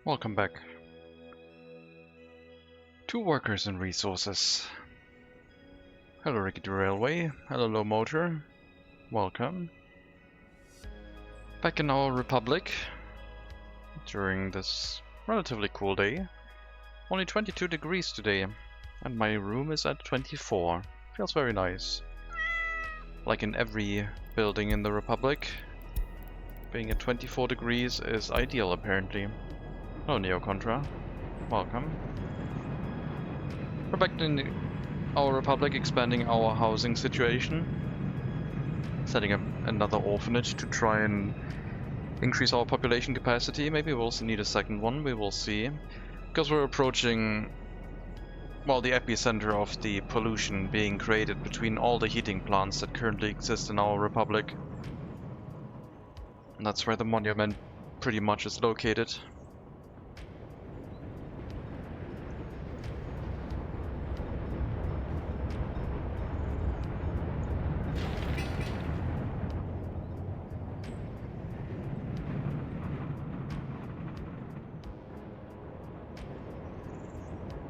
Welcome back. To Workers and Resources. Hello Rickety Railway, hello Low Motor, welcome. Back in our Republic during this relatively cool day. Only 22 degrees today, and my room is at 24. Feels very nice. Like in every building in the Republic, being at 24 degrees is ideal apparently. Hello Neo Contra, welcome. We're back in our Republic, expanding our housing situation. Setting up another orphanage to try and increase our population capacity. Maybe we'll also need a second one, we will see. Because we're approaching, well, the epicenter of the pollution being created between all the heating plants that currently exist in our Republic. And that's where the monument pretty much is located.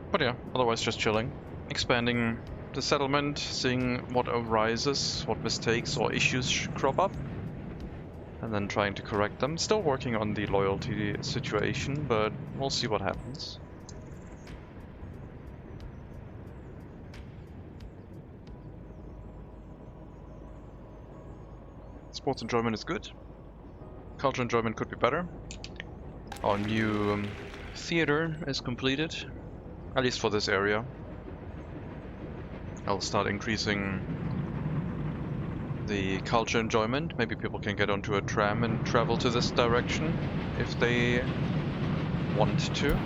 But yeah, otherwise just chilling. Expanding the settlement, seeing what arises, what mistakes or issues crop up. And then trying to correct them. Still working on the loyalty situation, but we'll see what happens. Sports enjoyment is good. Culture enjoyment could be better. Our new theater is completed. At least for this area. I'll start increasing the culture enjoyment. Maybe people can get onto a tram and travel to this direction if they want to.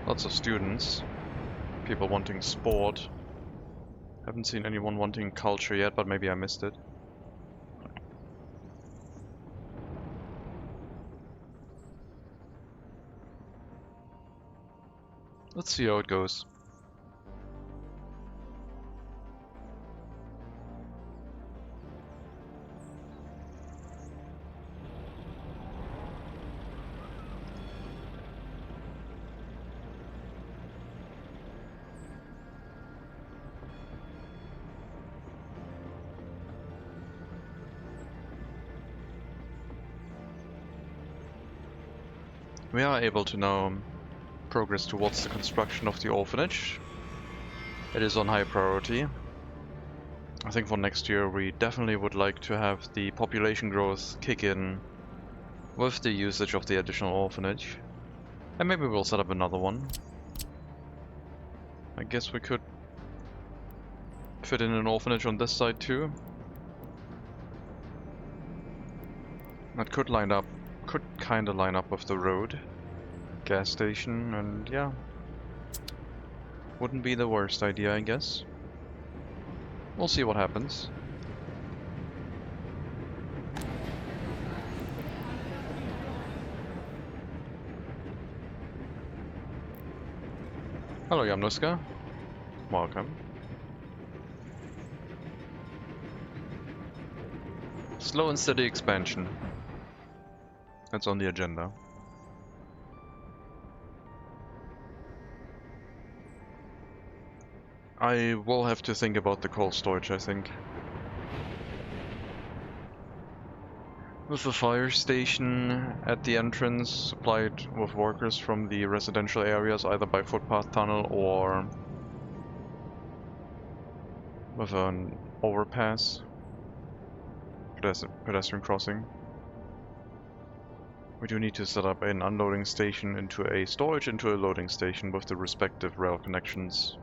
Lots of students. People wanting sport. Haven't seen anyone wanting culture yet, but maybe I missed it. Let's see how it goes. We are able to now progress towards the construction of the orphanage. It is on high priority. I think for next year we definitely would like to have the population growth kick in with the usage of the additional orphanage. And maybe we'll set up another one. I guess we could fit in an orphanage on this side too. That could kinda line up with the road. Gas station, and yeah, wouldn't be the worst idea, I guess. We'll see what happens. Hello Yamnuska, welcome. Slow and steady expansion. That's on the agenda. I will have to think about the cold storage, I think. With a fire station at the entrance, supplied with workers from the residential areas, either by footpath tunnel or with an overpass, pedestrian crossing. We do need to set up an unloading station into a storage into a loading station with the respective rail connections.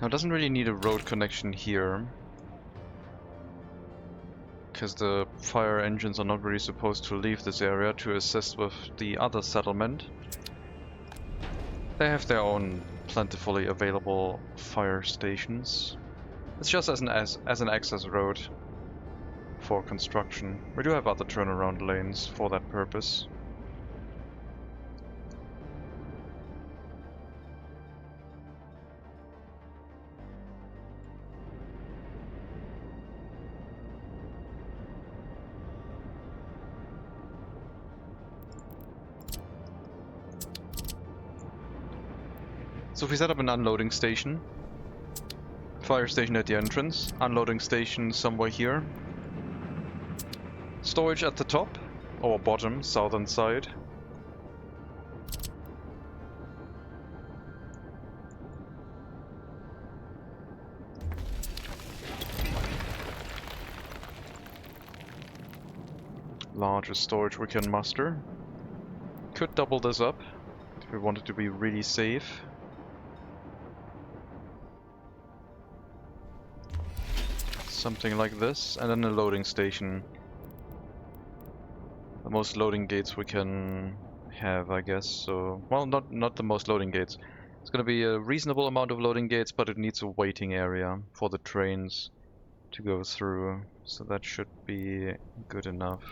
Now it doesn't really need a road connection here, because the fire engines are not really supposed to leave this area to assist with the other settlement. They have their own plentifully available fire stations. It's just as an access road for construction. We do have other turnaround lanes for that purpose. So if we set up an unloading station, fire station at the entrance, unloading station somewhere here, storage at the top or bottom, southern side. Largest storage we can muster. Could double this up if we wanted to be really safe. Something like this, and then a loading station. The most loading gates we can have, I guess. So, well, not the most loading gates. It's gonna be a reasonable amount of loading gates, but it needs a waiting area for the trains to go through. So that should be good enough.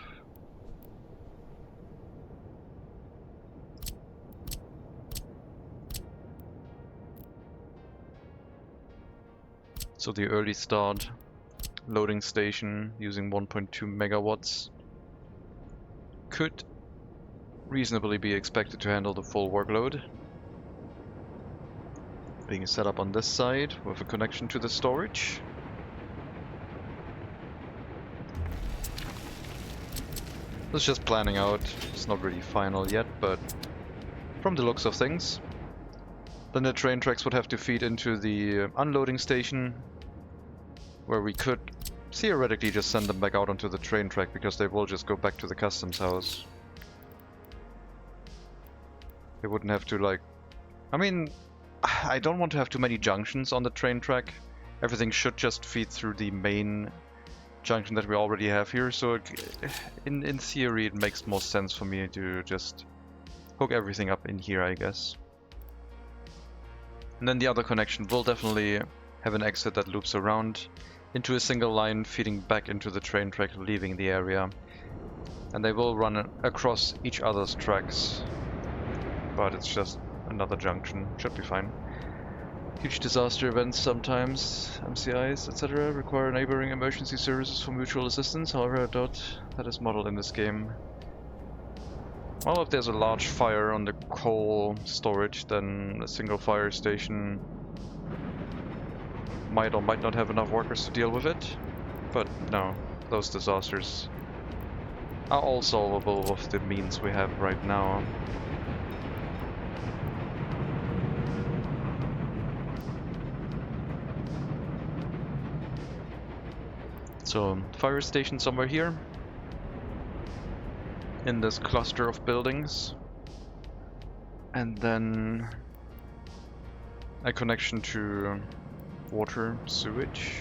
So the early start loading station using 1.2 megawatts could reasonably be expected to handle the full workload. Being set up on this side with a connection to the storage. This is just planning out. It's not really final yet, but from the looks of things. Then the train tracks would have to feed into the unloading station, where we could theoretically just send them back out onto the train track, because they will just go back to the customs house. They wouldn't have to, like... I mean, I don't want to have too many junctions on the train track. Everything should just feed through the main junction that we already have here, so in theory it makes more sense for me to just hook everything up in here, I guess. And then the other connection will definitely have an exit that loops around into a single line, feeding back into the train track, leaving the area. And they will run across each other's tracks, but it's just another junction. Should be fine. Huge disaster events sometimes, MCIs, etc. require neighboring emergency services for mutual assistance. However, I doubt that is modeled in this game. Well, if there's a large fire on the coal storage, then a single fire station might or might not have enough workers to deal with it. But no, those disasters are all solvable with the means we have right now. So, fire station somewhere here in this cluster of buildings, and then a connection to water, sewage.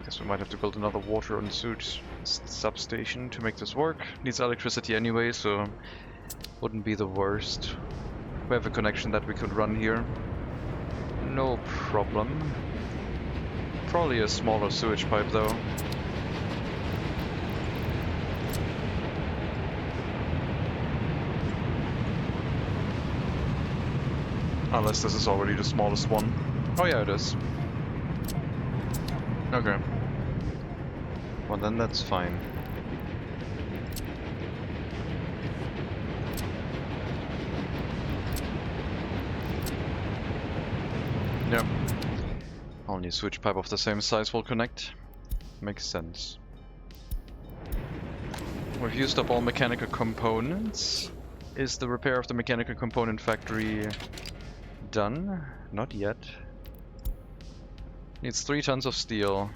Guess we might have to build another water and sewage substation to make this work. Needs electricity anyway, so wouldn't be the worst. We have a connection that we could run here. No problem. Probably a smaller sewage pipe though. Unless this is already the smallest one. Oh yeah, it is. Okay. Well then that's fine. Yep. Only a switch pipe of the same size will connect. Makes sense. We've used up all mechanical components. Is the repair of the mechanical component factory done? Not yet. Needs 3 tons of steel.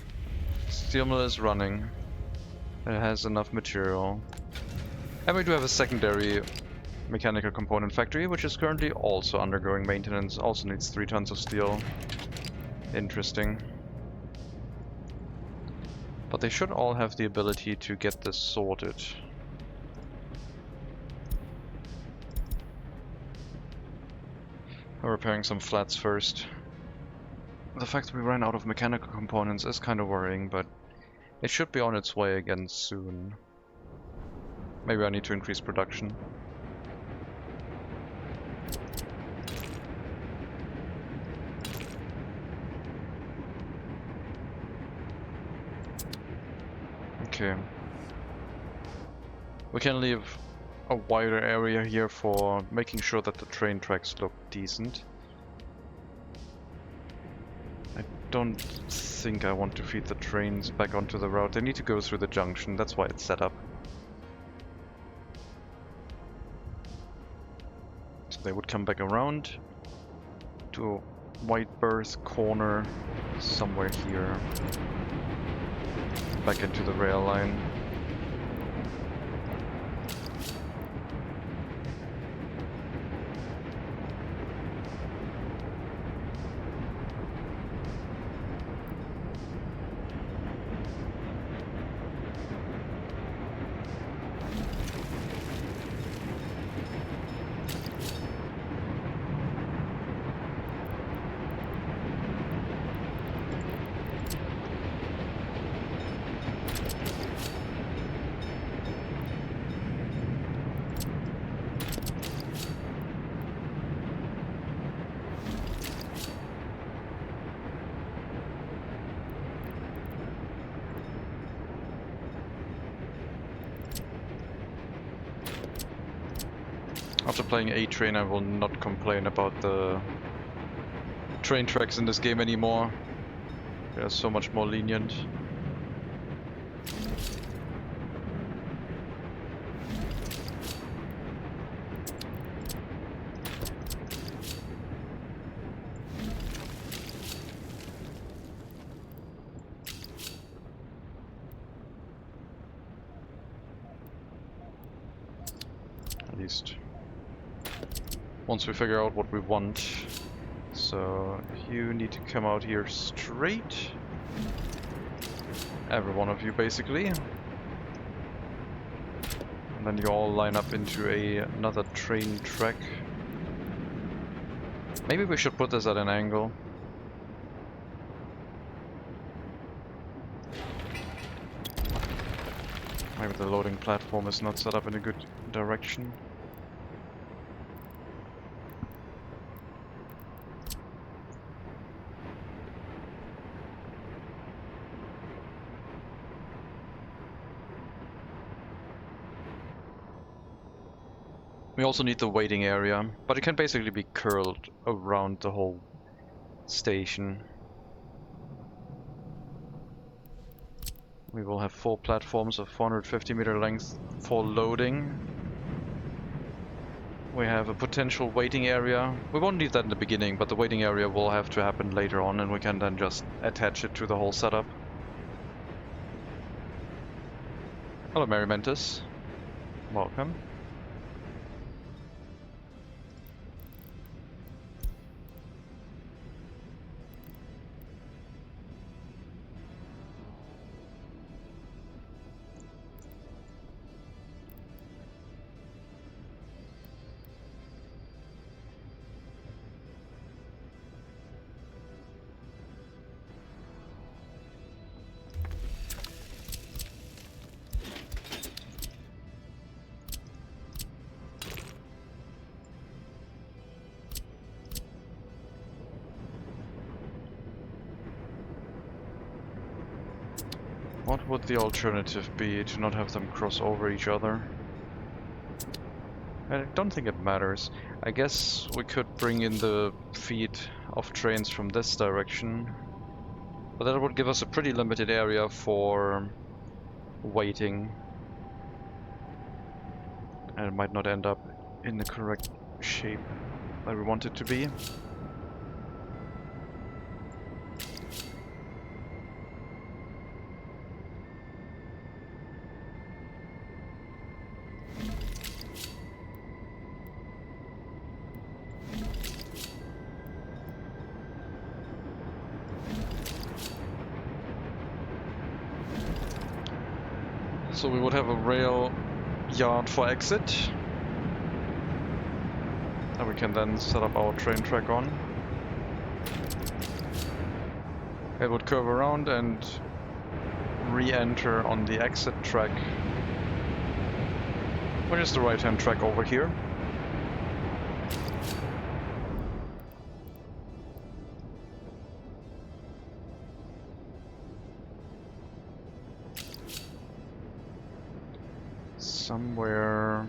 Steel mill is running. It has enough material. And we do have a secondary mechanical component factory, which is currently also undergoing maintenance. Also needs 3 tons of steel. Interesting. But they should all have the ability to get this sorted. I'm repairing some flats first. The fact that we ran out of mechanical components is kind of worrying, but it should be on its way again soon. Maybe I need to increase production. Okay. We can leave a wider area here for making sure that the train tracks look decent. I don't think I want to feed the trains back onto the route. They need to go through the junction, that's why it's set up. So they would come back around to a white berth corner somewhere here. Back into the rail line. After playing A-Train, I will not complain about the train tracks in this game anymore. They're so much more lenient. At least once we figure out what we want. So you need to come out here straight. Every one of you basically. And then you all line up into another train track. Maybe we should put this at an angle. Maybe the loading platform is not set up in a good direction. We also need the waiting area, but it can basically be curled around the whole station. We will have 4 platforms of 450-meter length for loading. We have a potential waiting area. We won't need that in the beginning, but the waiting area will have to happen later on, and we can then just attach it to the whole setup. Hello, Mary Mentis. Welcome. What would the alternative be to not have them cross over each other? I don't think it matters. I guess we could bring in the feed of trains from this direction, but that would give us a pretty limited area for waiting, and it might not end up in the correct shape that we want it to be. So we would have a rail yard for exit. And we can then set up our train track on. It would curve around and re-enter on the exit track, which is the right-hand track over here. Somewhere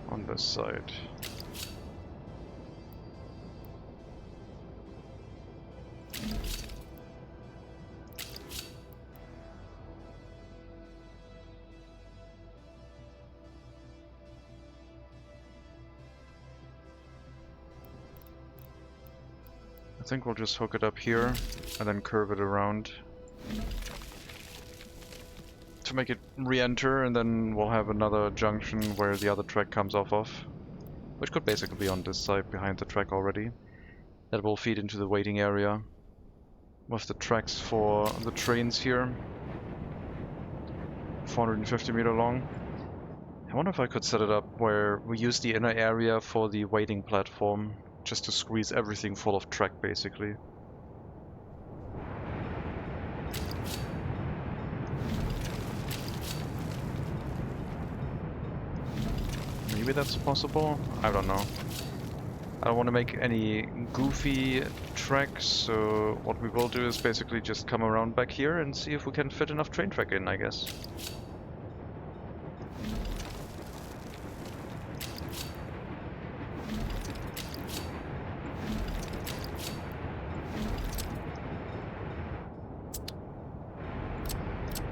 on this side. I think we'll just hook it up here and then curve it around to make it re-enter, and then we'll have another junction where the other track comes off of, which could basically be on this side behind the track already. That will feed into the waiting area with the tracks for the trains here. 450 meter long. I wonder if I could set it up where we use the inner area for the waiting platform, just to squeeze everything full of track basically. Maybe that's possible? I don't know. I don't want to make any goofy tracks, so what we will do is basically just come around back here and see if we can fit enough train track in, I guess.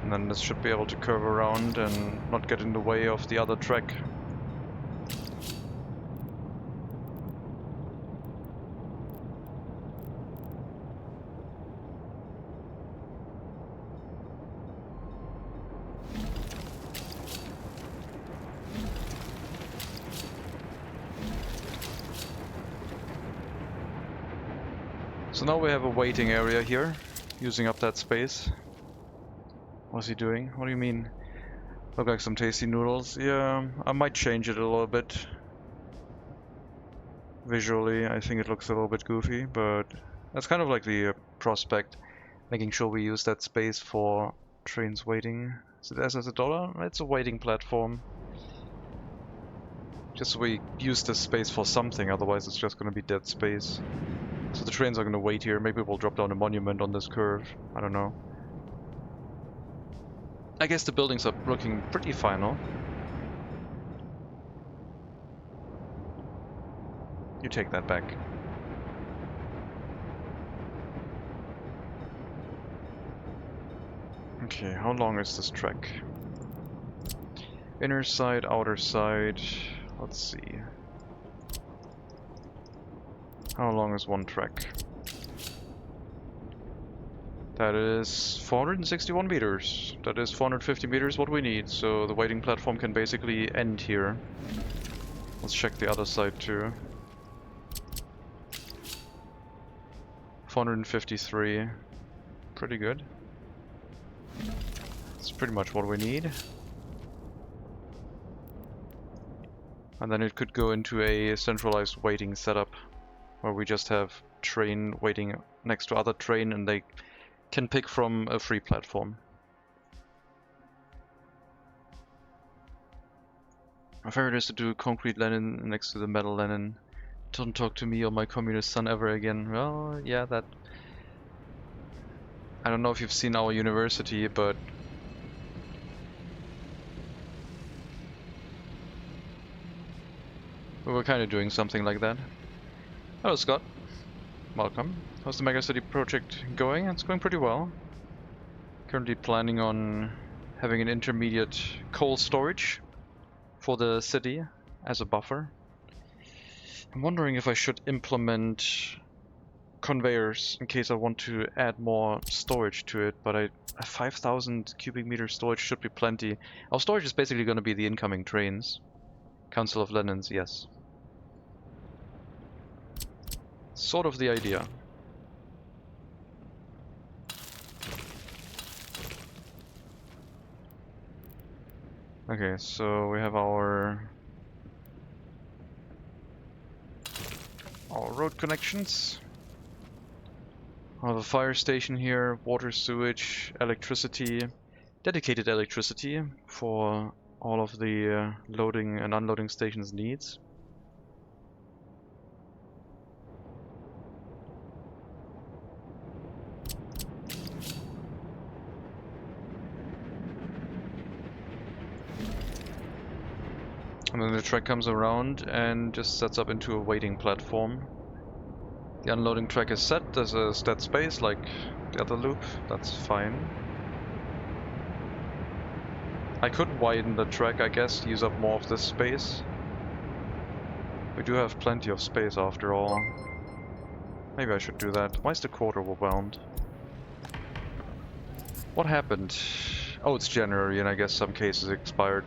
And then this should be able to curve around and not get in the way of the other track. So now we have a waiting area here, using up that space. What's he doing? What do you mean? Look like some tasty noodles. Yeah, I might change it a little bit. Visually, I think it looks a little bit goofy, but that's kind of like the prospect. Making sure we use that space for trains waiting. Is it as a dollar? It's a waiting platform. Just so we use this space for something, otherwise it's just gonna be dead space. So the trains are gonna wait here. Maybe we'll drop down a monument on this curve. I don't know. I guess the buildings are looking pretty final. You take that back. Okay, how long is this track? Inner side, outer side. Let's see. How long is one track? That is 461 meters. That is 450 meters what we need, so the waiting platform can basically end here. Let's check the other side too. 453. Pretty good. That's pretty much what we need. And then it could go into a centralized waiting setup, where we just have train waiting next to other train and they can pick from a free platform. My favorite is to do concrete Lenin next to the metal Lenin. Don't talk to me or my communist son ever again. Well, yeah, that... I don't know if you've seen our university, but... we were kind of doing something like that. Hello, Scott. Welcome. How's the MegaCity project going? It's going pretty well. Currently planning on having an intermediate coal storage for the city as a buffer. I'm wondering if I should implement conveyors in case I want to add more storage to it, but a 5,000 cubic meter storage should be plenty. Our storage is basically going to be the incoming trains. Council of Lenins, yes. Sort of the idea. Okay, so we have our road connections. I have a fire station here, water, sewage, electricity, dedicated electricity for all of the loading and unloading stations needs. And then the track comes around and just sets up into a waiting platform. The unloading track is set, there's a stat space like the other loop, that's fine. I could widen the track, I guess, use up more of this space. We do have plenty of space after all. Maybe I should do that. Why is the quarter bound? What happened? Oh, it's January and I guess some cases expired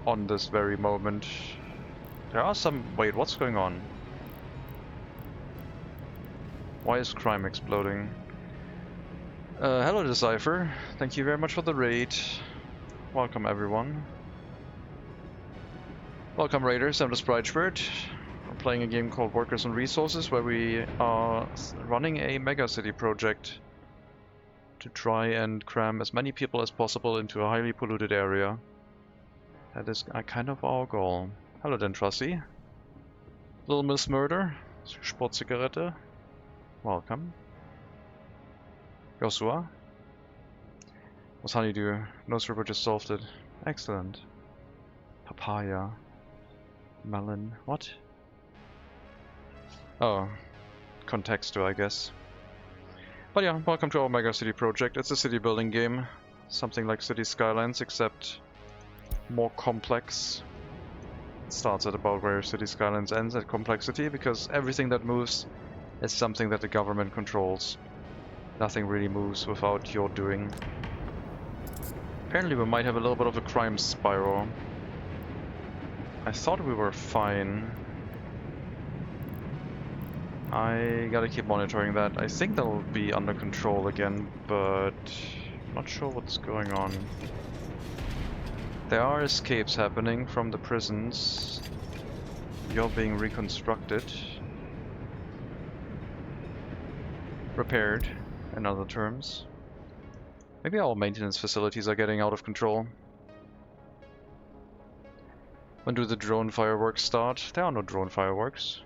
on this very moment. There are some... Wait, what's going on? Why is crime exploding? Hello Decipher. Thank you very much for the raid. Welcome everyone. Welcome raiders, I'm the Spritespert. We're playing a game called Workers and Resources where we are running a MegaCity project to try and cram as many people as possible into a highly polluted area. That is kind of our goal. Hello Dentrussi. Little Miss Murder. Sportzigarette. Welcome. Joshua. What's Honeydew? No server just solved it. Excellent. Papaya. Melon. What? Oh. Contexto, I guess. But yeah, welcome to our MegaCity project. It's a city building game. Something like City Skylines, except more complex. It starts at about where City Skylines ends at complexity, because everything that moves is something that the government controls. Nothing really moves without your doing. Apparently we might have a little bit of a crime spiral. I thought we were fine. I gotta keep monitoring that. I think that'll be under control again, but I'm not sure what's going on. There are escapes happening from the prisons. You're being reconstructed. Repaired, in other terms. Maybe our maintenance facilities are getting out of control. When do the drone fireworks start? There are no drone fireworks.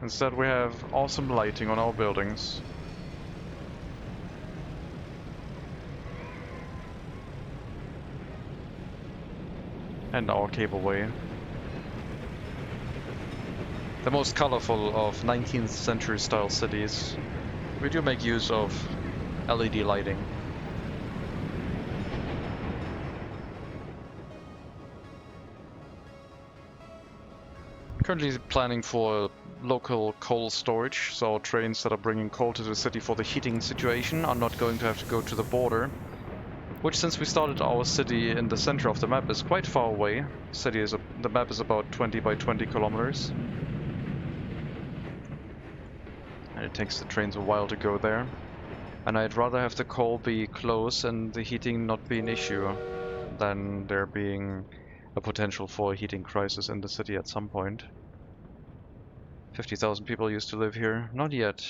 Instead we have awesome lighting on our buildings. And our cableway. The most colorful of 19th century style cities. We do make use of LED lighting. Currently planning for local coal storage, so trains that are bringing coal to the city for the heating situation are not going to have to go to the border. Which, since we started our city in the center of the map, is quite far away. The map is about 20 by 20 kilometers. And it takes the trains a while to go there. And I'd rather have the coal be close and the heating not be an issue than there being a potential for a heating crisis in the city at some point. 50,000 people used to live here. Not yet.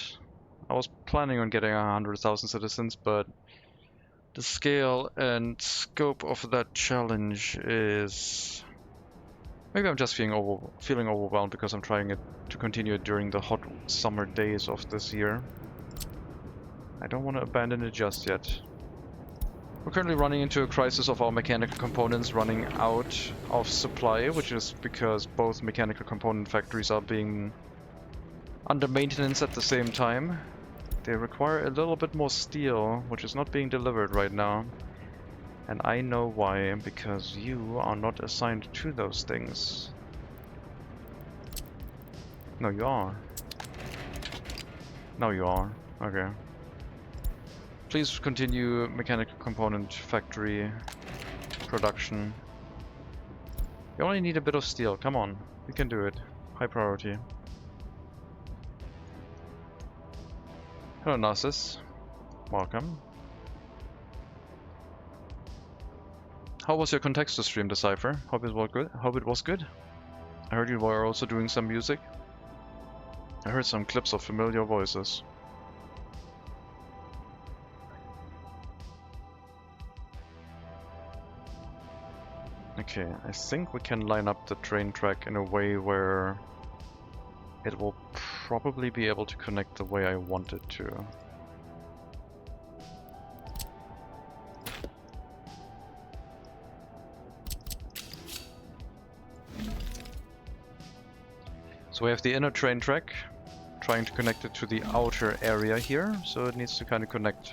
I was planning on getting 100,000 citizens, but the scale and scope of that challenge is... Maybe I'm just feeling overwhelmed because I'm trying to continue it during the hot summer days of this year. I don't want to abandon it just yet. We're currently running into a crisis of our mechanical components running out of supply, which is because both mechanical component factories are being under maintenance at the same time. They require a little bit more steel, which is not being delivered right now. And I know why, because you are not assigned to those things. No, you are. No, you are. Okay. Please continue mechanical component factory production. You only need a bit of steel, come on. You can do it. High priority. Hello Narcissus. Welcome. How was your Contextus stream, Decipher? Hope it was good. Hope it was good. I heard you were also doing some music. I heard some clips of familiar voices. Okay, I think we can line up the train track in a way where it will probably be able to connect the way I want it to. So we have the inner train track, trying to connect it to the outer area here, so it needs to kind of connect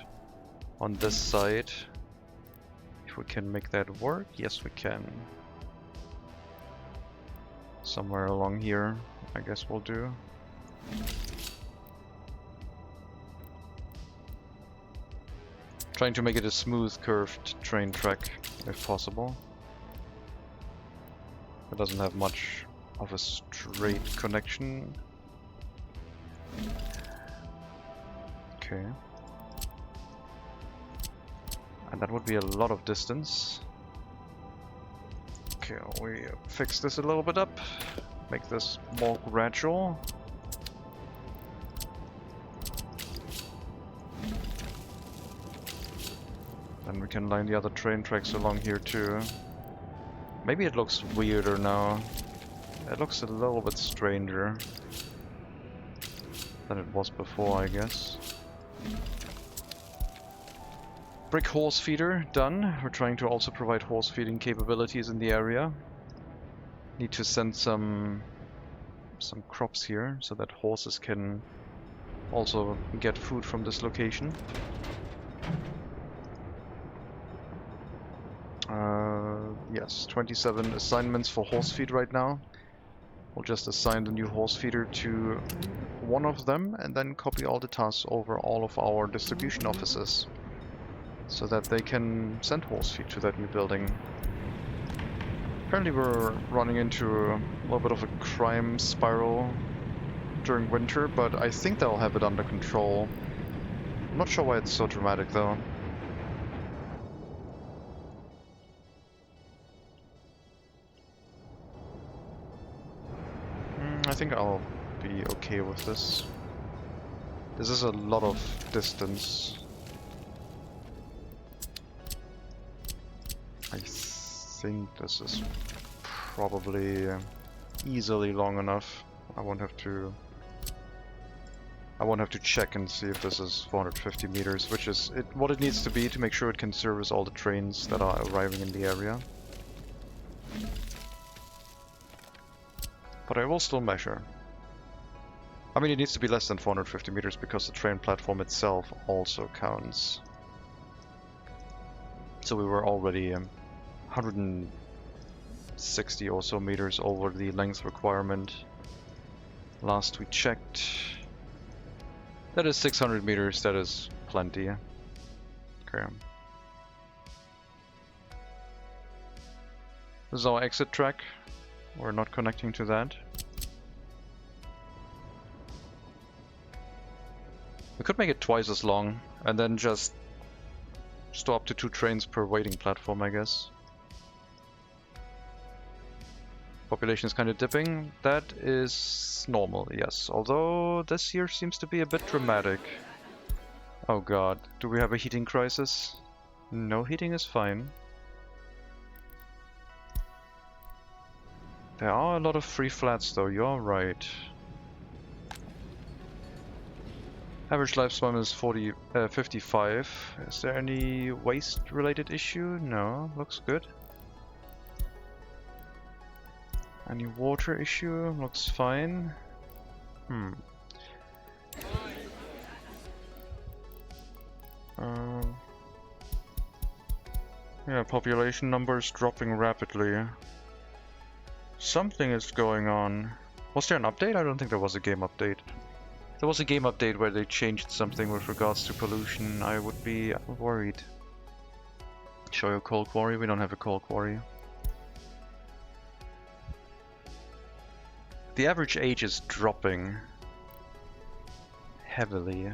on this side. If we can make that work, yes we can. Somewhere along here, I guess we'll do. Trying to make it a smooth curved train track, if possible. It doesn't have much of a straight connection. Okay. And that would be a lot of distance. Okay, we fix this a little bit up. Make this more gradual. Then we can line the other train tracks along here too. Maybe it looks weirder now. It looks a little bit stranger than it was before, I guess. Brick horse feeder, done. We're trying to also provide horse feeding capabilities in the area. Need to send some crops here so that horses can also get food from this location. Yes, 27 assignments for horse feed right now. We'll just assign the new horse feeder to one of them and then copy all the tasks over all of our distribution offices so that they can send horse feed to that new building. Apparently we're running into a little bit of a crime spiral during winter, but I think they'll have it under control. I'm not sure why it's so dramatic though. I think I'll be okay with this. This is a lot of distance. I think this is probably easily long enough. I won't have to check and see if this is 450 meters, which is what it needs to be to make sure it can service all the trains that are arriving in the area. But I will still measure. I mean, it needs to be less than 450 meters because the train platform itself also counts. So we were already 160 or so meters over the length requirement. Last we checked. That is 600 meters, that is plenty. Okay. This is our exit track. We're not connecting to that. We could make it twice as long and then just stop to 2 trains per waiting platform, I guess. Population is kind of dipping. That is normal, yes. Although this year seems to be a bit dramatic. Oh god, do we have a heating crisis? No, heating is fine. There are a lot of free flats though, you're right. Average lifespan is 55. Is there any waste related issue? No, looks good. Any water issue? Looks fine. Yeah, population numbers dropping rapidly. Something is going on. Was there an update? I don't think there was a game update. If there was a game update where they changed something with regards to pollution, I would be worried. Show your coal quarry? We don't have a coal quarry. The average age is dropping heavily.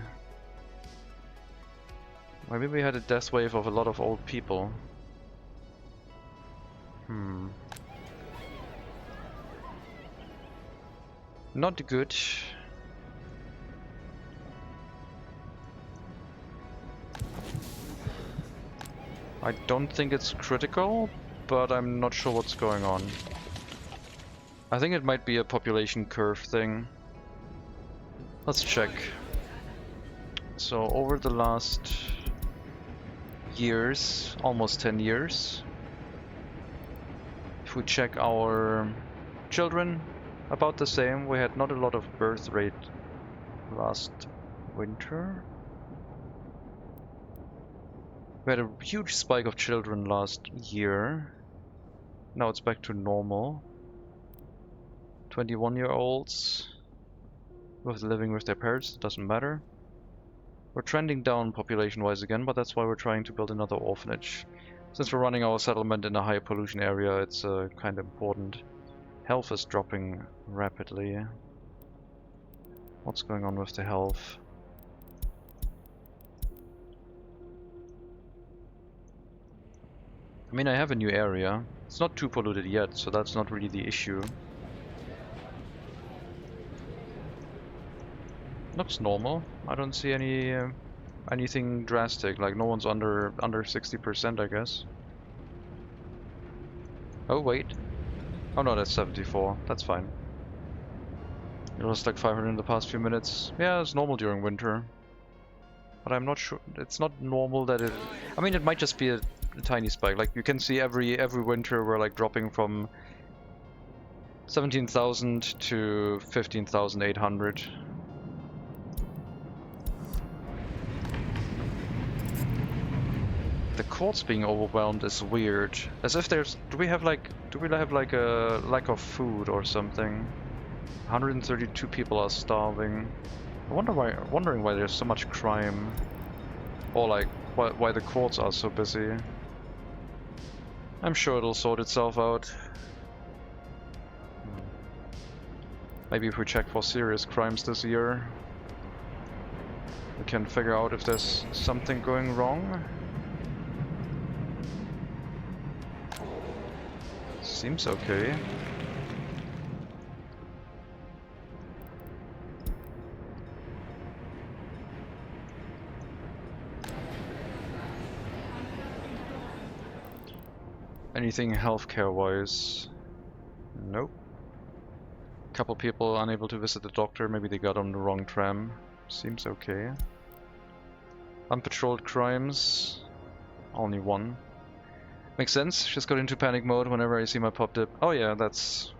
Maybe we had a death wave of a lot of old people. Not good. I don't think it's critical, but I'm not sure what's going on. I think it might be a population curve thing. Let's check. So over the last years, almost 10 years, if we check our children, about the same. We had not a lot of birth rate last winter. We had a huge spike of children last year. Now it's back to normal. 21-year-olds living with their parents, it doesn't matter. We're trending down population-wise again, but that's why we're trying to build another orphanage. Since we're running our settlement in a high pollution area, it's kind of important. Health is dropping rapidly. What's going on with the health? I mean, I have a new area. It's not too polluted yet, so that's not really the issue. Looks normal. I don't see anything drastic. Like no one's under 60%, I guess. Oh wait. Oh no, that's 74. That's fine. It was like 500 in the past few minutes. Yeah, it's normal during winter. But I'm not sure. It's not normal that it. I mean, it might just be a tiny spike. Like you can see every winter we're like dropping from 17,000 to 15,800. The courts being overwhelmed is weird. As if there's. Do we have like a lack of food or something? 132 people are starving. Wondering why there's so much crime, or like why the courts are so busy. I'm sure it'll sort itself out. Maybe if we check for serious crimes this year, we can figure out if there's something going wrong. Seems okay. Anything healthcare wise? Nope. Couple people unable to visit the doctor, maybe they got on the wrong tram. Seems okay. Unpatrolled crimes? Only one. Makes sense, just got into panic mode whenever I see my pop dip. Oh yeah, that's...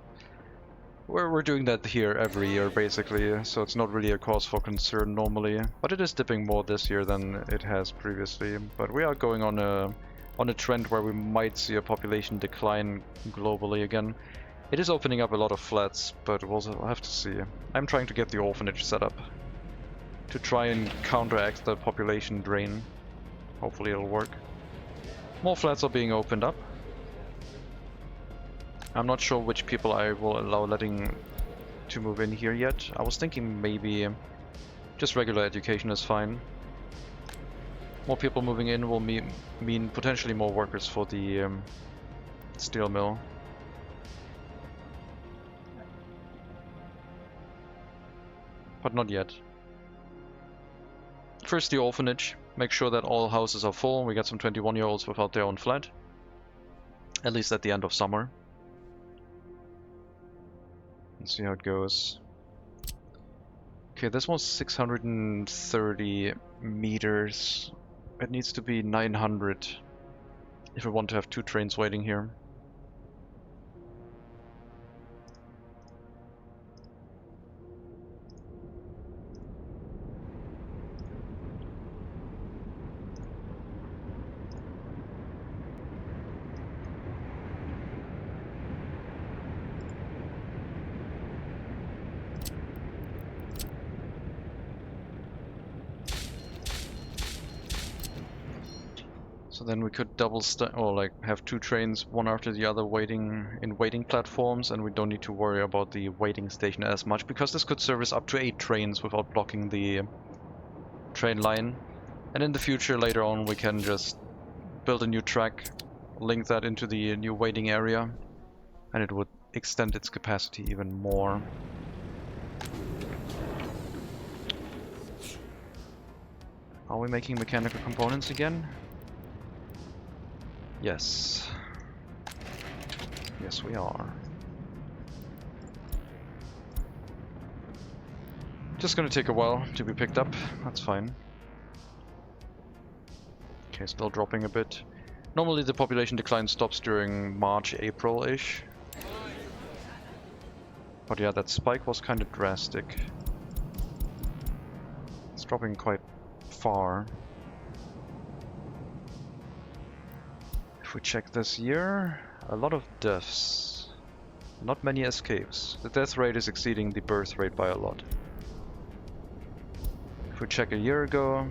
We're doing that here every year basically, so it's not really a cause for concern normally. But it is dipping more this year than it has previously. But we are going on a trend where we might see a population decline globally again. It is opening up a lot of flats, but we'll have to see. I'm trying to get the orphanage set up to try and counteract the population drain. Hopefully it'll work. More flats are being opened up. I'm not sure which people I will allow letting to move in here yet. I was thinking maybe just regular education is fine. More people moving in will mean potentially more workers for the steel mill. But not yet. First the orphanage. Make sure that all houses are full. We got some 21-year-olds without their own flat. At least at the end of summer. Let's see how it goes. Okay, this was 630 meters. It needs to be 900 if we want to have 2 trains waiting here. So then we could or like have 2 trains, one after the other, waiting in waiting platforms, and we don't need to worry about the waiting station as much, because this could service up to 8 trains without blocking the train line. And in the future, later on, we can just build a new track link that into the new waiting area, and it would extend its capacity even more. Are we making mechanical components again? Yes. Yes, we are. Just gonna take a while to be picked up. That's fine. Okay, still dropping a bit. Normally the population decline stops during March, April-ish. But yeah, that spike was kind of drastic. It's dropping quite far. If we check this year, a lot of deaths. Not many escapes. The death rate is exceeding the birth rate by a lot. If we check a year ago,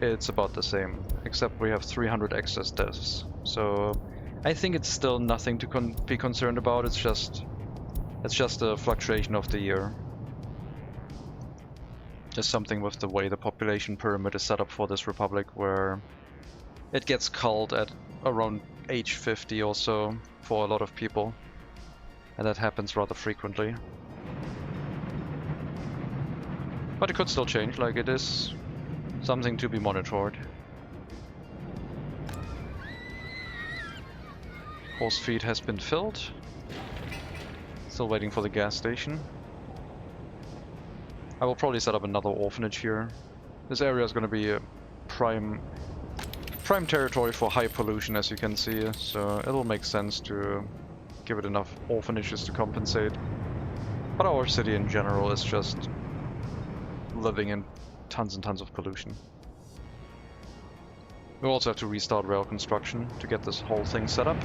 it's about the same, except we have 300 excess deaths. So I think it's still nothing to be concerned about. It's just a fluctuation of the year. Just something with the way the population pyramid is set up for this republic, where it gets culled at around age 50 or so for a lot of people, and that happens rather frequently. But it could still change, like it is something to be monitored. Horse feed has been filled. Still waiting for the gas station. I will probably set up another orphanage here. This area is going to be a prime territory for high pollution, as you can see, so it'll make sense to give it enough orphanages to compensate. But our city in general is just living in tons and tons of pollution. We'll also have to restart rail construction to get this whole thing set up.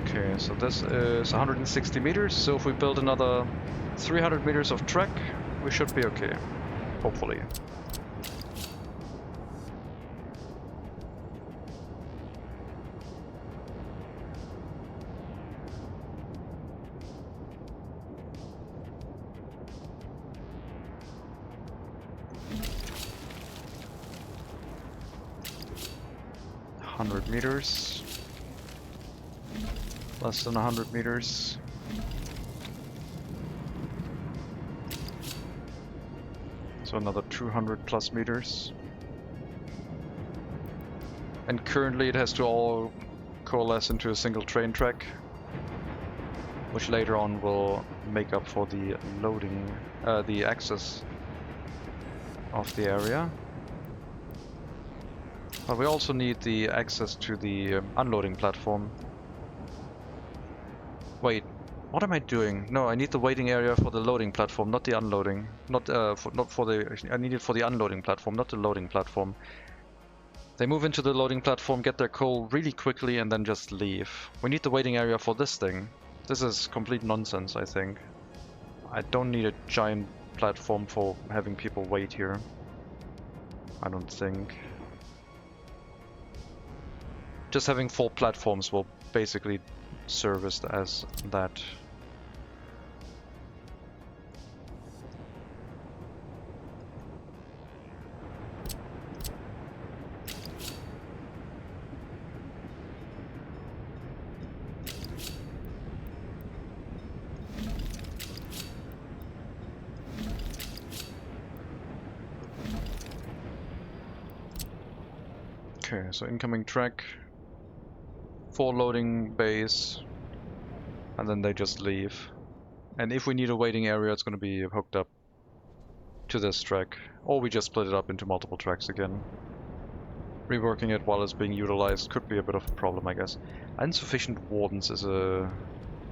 Okay, so this is 160 meters, so if we build another 300 meters of track, we should be okay, hopefully. Meters. Less than 100 meters. So another 200 plus meters. And currently it has to all coalesce into a single train track, which later on will make up for the loading, the access of the area. But we also need the access to the unloading platform. Wait, what am I doing? No, I need the waiting area for the loading platform, not the unloading. I need it for the unloading platform, not the loading platform. They move into the loading platform, get their coal really quickly, and then just leave. We need the waiting area for this thing. This is complete nonsense, I think. I don't need a giant platform for having people wait here. I don't think. Just having 4 platforms will basically service as that. Okay, so incoming track. 4 loading bays, and then they just leave. And if we need a waiting area, it's going to be hooked up to this track, or we just split it up into multiple tracks again. Reworking it while it's being utilized could be a bit of a problem, I guess. Insufficient wardens is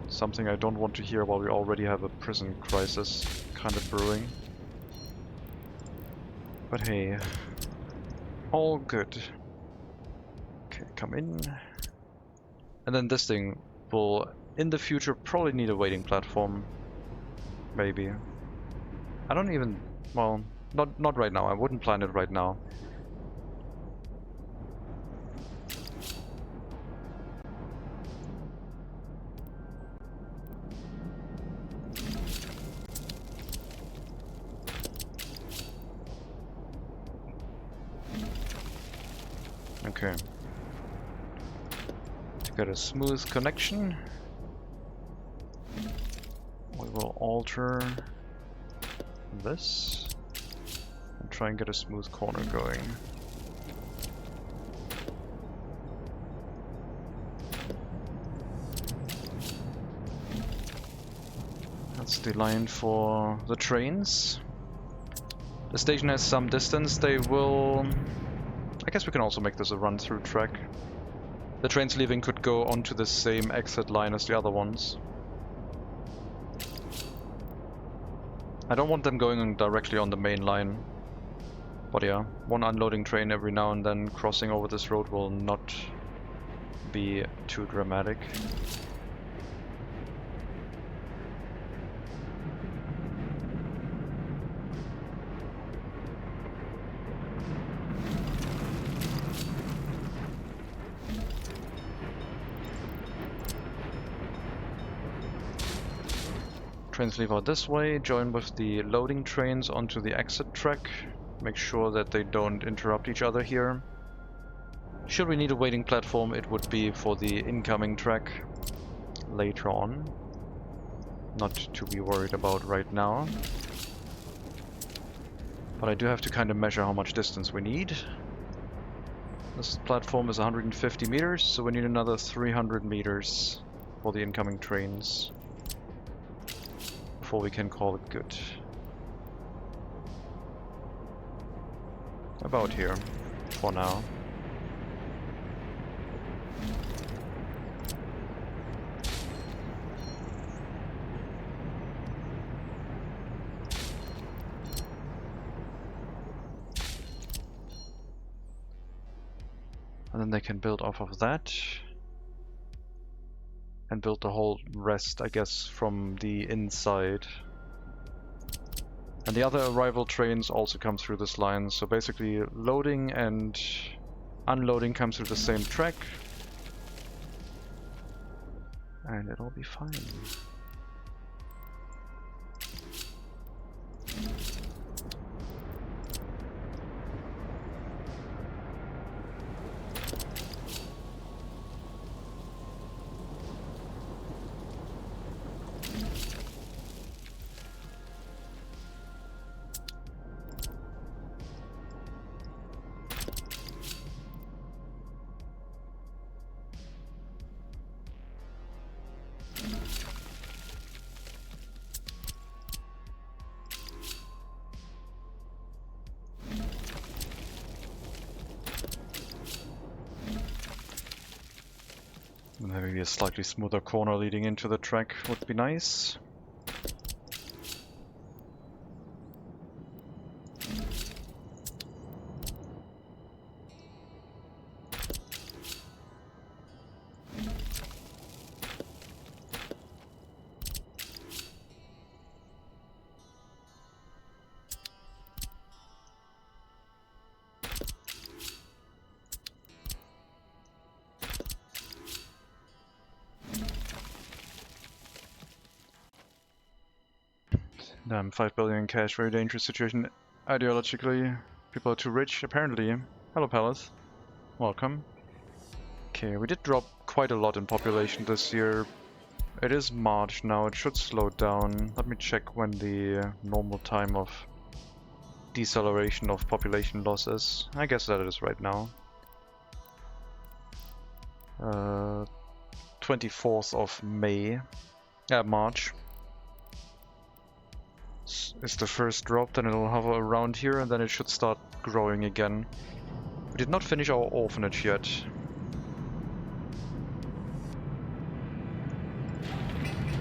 something I don't want to hear while we already have a prison crisis kind of brewing. But hey, all good. Okay, come in. And then this thing will, in the future, probably need a waiting platform. Maybe. I don't even... well, not right now. I wouldn't plan it right now. Okay. To get a smooth connection, we will alter this and try and get a smooth corner going. That's the line for the trains. The station has some distance. They will... I guess we can also make this a run-through track. The trains leaving could go onto the same exit line as the other ones. I don't want them going directly on the main line. But yeah, one unloading train every now and then crossing over this road will not be too dramatic. Trains leave out this way, join with the loading trains onto the exit track. Make sure that they don't interrupt each other here. Should we need a waiting platform, it would be for the incoming track later on. Not to be worried about right now. But I do have to kind of measure how much distance we need. This platform is 150 meters, so we need another 300 meters for the incoming trains before we can call it good. About here, for now. And then they can build off of that. And build the whole rest, I guess, from the inside. And the other arrival trains also come through this line, so basically loading and unloading come through the same track. And it'll be fine. Maybe a slightly smoother corner leading into the track would be nice. Damn, 5 billion in cash, very dangerous situation. Ideologically, people are too rich, apparently. Hello, Palace. Welcome. Okay, we did drop quite a lot in population this year. It is March now, it should slow down. Let me check when the normal time of deceleration of population loss is. I guess that it is right now. 24th of March. Is the first drop, then it'll hover around here and then it should start growing again. We did not finish our orphanage yet.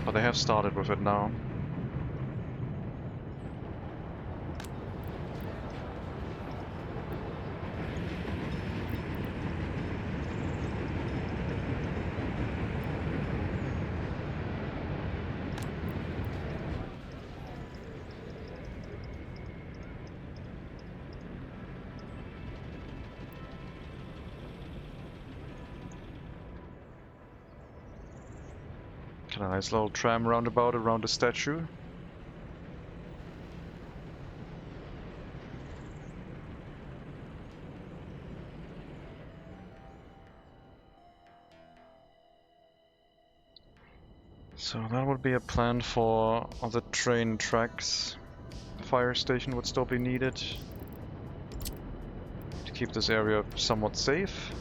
But they have started with it now. Got a nice little tram roundabout around the statue. So that would be a plan for the train tracks. Fire station would still be needed to keep this area somewhat safe.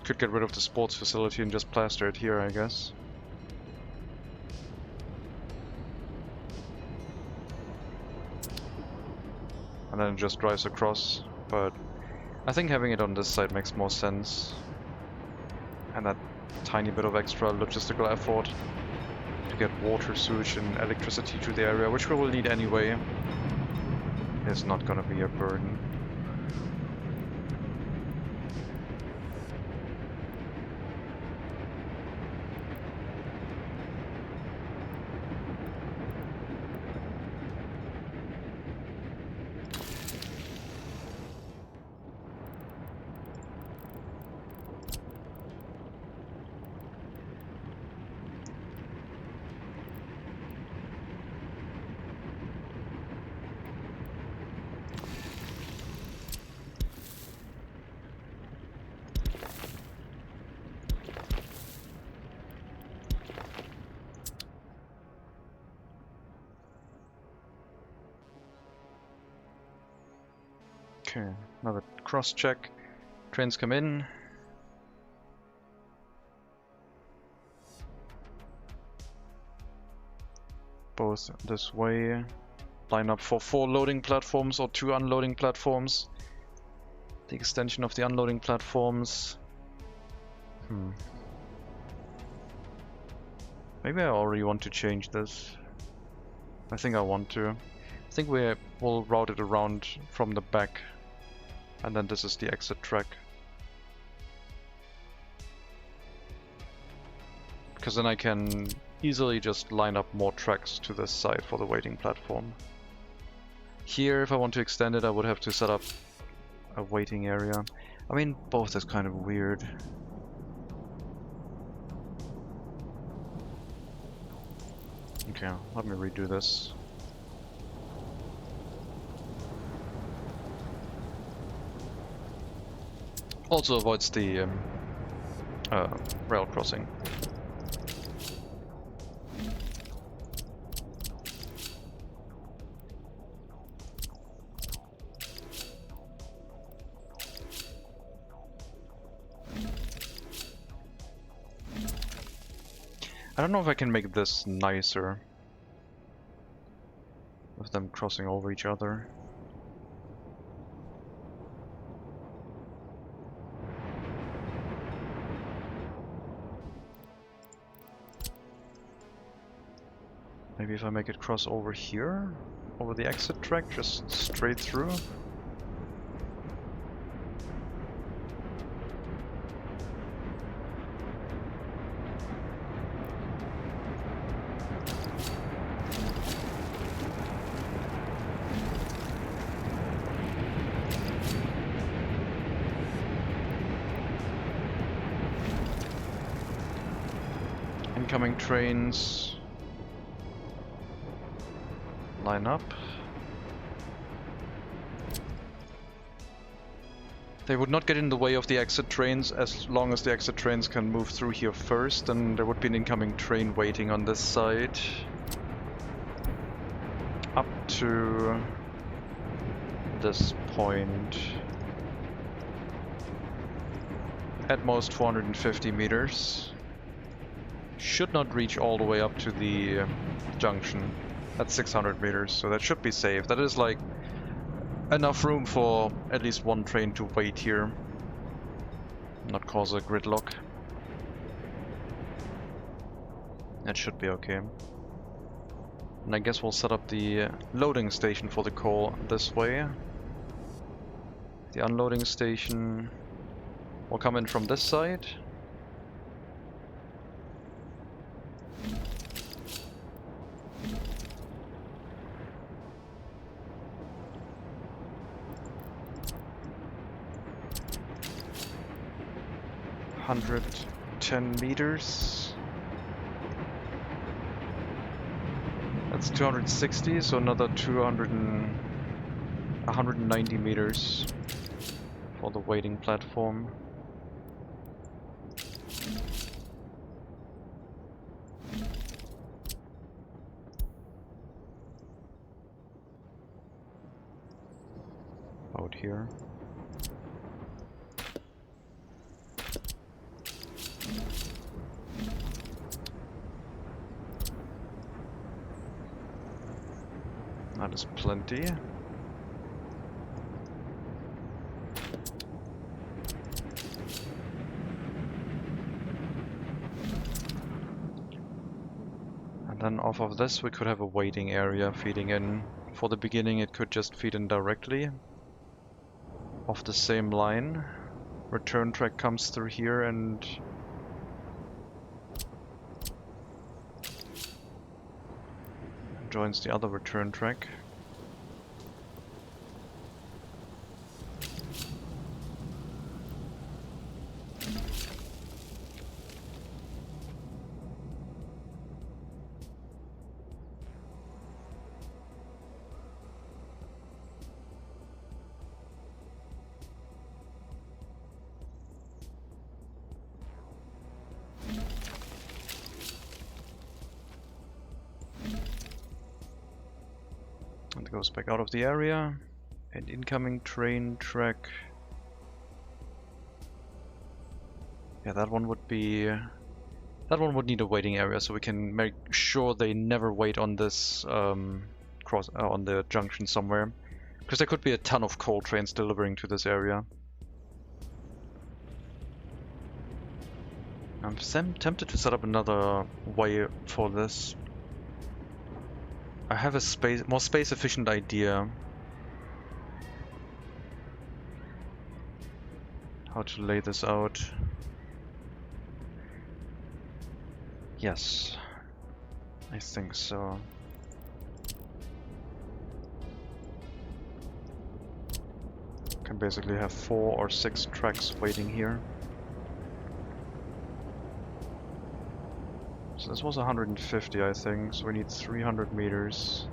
Could get rid of the sports facility and just plaster it here, I guess. And then it just drives across, but I think having it on this side makes more sense. And that tiny bit of extra logistical effort to get water, sewage and electricity to the area, which we will need anyway, is not gonna be a burden. Okay, another cross check. Trains come in. Both this way. Line up for 4 loading platforms or 2 unloading platforms. The extension of the unloading platforms. Maybe I already want to change this. I think I want to. I think we will route it around from the back. And then this is the exit track. Because then I can easily just line up more tracks to this side for the waiting platform. Here, if I want to extend it, I would have to set up a waiting area. I mean, both is kind of weird. Okay, let me redo this. Also avoids the rail crossing. I don't know if I can make this nicer with them crossing over each other. Maybe if I make it cross over here, over the exit track, just straight through. Incoming trains. Line up. They would not get in the way of the exit trains as long as the exit trains can move through here first, and there would be an incoming train waiting on this side. Up to this point. At most 450 meters. Should not reach all the way up to the junction. That's 600 meters, so that should be safe. That is like enough room for at least one train to wait here, not cause a gridlock. That should be okay. And I guess we'll set up the loading station for the coal this way. The unloading station will come in from this side. $110 meters. That's 260, so another 200 and 190 meters for the waiting platform. Out here. That is plenty. And then off of this we could have a waiting area feeding in. For the beginning it could just feed in directly off the same line. Return track comes through here and joins the other return track. And it goes back out of the area. And incoming train track. Yeah, that one would be... that one would need a waiting area, so we can make sure they never wait on this on the junction somewhere. Because there could be a ton of coal trains delivering to this area. I'm tempted to set up another way for this. I have a more space efficient idea. How to lay this out. Yes, I think so. Can basically have 4 or 6 tracks waiting here. So this was 150, I think, so we need 300 meters.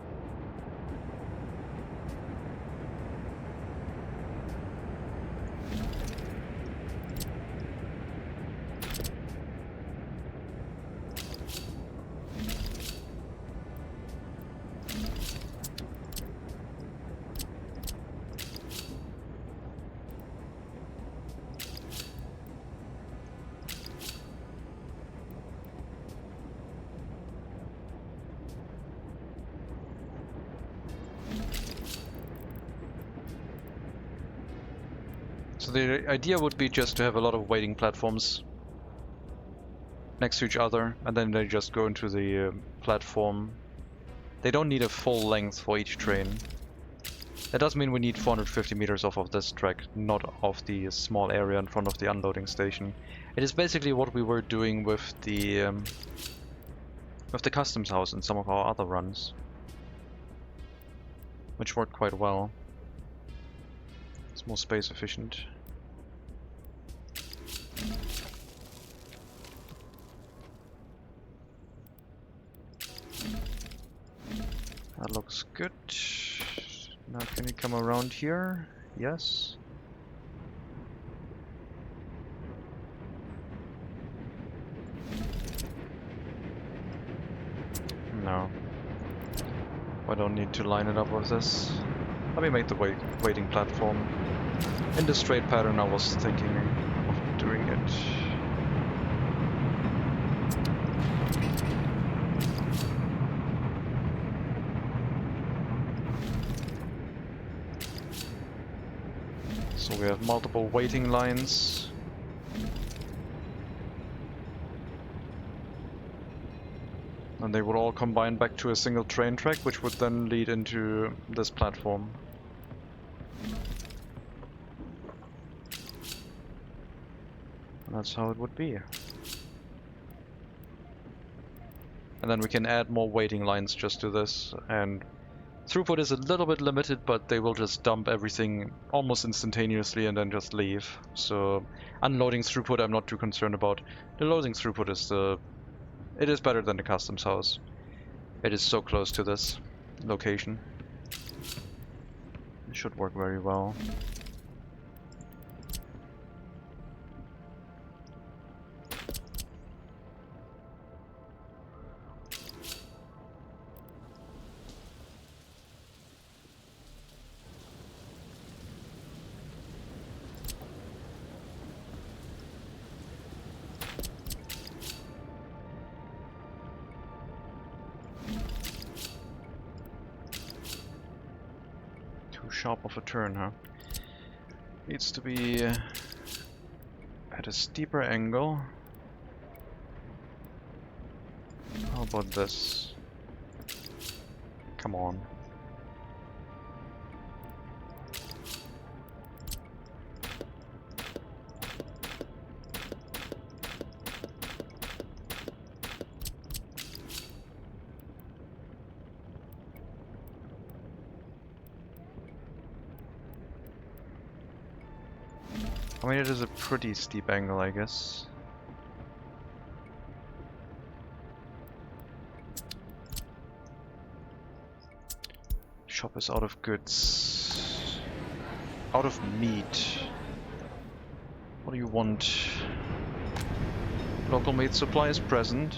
So the idea would be just to have a lot of waiting platforms next to each other, and then they just go into the platform. They don't need a full length for each train. That does mean we need 450 meters off of this track, not off the small area in front of the unloading station. It is basically what we were doing with the customs house in some of our other runs, which worked quite well. It's more space efficient. That looks good. Now can you come around here? Yes. No. I don't need to line it up with this. Let me make the waiting platform in the straight pattern I was thinking of doing it. So we have multiple waiting lines. And they would all combine back to a single train track, which would then lead into this platform. And that's how it would be. And then we can add more waiting lines just to this, and throughput is a little bit limited, but they will just dump everything almost instantaneously and then just leave. So unloading throughput I'm not too concerned about. The loading throughput is it is better than the customs house. It is so close to this location. Should work very well. Too sharp of a turn, huh? Needs to be at a steeper angle. How about this? Come on. I mean, it is a pretty steep angle, I guess. Shop is out of goods. Out of meat. What do you want? Local meat supply is present.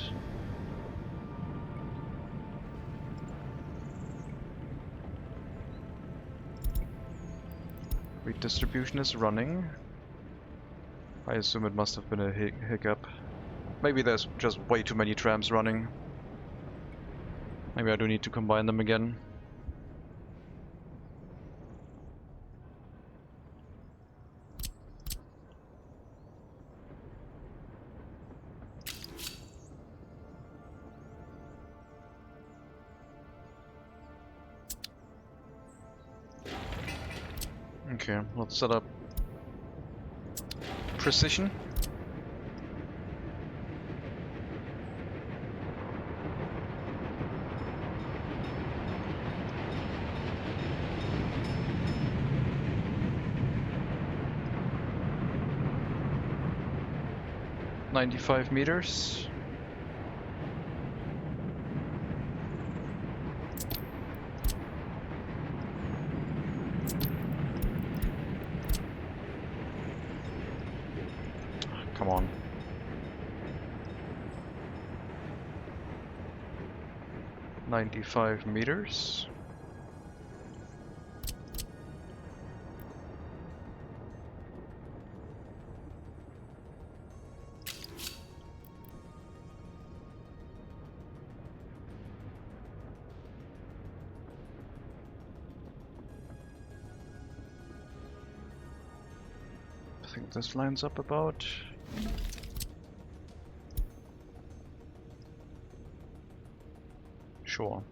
Redistribution is running. I assume it must have been a hiccup. Maybe there's just way too many trams running. Maybe I do need to combine them again. Okay, let's set up precision. .95 meters. Come on. .95 meters. I think this lines up about. Sure.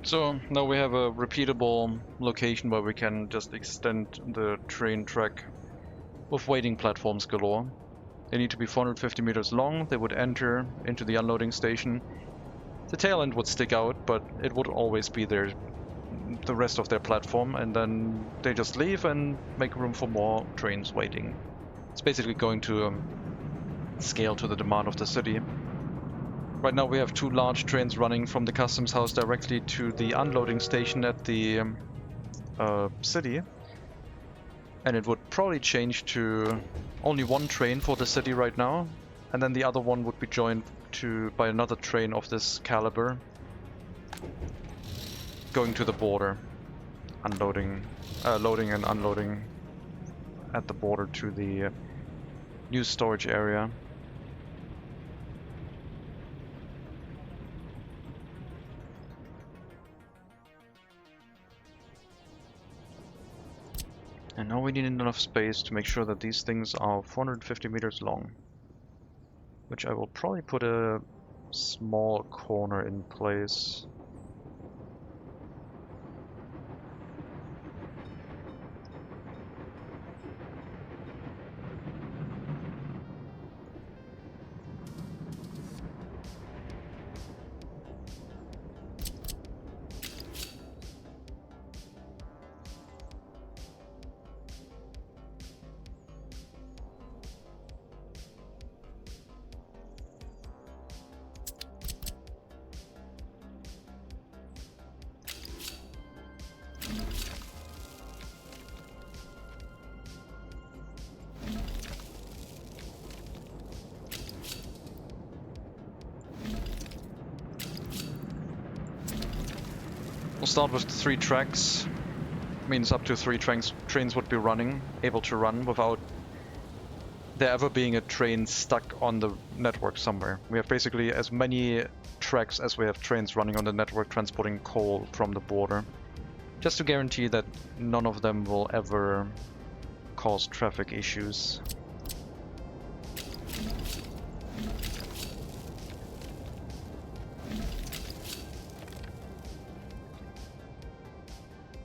So now we have a repeatable location where we can just extend the train track with waiting platforms galore. They need to be 450 meters long. They would enter into the unloading station. The tail end would stick out, but it would always be there, the rest of their platform, and then they just leave and make room for more trains waiting. It's basically going to scale to the demand of the city. Right now we have two large trains running from the customs house directly to the unloading station at the city. And it would probably change to only one train for the city right now, and then the other one would be joined by another train of this caliber, going to the border, loading and unloading at the border to the new storage area. And now we need enough space to make sure that these things are 450 meters long. Which I will probably put a small corner in place. start with 3 tracks. Means up to 3 trains would be able to run without there ever being a train stuck on the network somewhere. We have basically as many tracks as we have trains running on the network transporting coal from the border. Just to guarantee that none of them will ever cause traffic issues.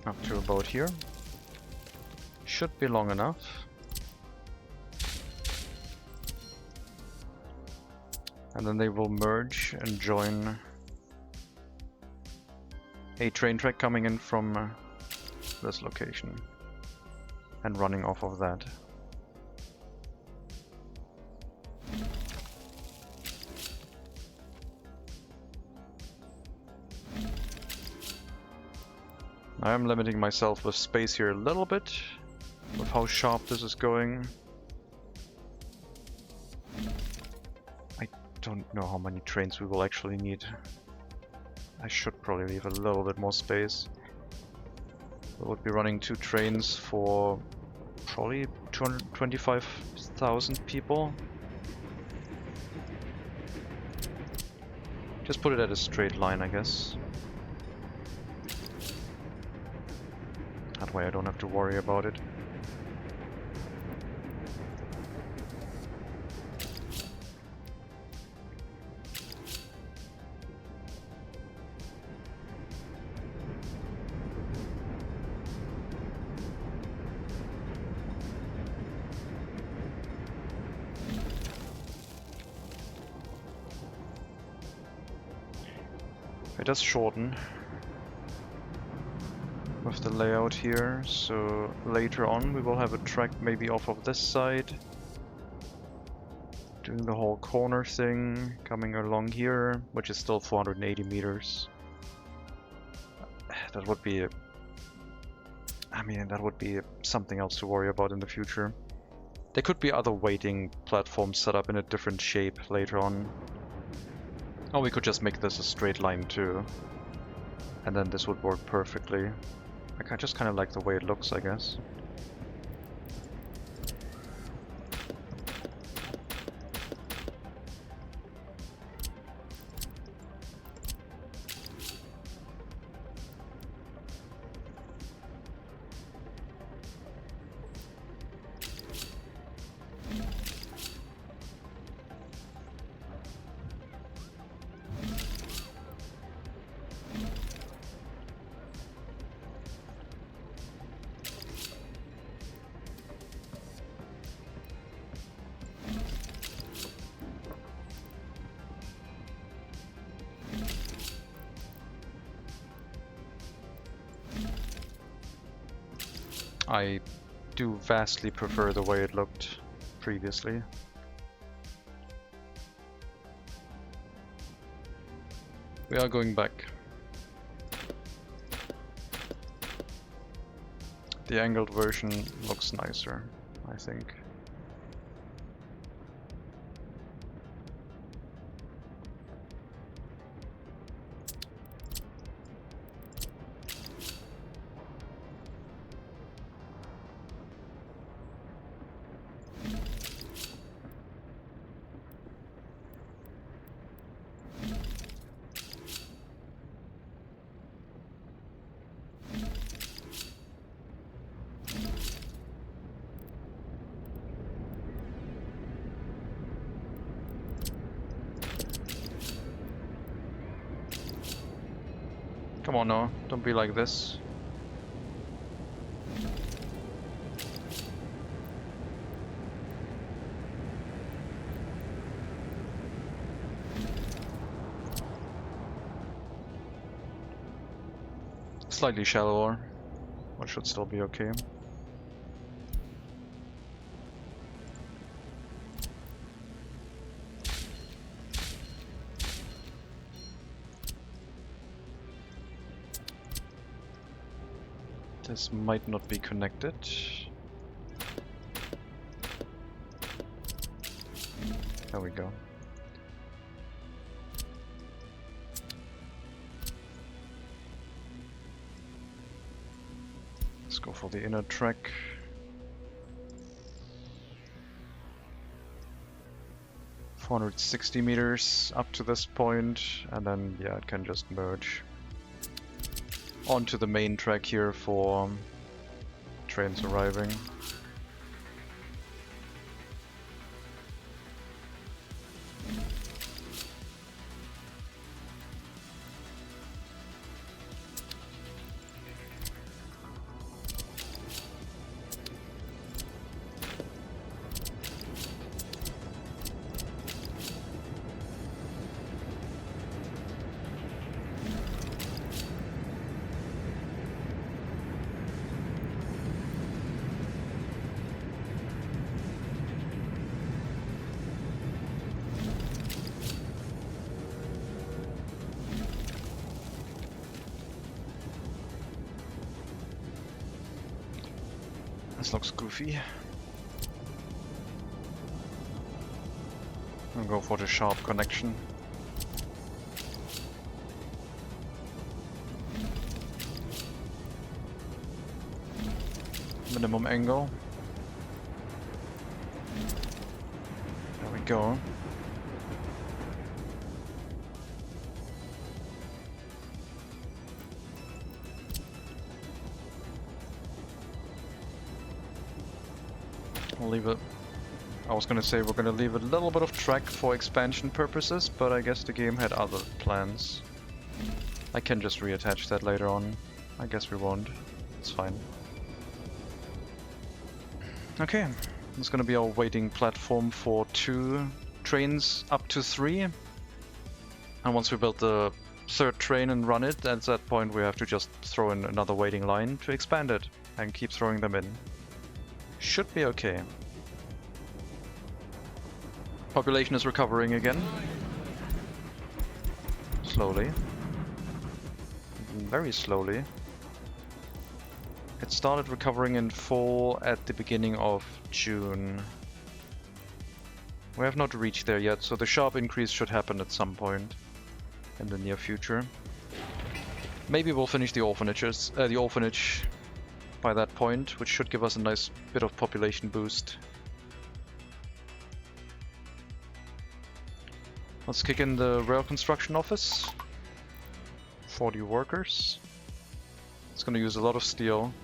Up to about here. Should be long enough. And then they will merge and join a train track coming in from this location and running off of that. I am limiting myself with space here a little bit with how sharp this is going. I don't know how many trains we will actually need. I should probably leave a little bit more space. We would be running 2 trains for probably 225,000 people. Just put it at a straight line, I guess. That way I don't have to worry about it. It does shorten with the layout here, so later on we will have a track maybe off of this side, doing the whole corner thing, coming along here, which is still 480 meters. That would be that would be something else to worry about in the future. There could be other waiting platforms set up in a different shape later on. Or we could just make this a straight line too, and then this would work perfectly. I just kind of like the way it looks, I guess. I do vastly prefer the way it looked previously. We are going back. The angled version looks nicer, I think. Come on now, don't be like this. Slightly shallower, but should still be okay. This might not be connected. There we go. Let's go for the inner track. $460 up to this point, and then yeah, it can just merge onto the main track here for trains arriving. This looks goofy. I'll go for the sharp connection. Minimum angle. There we go. We'll leave it. I was gonna say we're gonna leave a little bit of track for expansion purposes, but I guess the game had other plans. I can just reattach that later on. I guess we won't. It's fine. Okay, it's gonna be our waiting platform for 2 trains up to 3. And once we build the 3rd train and run it, at that point we have to just throw in another waiting line to expand it and keep throwing them in. Should be okay. Population is recovering again. Slowly. Very slowly. It started recovering in full at the beginning of June. We have not reached there yet, so the sharp increase should happen at some point in the near future. Maybe we'll finish the orphanage by that point, which should give us a nice bit of population boost. Let's kick in the rail construction office. 40 workers. It's gonna use a lot of steel.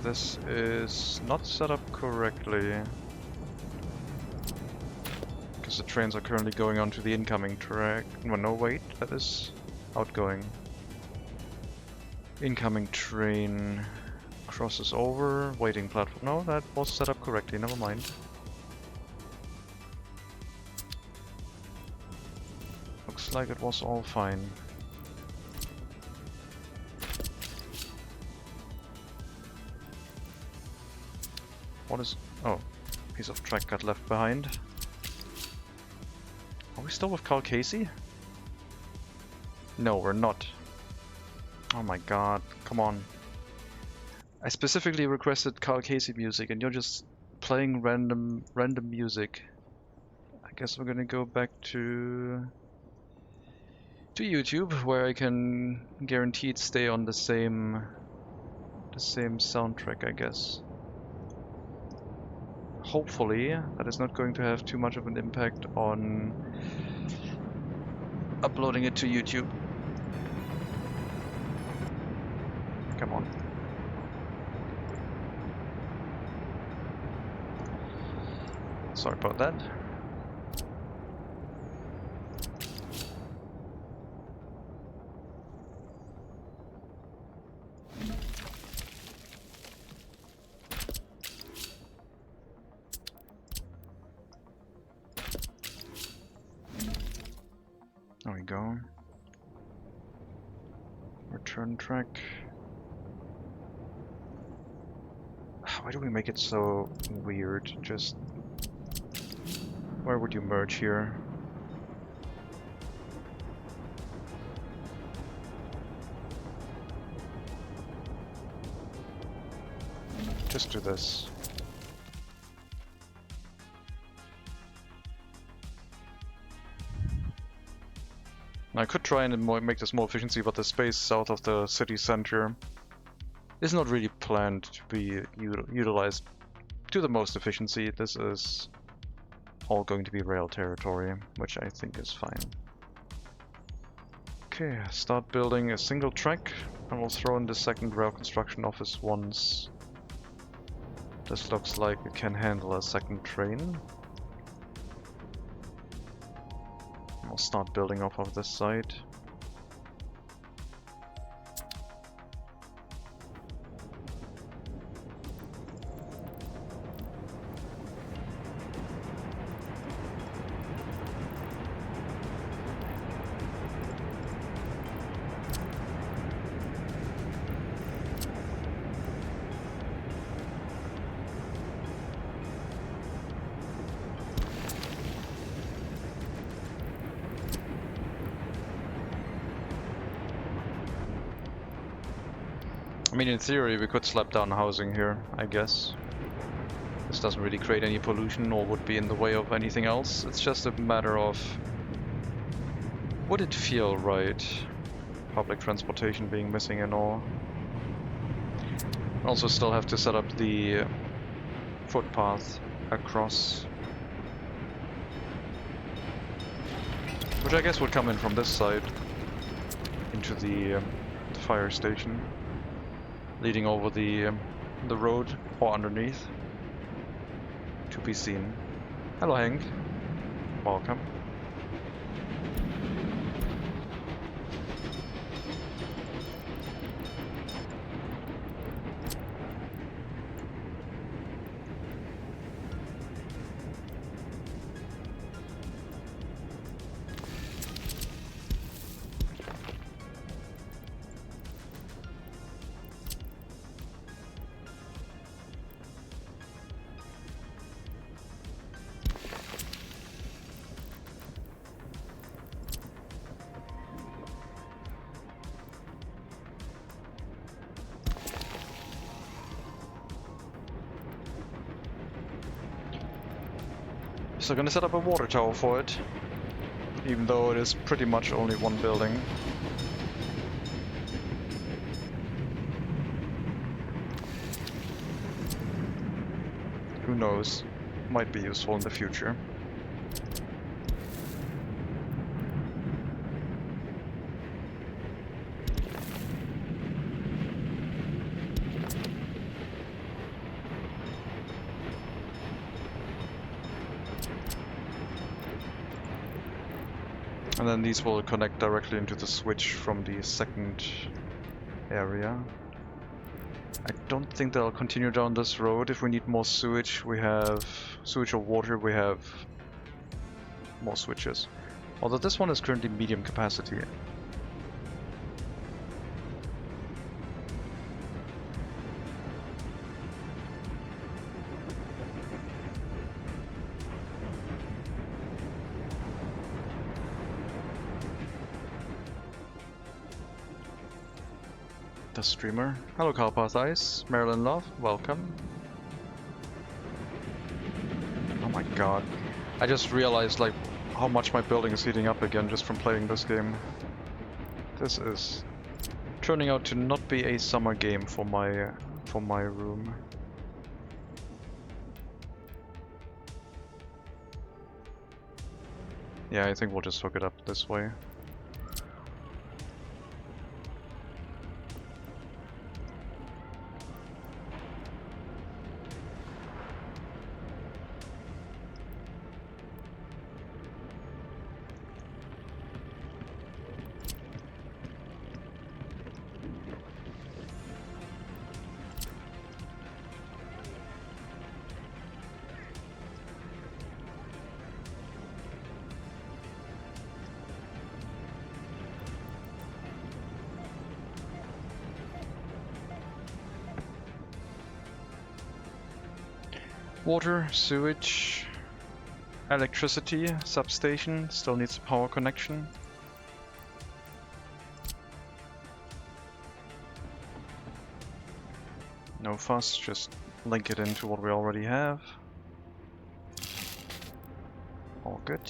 This is not set up correctly. Because the trains are currently going onto the incoming track. No, wait, that is outgoing. Incoming train crosses over, waiting platform. No, that was set up correctly, never mind. Looks like it was all fine. What is... oh, piece of track got left behind. Are we still with Carl Casey? No, we're not. Oh my god, come on. I specifically requested Carl Casey music and you're just playing random music. I guess we're gonna go back to YouTube, where I can guaranteed stay on the same soundtrack, I guess. Hopefully, that is not going to have too much of an impact on uploading it to YouTube. Come on. Sorry about that. There we go. Return track. Why do we make it so weird? Just... Where would you merge here? Just do this. I could try and make this more efficiency, but the space south of the city center is not really planned to be utilized to the most efficiency. This is all going to be rail territory, which I think is fine. Okay, start building a single track, and we'll throw in the second rail construction office once this looks like it can handle a second train. We'll start building off of this side. I mean, in theory, we could slap down housing here, I guess. This doesn't really create any pollution or would be in the way of anything else. It's just a matter of... would it feel right? Public transportation being missing and all. Also still have to set up the footpath across. Which I guess would come in from this side into the fire station, leading over the road or underneath. To be seen. Hello, Hank. Welcome. So gonna set up a water tower for it, even though it is pretty much only one building. Who knows, might be useful in the future. And then these will connect directly into the switch from the second area. I don't think they'll continue down this road. If we need more sewage, we have sewage or water, we have more switches. Although this one is currently medium capacity. The streamer. Hello Carpath Ice, Marilyn Love, welcome. Oh my god. I just realized like how much my building is heating up again just from playing this game. This is turning out to not be a summer game for my room. Yeah, I think we'll just hook it up this way. Water, sewage, electricity, substation, still needs a power connection. No fuss, just link it into what we already have. All good.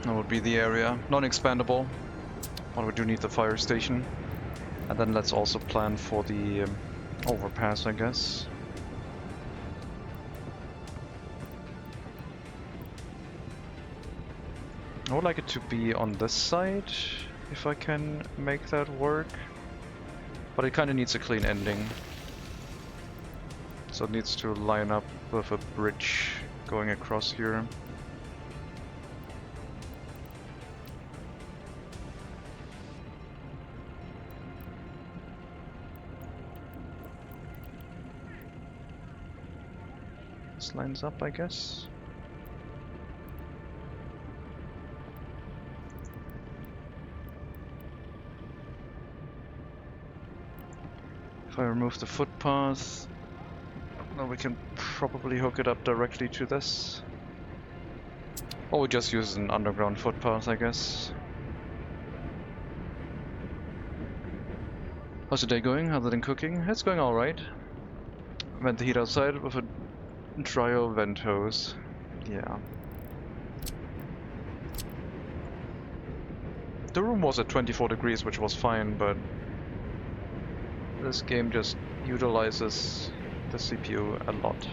That would be the area. Non-expandable, but we do need the fire station. And then let's also plan for the overpass, I guess. I would like it to be on this side, if I can make that work. But it kind of needs a clean ending. So it needs to line up with a bridge going across here. This lines up, I guess. If I remove the footpath, then we can probably hook it up directly to this. Or we just use an underground footpath, I guess. How's the day going, other than cooking? It's going alright. Vent the heat outside with a Trio vent hose. Yeah. The room was at 24 degrees, which was fine, but this game just utilizes the CPU a lot.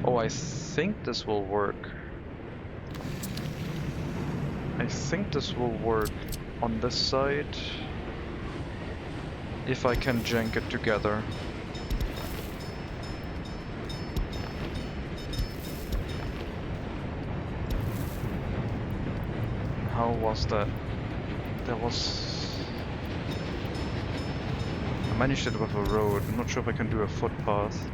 Oh, I think this will work. I think this will work on this side if I can jank it together. How was that? There was... I managed it with a road. I'm not sure if I can do a footpath.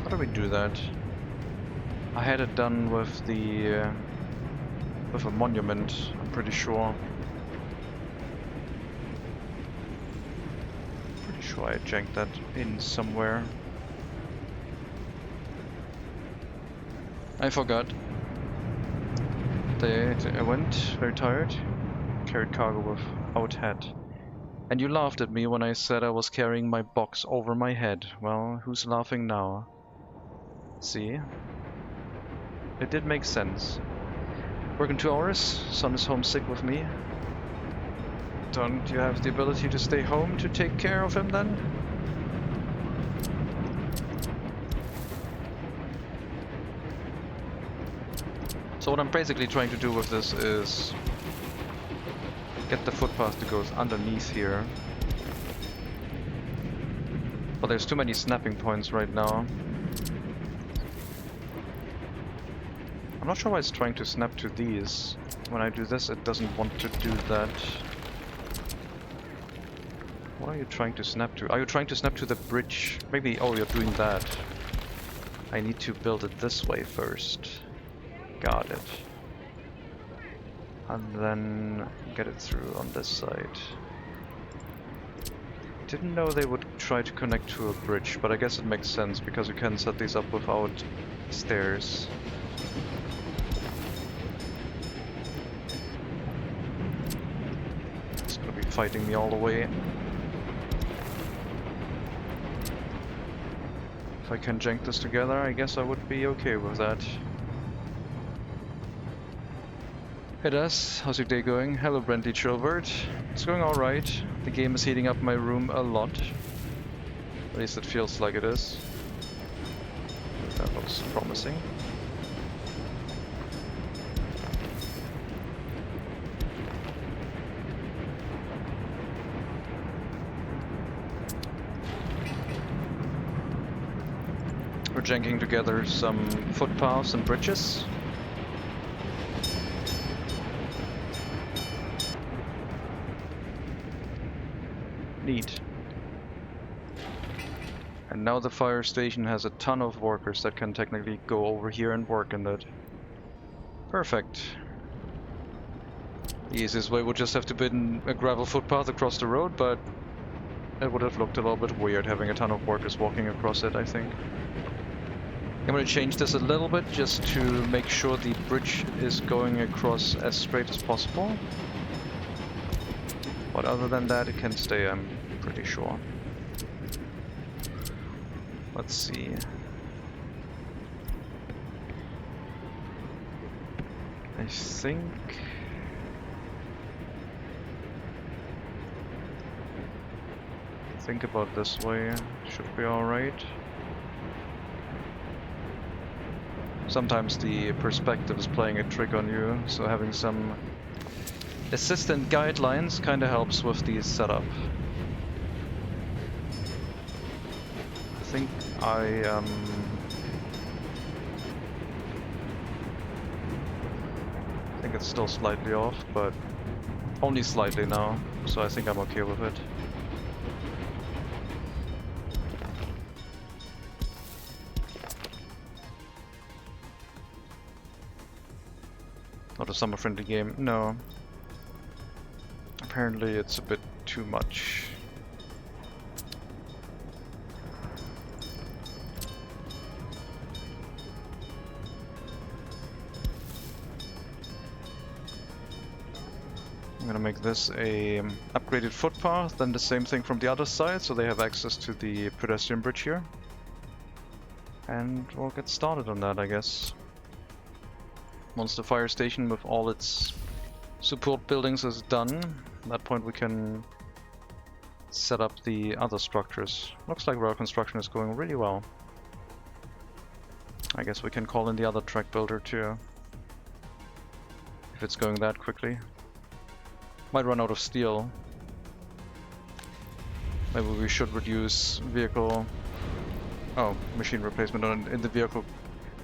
How do we do that? I had it done with the with a monument, I'm pretty sure. Pretty sure I janked that in somewhere. I forgot. I went very tired. Carried cargo without hat. And you laughed at me when I said I was carrying my box over my head. Well, who's laughing now? See? It did make sense. Working 2 hours, son is homesick with me. Don't you have the ability to stay home to take care of him then? So what I'm basically trying to do with this is get the footpath to go underneath here. But there's too many snapping points right now. I'm not sure why it's trying to snap to these. When I do this, it doesn't want to do that. What are you trying to snap to? Are you trying to snap to the bridge? Maybe, oh, you're doing that. I need to build it this way first. Got it. And then get it through on this side. Didn't know they would try to connect to a bridge, but I guess it makes sense because you can set these up without stairs. It's gonna be fighting me all the way. If I can jank this together, I guess I would be okay with that. Hey Des, how's your day going? Hello Brenty Chilbert. It's going alright. The game is heating up my room a lot. At least it feels like it is. That looks promising. We're janking together some footpaths and bridges. Neat. And now the fire station has a ton of workers that can technically go over here and work in it. Perfect. The easiest way would just have to been a gravel footpath across the road, but it would have looked a little bit weird having a ton of workers walking across it, I think. I'm going to change this a little bit just to make sure the bridge is going across as straight as possible. But other than that, it can stay, I'm pretty sure. Let's see. I think about this way should be alright. Sometimes the perspective is playing a trick on you, so having some assistant guidelines kinda helps with the setup. I think I think it's still slightly off, but only slightly now, so I think I'm okay with it. Not a summer-friendly game, no. Apparently it's a bit too much. I'm gonna make this a upgraded footpath, then the same thing from the other side, so they have access to the pedestrian bridge here. And we'll get started on that, I guess. Once the fire station with all its support buildings is done, at that point we can set up the other structures. Looks like rail construction is going really well. I guess we can call in the other track builder too, if it's going that quickly. Might run out of steel. Maybe we should reduce vehicle... Oh, machine replacement in the vehicle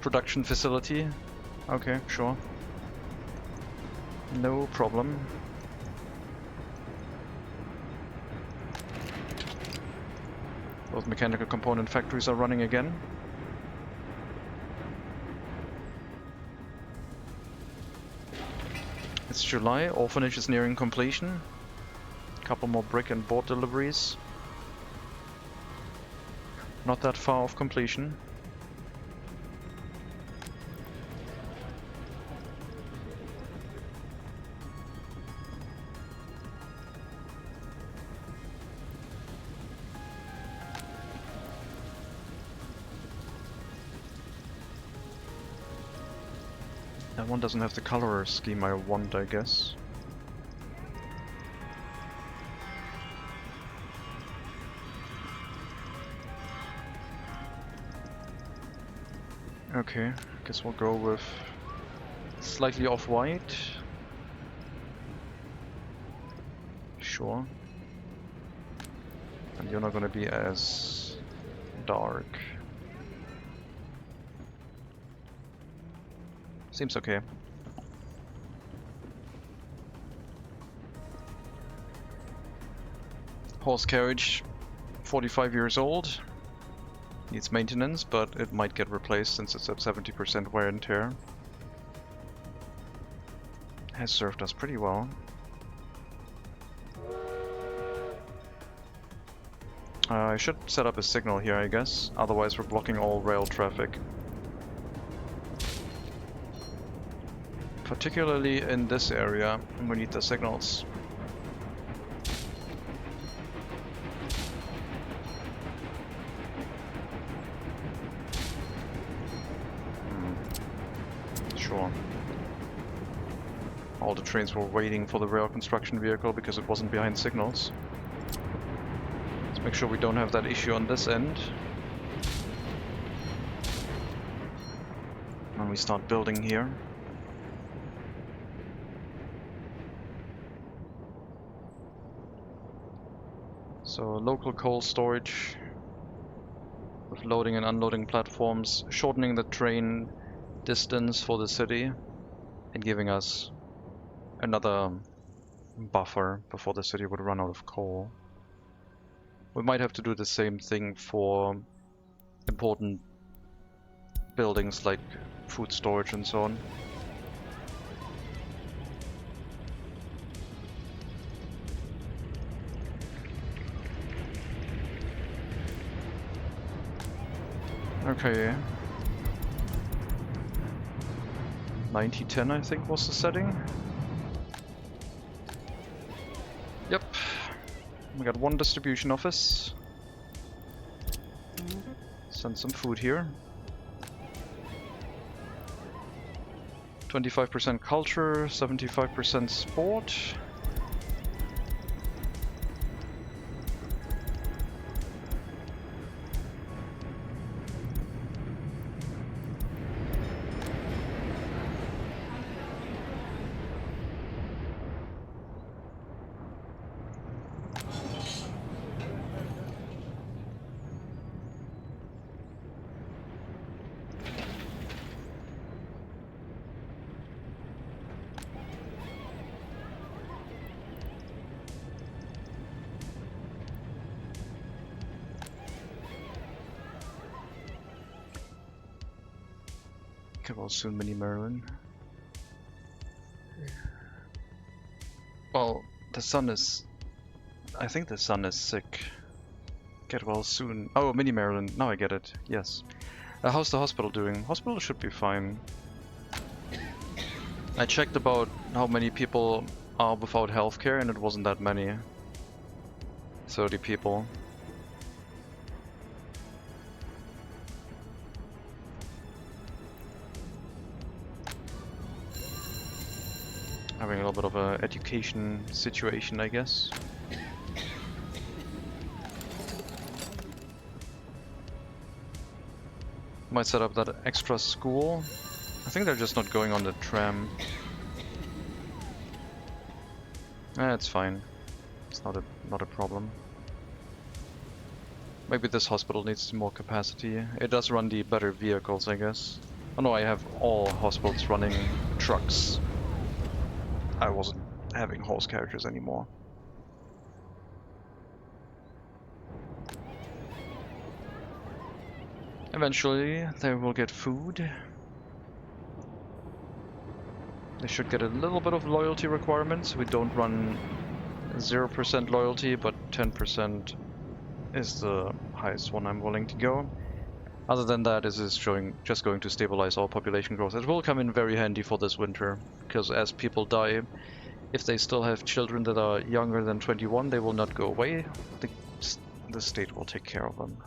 production facility. Okay, sure. No problem. Both mechanical component factories are running again. It's July, orphanage is nearing completion. A couple more brick and board deliveries. Not that far off completion. That one doesn't have the color scheme I want, I guess. Okay, guess we'll go with slightly off-white. Sure. And you're not gonna be as dark. Seems okay. Horse carriage, 45 years old. Needs maintenance, but it might get replaced since it's at 70% wear and tear. Has served us pretty well. I should set up a signal here, I guess. Otherwise we're blocking all rail traffic. Particularly in this area, we need the signals. Sure. All the trains were waiting for the rail construction vehicle because it wasn't behind signals. Let's make sure we don't have that issue on this end. when we start building here. So local coal storage with loading and unloading platforms, shortening the train distance for the city and giving us another buffer before the city would run out of coal. We might have to do the same thing for important buildings like food storage and so on. Okay. 90-10 I think was the setting. Yep. We got one distribution office. Send some food here. 25% culture, 75% sport. Okay, well, soon Mini Maryland. Well, the sun is... I think the sun is sick. Get well soon. Oh, Mini Maryland. Now I get it. Yes. How's the hospital doing? Hospital should be fine. I checked about how many people are without healthcare and it wasn't that many. 30 people. Having a little bit of a education situation, I guess. Might set up that extra school. I think they're just not going on the tram. It's fine. It's not a problem. Maybe this hospital needs more capacity. It does run the better vehicles, I guess. Oh no, I have all hospitals running trucks. I wasn't having horse carriages anymore. Eventually, they will get food. They should get a little bit of loyalty requirements. We don't run 0% loyalty, but 10% is the highest one I'm willing to go. Other than that, this is just going to stabilize our population growth. It will come in very handy for this winter, because as people die, if they still have children that are younger than 21, they will not go away. The state will take care of them.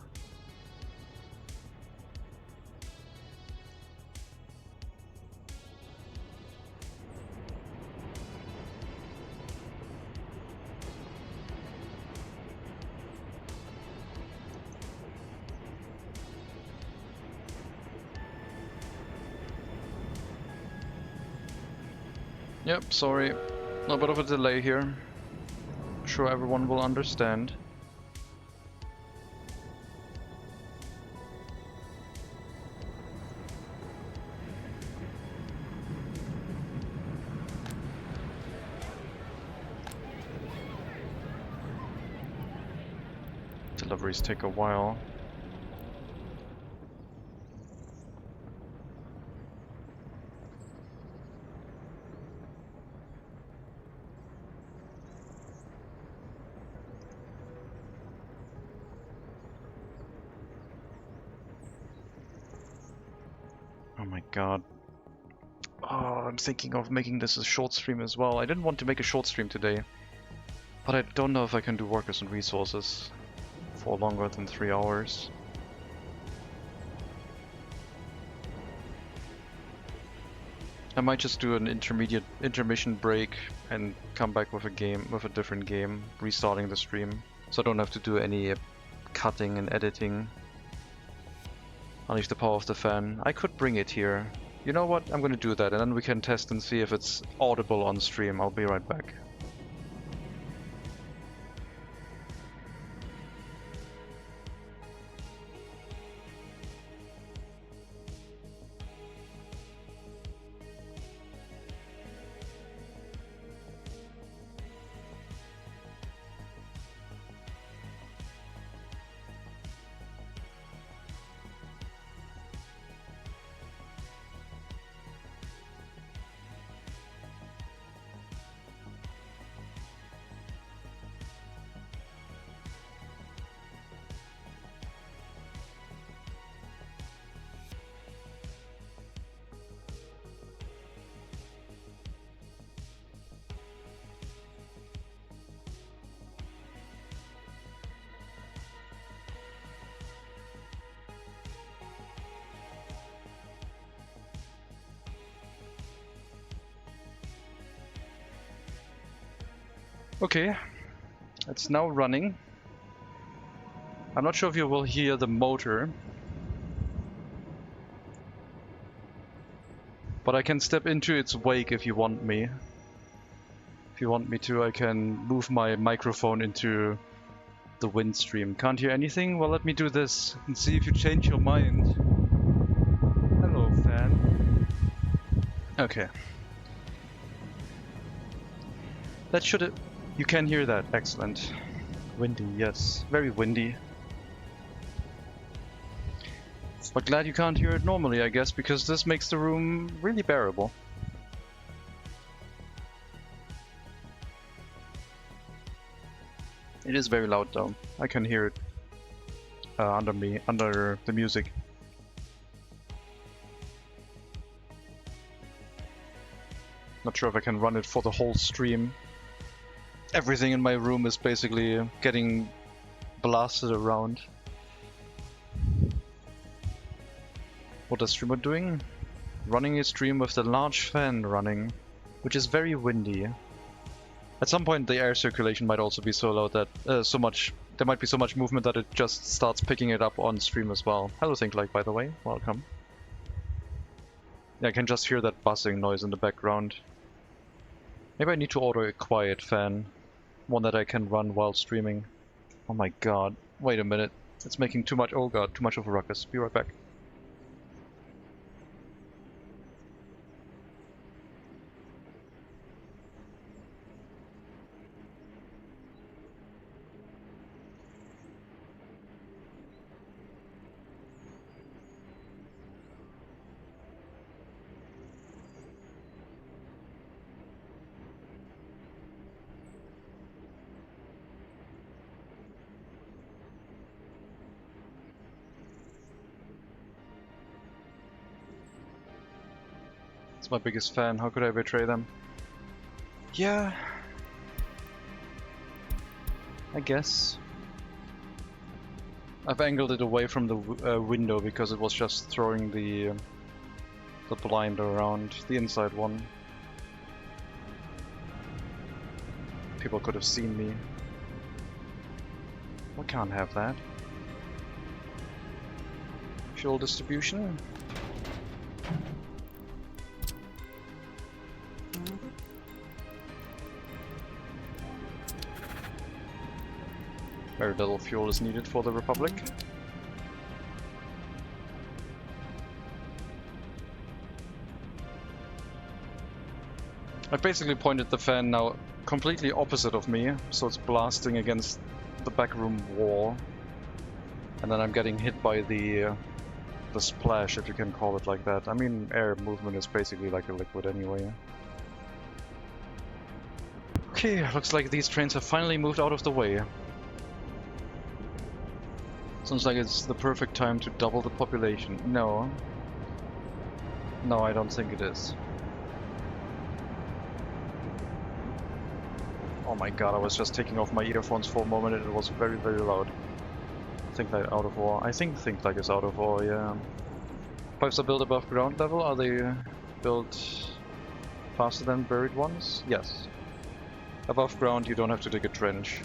Yep, sorry. A little bit of a delay here. I'm sure everyone will understand. Deliveries take a while. Oh my god. Oh, I'm thinking of making this a short stream as well. I didn't want to make a short stream today, but I don't know if I can do workers and resources for longer than 3 hours. I might just do an intermission break and come back with a different game, restarting the stream, so I don't have to do any cutting and editing. Unleash the power of the fan. I could bring it here, You know what? I'm gonna do that, and then we can test and see if it's audible on stream. I'll be right back. Okay, it's now running. I'm not sure if you will hear the motor, but I can step into its wake if you want me. If you want me to, I can move my microphone into the wind stream. Can't hear anything? Well, let me do this and see if you change your mind. Hello, fan. Okay. That should... You can hear that. Excellent. Windy, yes. Very windy. But glad you can't hear it normally, I guess, because this makes the room really bearable. It is very loud though. I can hear it under me, under the music. Not sure if I can run it for the whole stream. Everything in my room is basically getting blasted around. What is streamer doing? Running a stream with the large fan running, which is very windy. At some point the air circulation might also be so loud that there might be so much movement that it just starts picking it up on stream as well. Hello ThinkLike, by the way, welcome. Yeah, I can just hear that buzzing noise in the background. Maybe I need to order a quiet fan. One that I can run while streaming. Oh my god. Wait a minute. It's making too much. Oh god, too much of a ruckus. Be right back. It's my biggest fan, how could I betray them? Yeah... I guess. I've angled it away from the window because it was just throwing the blind around, the inside one. People could have seen me. We can't have that. Fuel distribution. Very little fuel is needed for the Republic. I've basically pointed the fan now completely opposite of me, so it's blasting against the backroom wall. And then I'm getting hit by the splash, if you can call it like that. I mean, air movement is basically like a liquid anyway. Okay, looks like these trains have finally moved out of the way. Sounds like it's the perfect time to double the population. No. No, I don't think it is. Oh my god, I was just taking off my earphones for a moment and it was very, very loud. ThinkLike out of ore. I think ThinkLike is out of ore, yeah. Pipes are built above ground level. Are they built faster than buried ones? Yes. Above ground you don't have to dig a trench.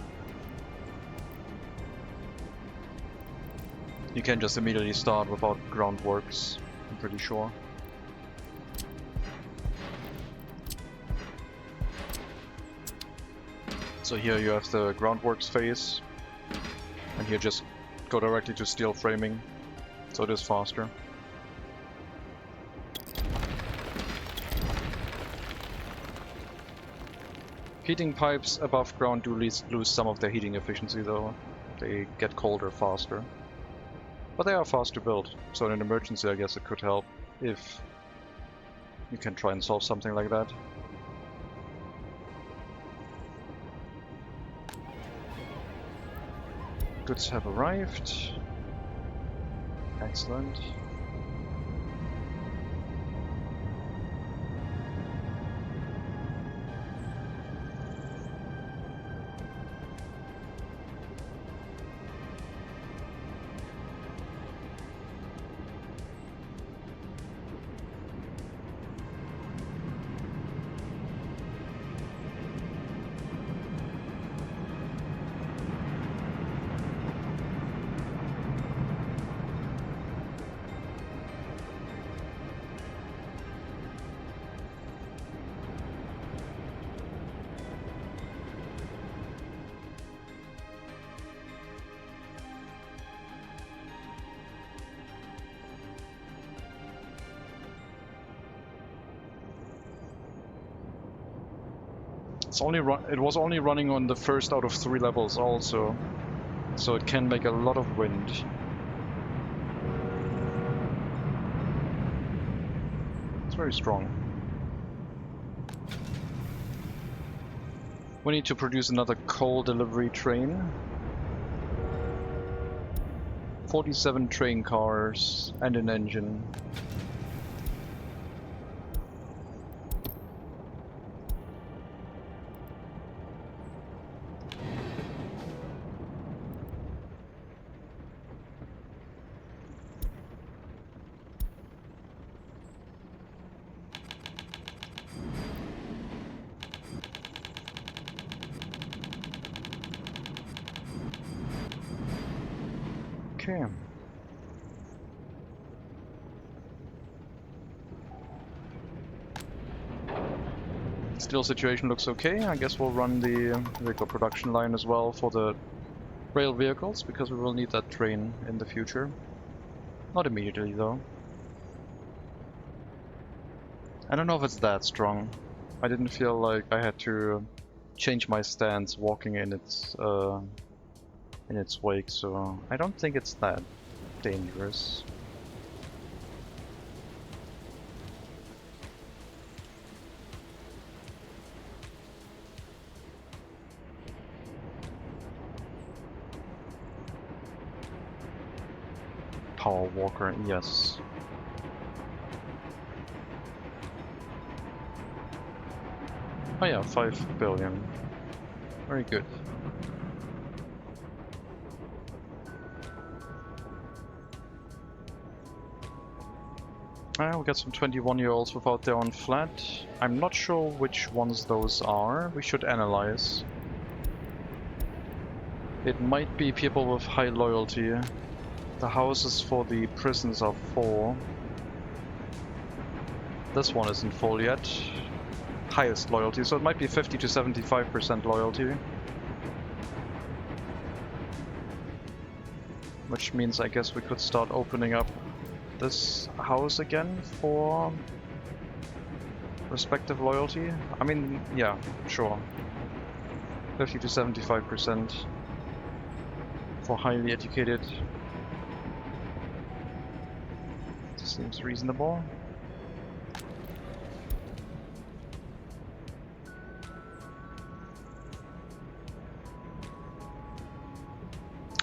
You can just immediately start without groundworks, I'm pretty sure. So here you have the groundworks phase, and here just go directly to steel framing, so it is faster. Heating pipes above ground do lose some of their heating efficiency though. They get colder faster. But they are fast to build, so in an emergency I guess it could help if you can try and solve something like that. Goods have arrived. Excellent. It was only running on the first out of 3 levels also, so it can make a lot of wind. It's very strong. We need to produce another coal delivery train. 47 train cars and an engine. Okay. Steel situation looks okay. I guess we'll run the vehicle production line as well for the rail vehicles, because we will need that train in the future. Not immediately though. I don't know if it's that strong. I didn't feel like I had to change my stance walking in its wake, so I don't think it's that dangerous. Power walker, yes. Oh yeah, 5 billion. Very good. We got some 21-year-olds without their own flat. I'm not sure which ones those are. We should analyze. It might be people with high loyalty. The houses for the prisons are full. This one isn't full yet. Highest loyalty, so it might be 50 to 75% loyalty. Which means I guess we could start opening up this house again for respective loyalty. I mean, yeah, sure. 50 to 75% for highly educated. Seems reasonable.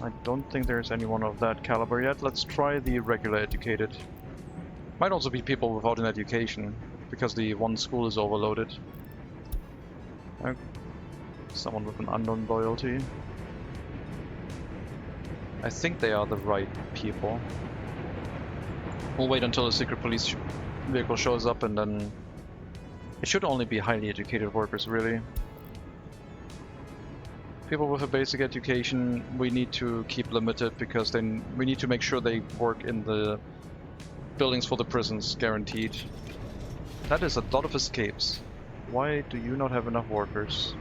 I don't think there's anyone of that caliber yet. Let's try the regular educated. Might also be people without an education, because the one school is overloaded. Someone with an unknown loyalty. I think they are the right people. We'll wait until the secret police vehicle shows up, and then it should only be highly educated workers, really. People with a basic education we need to keep limited, because then we need to make sure they work in the buildings for the prisons, guaranteed. That is a lot of escapes. Why do you not have enough workers?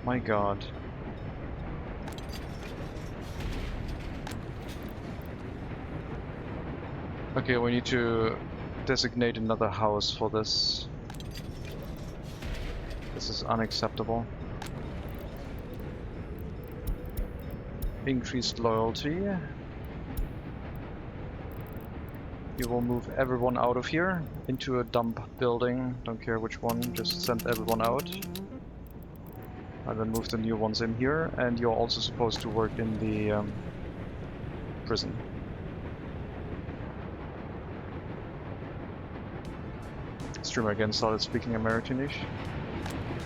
My god. Okay, we need to designate another house for this. This is unacceptable. Increased loyalty. You will move everyone out of here into a dump building. Don't care which one, just send everyone out. And then move the new ones in here. And you're also supposed to work in the prison. Streamer again started speaking Americanish.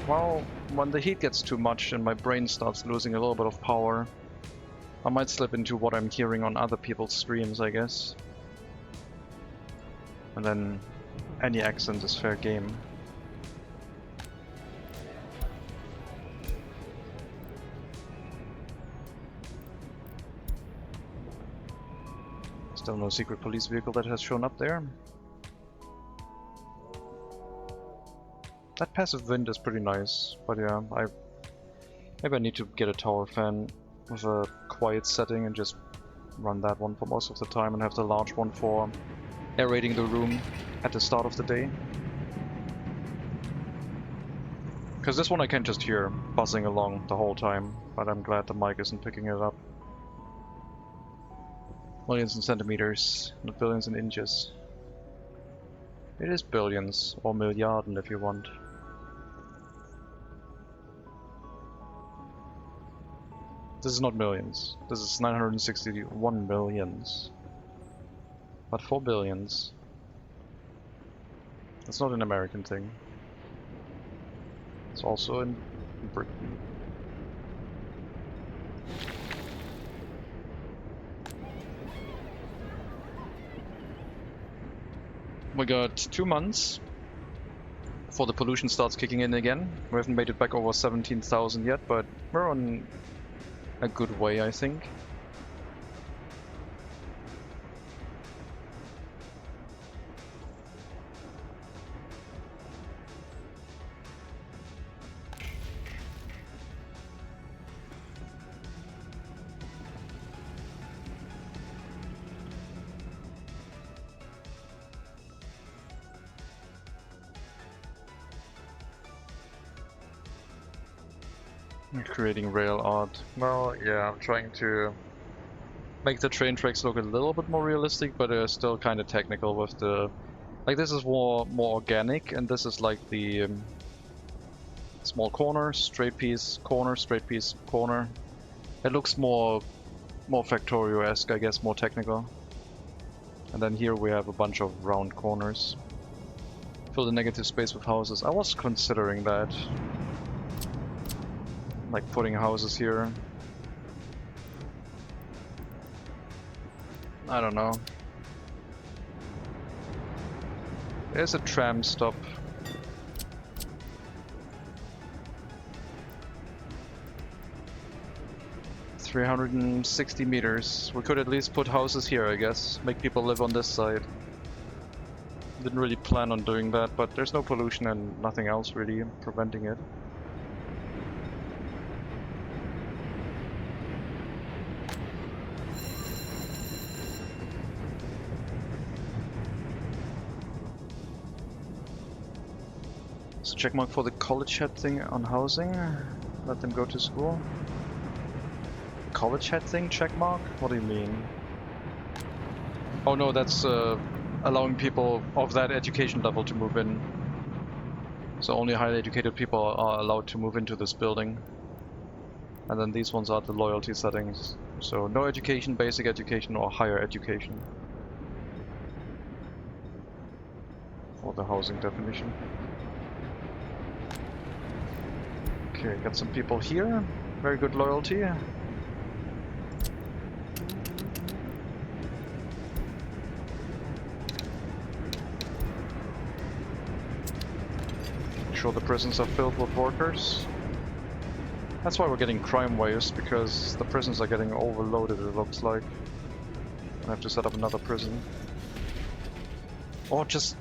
Well, when the heat gets too much and my brain starts losing a little bit of power, I might slip into what I'm hearing on other people's streams, I guess. And then any accent is fair game. Still no secret police vehicle that has shown up there. That passive wind is pretty nice, but yeah, maybe I need to get a tower fan with a quiet setting and just run that one for most of the time and have the large one for aerating the room at the start of the day. Because this one I can just hear buzzing along the whole time, but I'm glad the mic isn't picking it up. Millions in centimeters, not billions in inches. It is billions, or milliarden if you want. This is not millions. This is 961 millions. But 4 billions. That's not an American thing. It's also in Britain. We got 2 months before the pollution starts kicking in again. We haven't made it back over 17,000 yet, but we're on a good way, I think. Creating rail art. Well, yeah, I'm trying to make the train tracks look a little bit more realistic, but they're still kind of technical with the... Like, this is more organic, and this is like the small corner, straight piece, corner, straight piece, corner. It looks more Factorio-esque, I guess, more technical. And then here we have a bunch of round corners. Fill the negative space with houses. I was considering that. Like putting houses here. I don't know. There's a tram stop. $360 meters. We could at least put houses here, I guess. Make people live on this side. Didn't really plan on doing that, but there's no pollution and nothing else really preventing it. So checkmark for the college head thing on housing. Let them go to school. College head thing checkmark? What do you mean? Oh no, that's allowing people of that education level to move in. So only highly educated people are allowed to move into this building. And then these ones are the loyalty settings. So no education, basic education, or higher education. For the housing definition. Okay, got some people here. Very good loyalty. Make sure the prisons are filled with workers. That's why we're getting crime waves, because the prisons are getting overloaded, it looks like. I have to set up another prison. Or just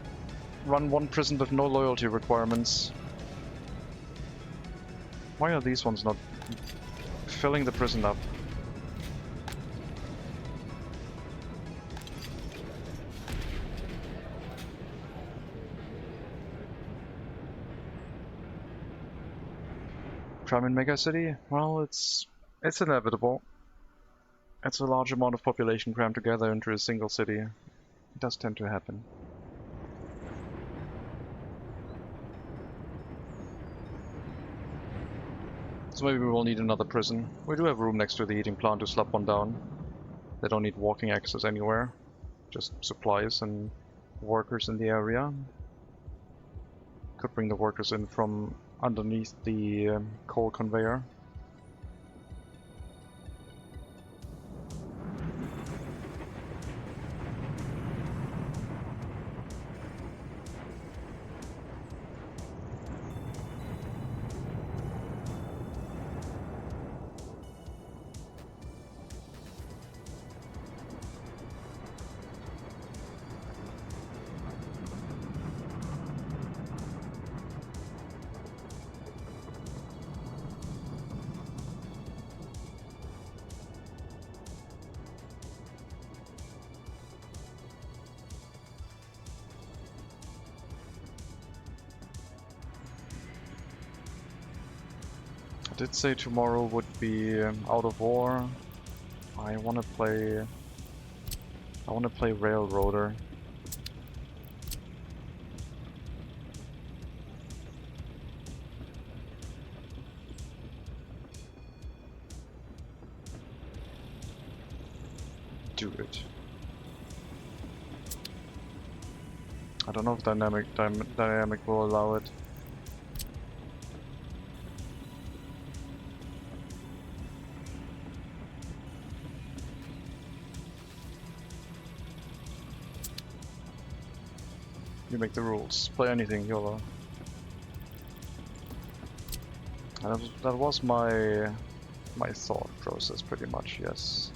run one prison with no loyalty requirements. Why are these ones not filling the prison up? Crime in MegaCity? Well, it's inevitable. It's a large amount of population crammed together into a single city. It does tend to happen. So maybe we will need another prison. We do have room next to the heating plant to slap one down. They don't need walking access anywhere. Just supplies and workers in the area. Could bring the workers in from underneath the coal conveyor. I did say tomorrow would be out of war. I wanna play Railroader. Do it. I don't know if dynamic will allow it. You make the rules. Play anything, YOLO. And that was my thought process, pretty much. Yes.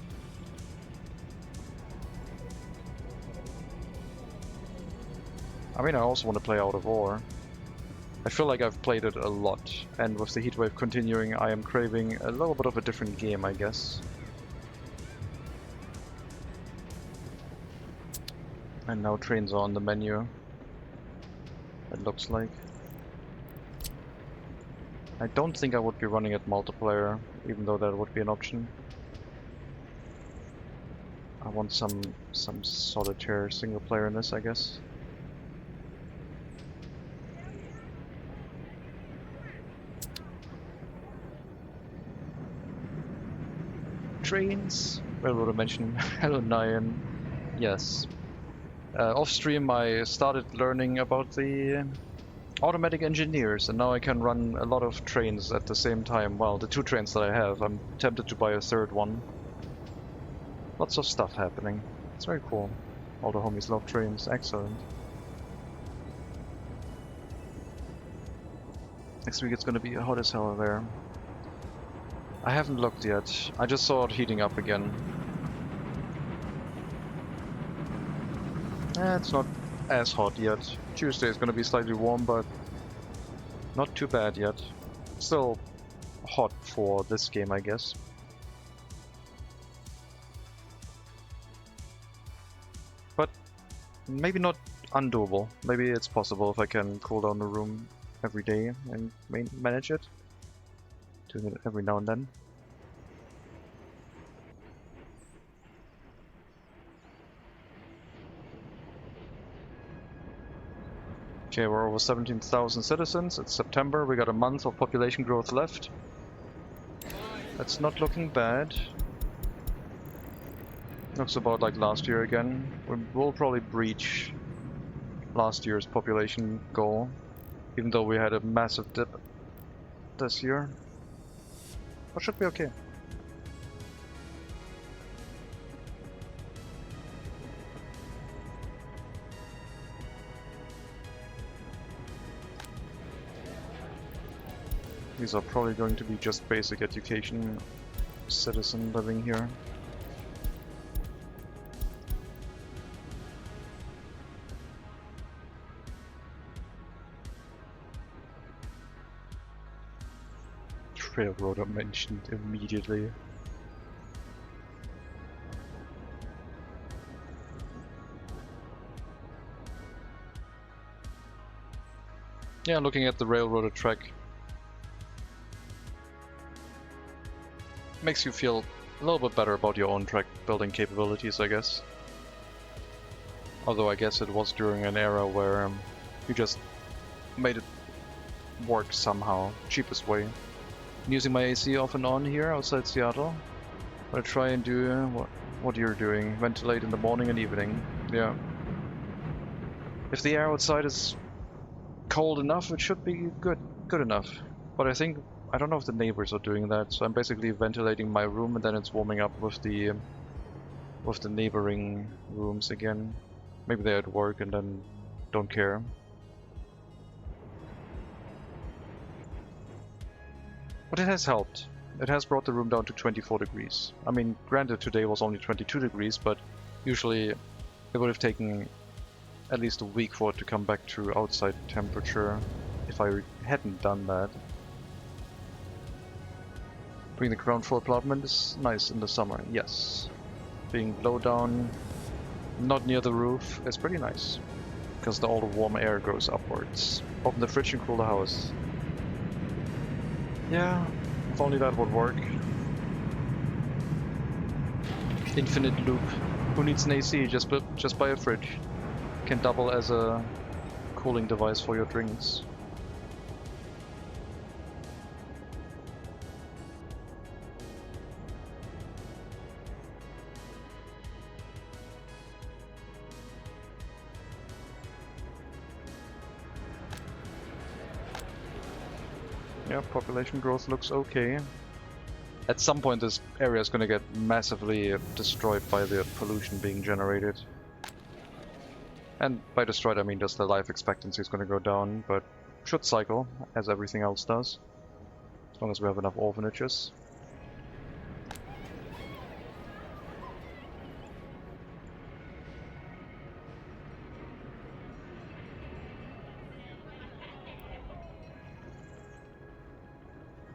I mean, I also want to play Out of War. I feel like I've played it a lot, and with the heatwave continuing, I am craving a little bit of a different game, I guess. And now trains are on the menu. It looks like. I don't think I would be running it multiplayer, even though that would be an option. I want some solitaire single player in this, I guess. Trains. Railroader mention. Hello, Nyan. Yes. Off stream, I started learning about the automatic engineers, and now I can run a lot of trains at the same time. Well, the 2 trains that I have, I'm tempted to buy a 3rd one. Lots of stuff happening. It's very cool. All the homies love trains. Excellent. Next week it's gonna be hot as hell there. I haven't looked yet. I just saw it heating up again. It's not as hot yet. Tuesday is gonna be slightly warm, but not too bad yet. Still hot for this game, I guess. But maybe not undoable. Maybe it's possible if I can cool down the room every day and manage it. Doing it every now and then. Okay, we're over 17,000 citizens. It's September. We got a month of population growth left. That's not looking bad. Looks about like last year again. We'll probably breach last year's population goal, even though we had a massive dip this year. But should be okay. These are probably going to be just basic education citizen living here. Railroader mentioned immediately. Yeah, looking at the railroader track makes you feel a little bit better about your own track building capabilities, I guess. Although I guess it was during an era where you just made it work somehow, cheapest way. I'm using my AC off and on here outside Seattle. I'm gonna try and do what you're doing, ventilate in the morning and evening. Yeah. If the air outside is cold enough, it should be good enough. But I don't know if the neighbors are doing that, so I'm basically ventilating my room and then it's warming up with the neighboring rooms again. Maybe they're at work and then don't care. But it has helped. It has brought the room down to 24 degrees. I mean, granted today was only 22 degrees, but usually it would have taken at least a week for it to come back to outside temperature if I hadn't done that. Being the ground floor apartment is nice in the summer, yes. Being low down, not near the roof, is pretty nice. Because all the warm air goes upwards. Open the fridge and cool the house. Yeah, if only that would work. Infinite loop. Who needs an AC? Just buy a fridge. Can double as a cooling device for your drinks. Yeah, population growth looks okay. At some point this area is going to get massively destroyed by the pollution being generated. And by destroyed I mean just the life expectancy is going to go down, but should cycle, as everything else does. As long as we have enough orphanages.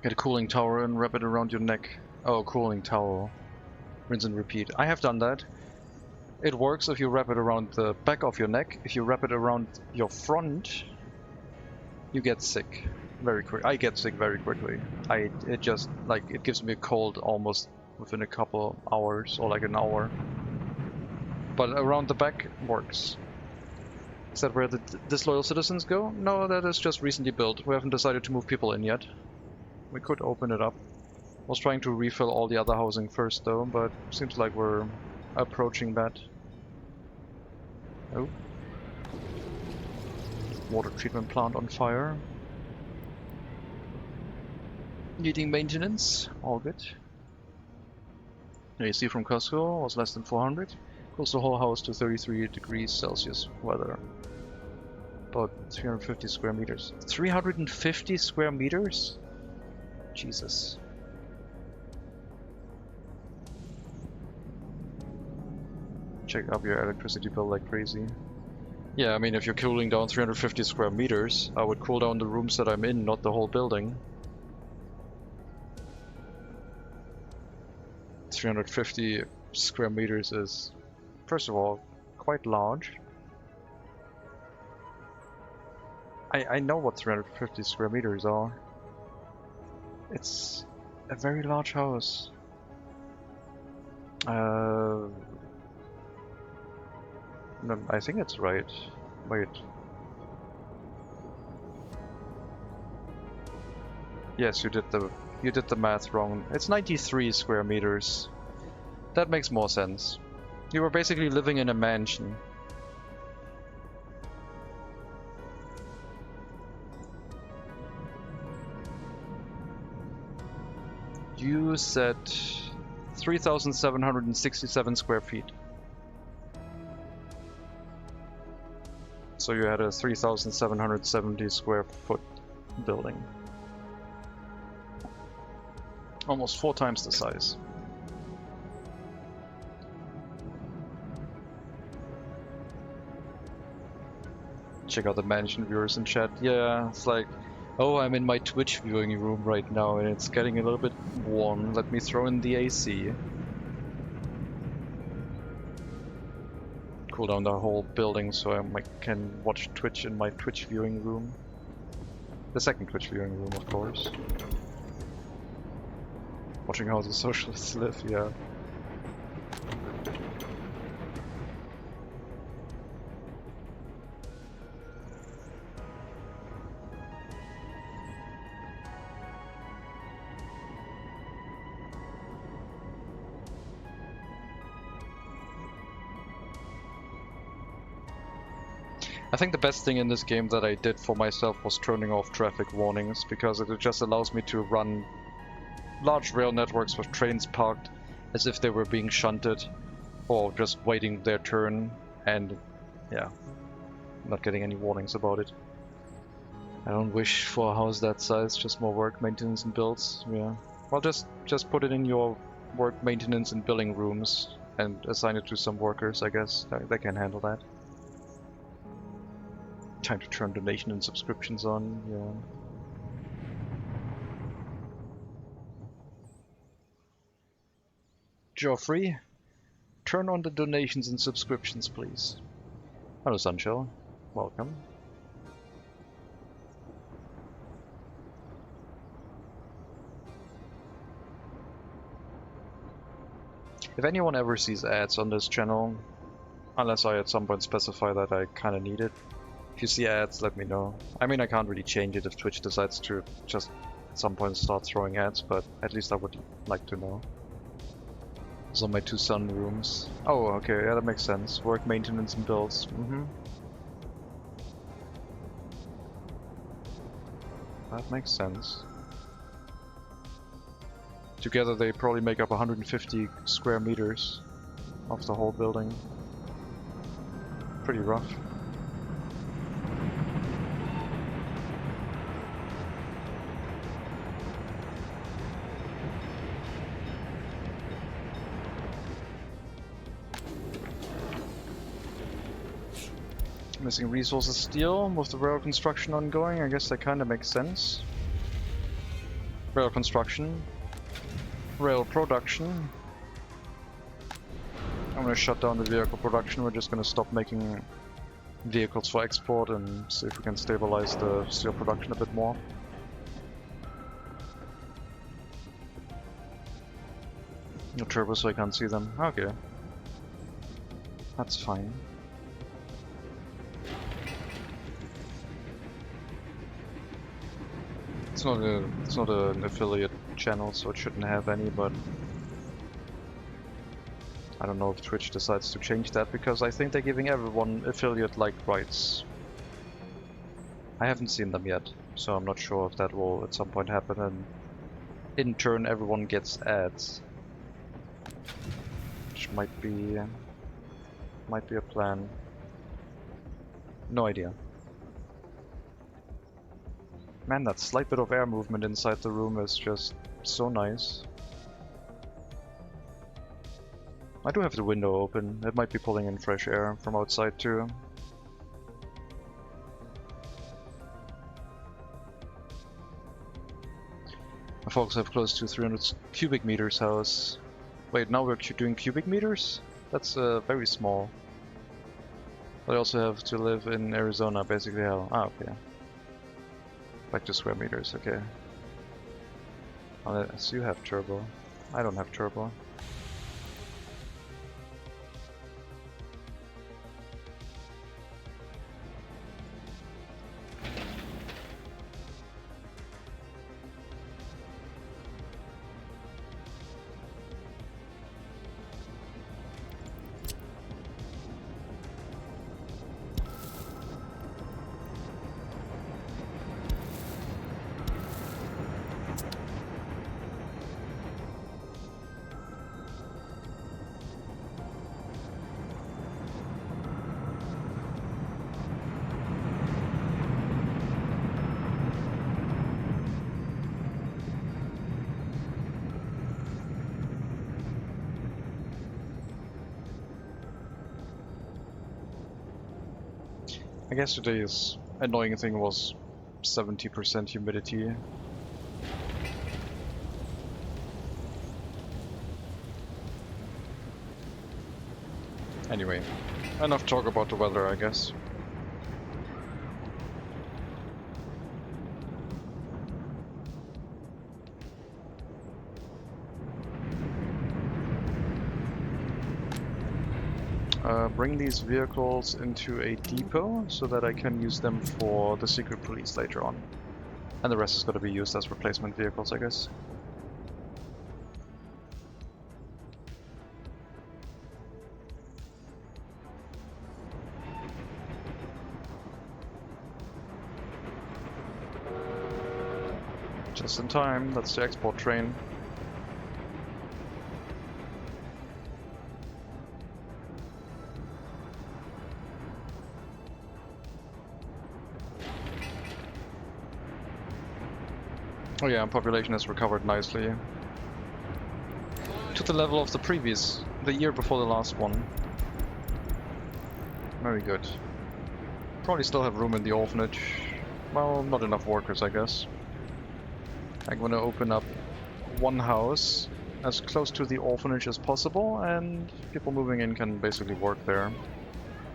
Get a cooling tower and wrap it around your neck. Oh, cooling towel. Rinse and repeat. I have done that. It works if you wrap it around the back of your neck. If you wrap it around your front, you get sick very quick. I get sick very quickly. It just, like, it gives me a cold almost within a couple hours or like an hour. But around the back works. Is that where the disloyal citizens go? No, that is just recently built. We haven't decided to move people in yet. We could open it up. I was trying to refill all the other housing first though, but seems like we're approaching that. Oh. Water treatment plant on fire. Needing maintenance. All good. AC from Costco was less than 400. Cools the whole house to 33 degrees Celsius weather. About 350 square meters. 350 square meters? Jesus. Check up your electricity bill like crazy. Yeah, I mean, if you're cooling down 350 square meters, I would cool down the rooms that I'm in, not the whole building. 350 square meters is, first of all, quite large. I know what 350 square meters are. It's a very large house. No, I think it's right. Wait. Yes, you did the math wrong. It's 93 square meters. That makes more sense. You were basically living in a mansion. You said 3,767 square feet. So you had a 3,770 square foot building. Almost 4 times the size. Check out the mansion viewers in chat. Yeah, it's like Oh, I'm in my Twitch viewing room right now and it's getting a little bit warm. Let me throw in the AC. Cool down the whole building so I can watch Twitch in my Twitch viewing room. The second Twitch viewing room, of course. Watching how the socialists live, yeah. I think the best thing in this game that I did for myself was turning off traffic warnings, because it just allows me to run large rail networks with trains parked as if they were being shunted or just waiting their turn, and yeah, not getting any warnings about it. I don't wish for a house that size, just more work, maintenance and builds. Yeah, well, just put it in your work, maintenance and billing rooms and assign it to some workers, I guess. They can handle that. Time to turn donation and subscriptions on, yeah. Geoffrey, turn on the donations and subscriptions, please. Hello, Sunshell. Welcome. If anyone ever sees ads on this channel, unless I at some point specify that I kinda need it, if you see ads, let me know. I mean, I can't really change it if Twitch decides to just at some point start throwing ads, but at least I would like to know. Those are my two sunrooms. Oh, okay, yeah, that makes sense. Work, maintenance, and builds. That makes sense. Together they probably make up 150 square meters of the whole building. Pretty rough. Missing resources steel with the rail construction ongoing. I guess that kind of makes sense. Rail construction. Rail production. I'm gonna shut down the vehicle production. We're just gonna stop making vehicles for export and see if we can stabilize the steel production a bit more. No turbo, so I can't see them. Okay. That's fine. It's not an affiliate channel, so it shouldn't have any, but I don't know if Twitch decides to change that, because I think they're giving everyone affiliate-like rights. I haven't seen them yet, so I'm not sure if that will at some point happen, and in turn everyone gets ads. Which might be a plan. No idea. Man, that slight bit of air movement inside the room is just so nice. I do have the window open. It might be pulling in fresh air from outside too. My folks have close to 300 cubic meters house. Wait, now we're doing cubic meters? That's very small. But I also have to live in Arizona, basically hell. Ah, okay. Back to square meters, okay. Unless you have turbo. I don't have turbo. I guess today's annoying thing was 70% humidity. Anyway, enough talk about the weather, I guess. Bring these vehicles into a depot so that I can use them for the secret police later on. And the rest is going to be used as replacement vehicles, I guess. Just in time, that's the export train. Oh yeah, population has recovered nicely. To the level of the year before the last one. Very good. Probably still have room in the orphanage. Well, not enough workers, I guess. I'm gonna open up one house as close to the orphanage as possible, and people moving in can basically work there.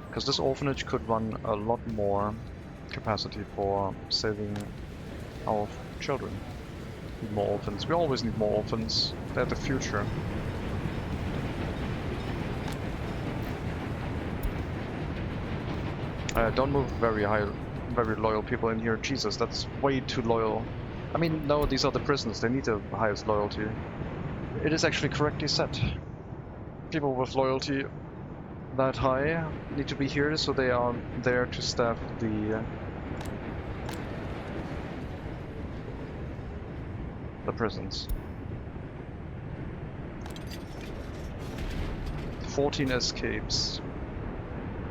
Because this orphanage could run a lot more capacity for saving our children. Need more orphans. We always need more orphans. They're the future. Don't move very loyal people in here. Jesus, that's way too loyal. I mean, no, these are the prisons. They need the highest loyalty. It is actually correctly set. People with loyalty that high need to be here, so they are there to staff the prisons. 14 escapes.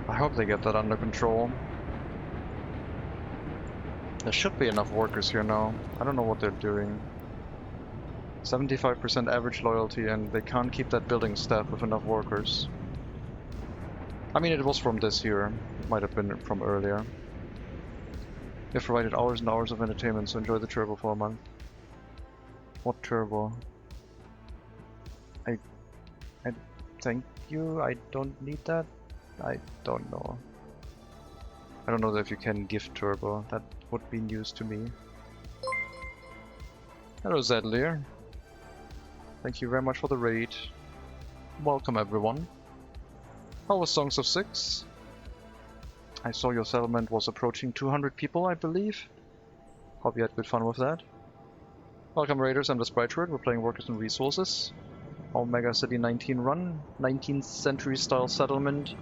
I hope they get that under control. There should be enough workers here now. I don't know what they're doing. 75% average loyalty, and they can't keep that building staffed with enough workers. I mean, it was from this year. It might have been from earlier. They've provided hours and hours of entertainment, so enjoy the turbo for a month. What turbo? I thank you. I don't need that. I don't know. I don't know if you can gift turbo. That would be news to me. Hello, Zedlier. Thank you very much for the raid. Welcome, everyone. How was Songs of Six? I saw your settlement was approaching 200 people, I believe. Hope you had good fun with that. Welcome, Raiders. I'm the Sprite. We're playing Workers and Resources. Our MegaCity 19 run. 19th century style settlement.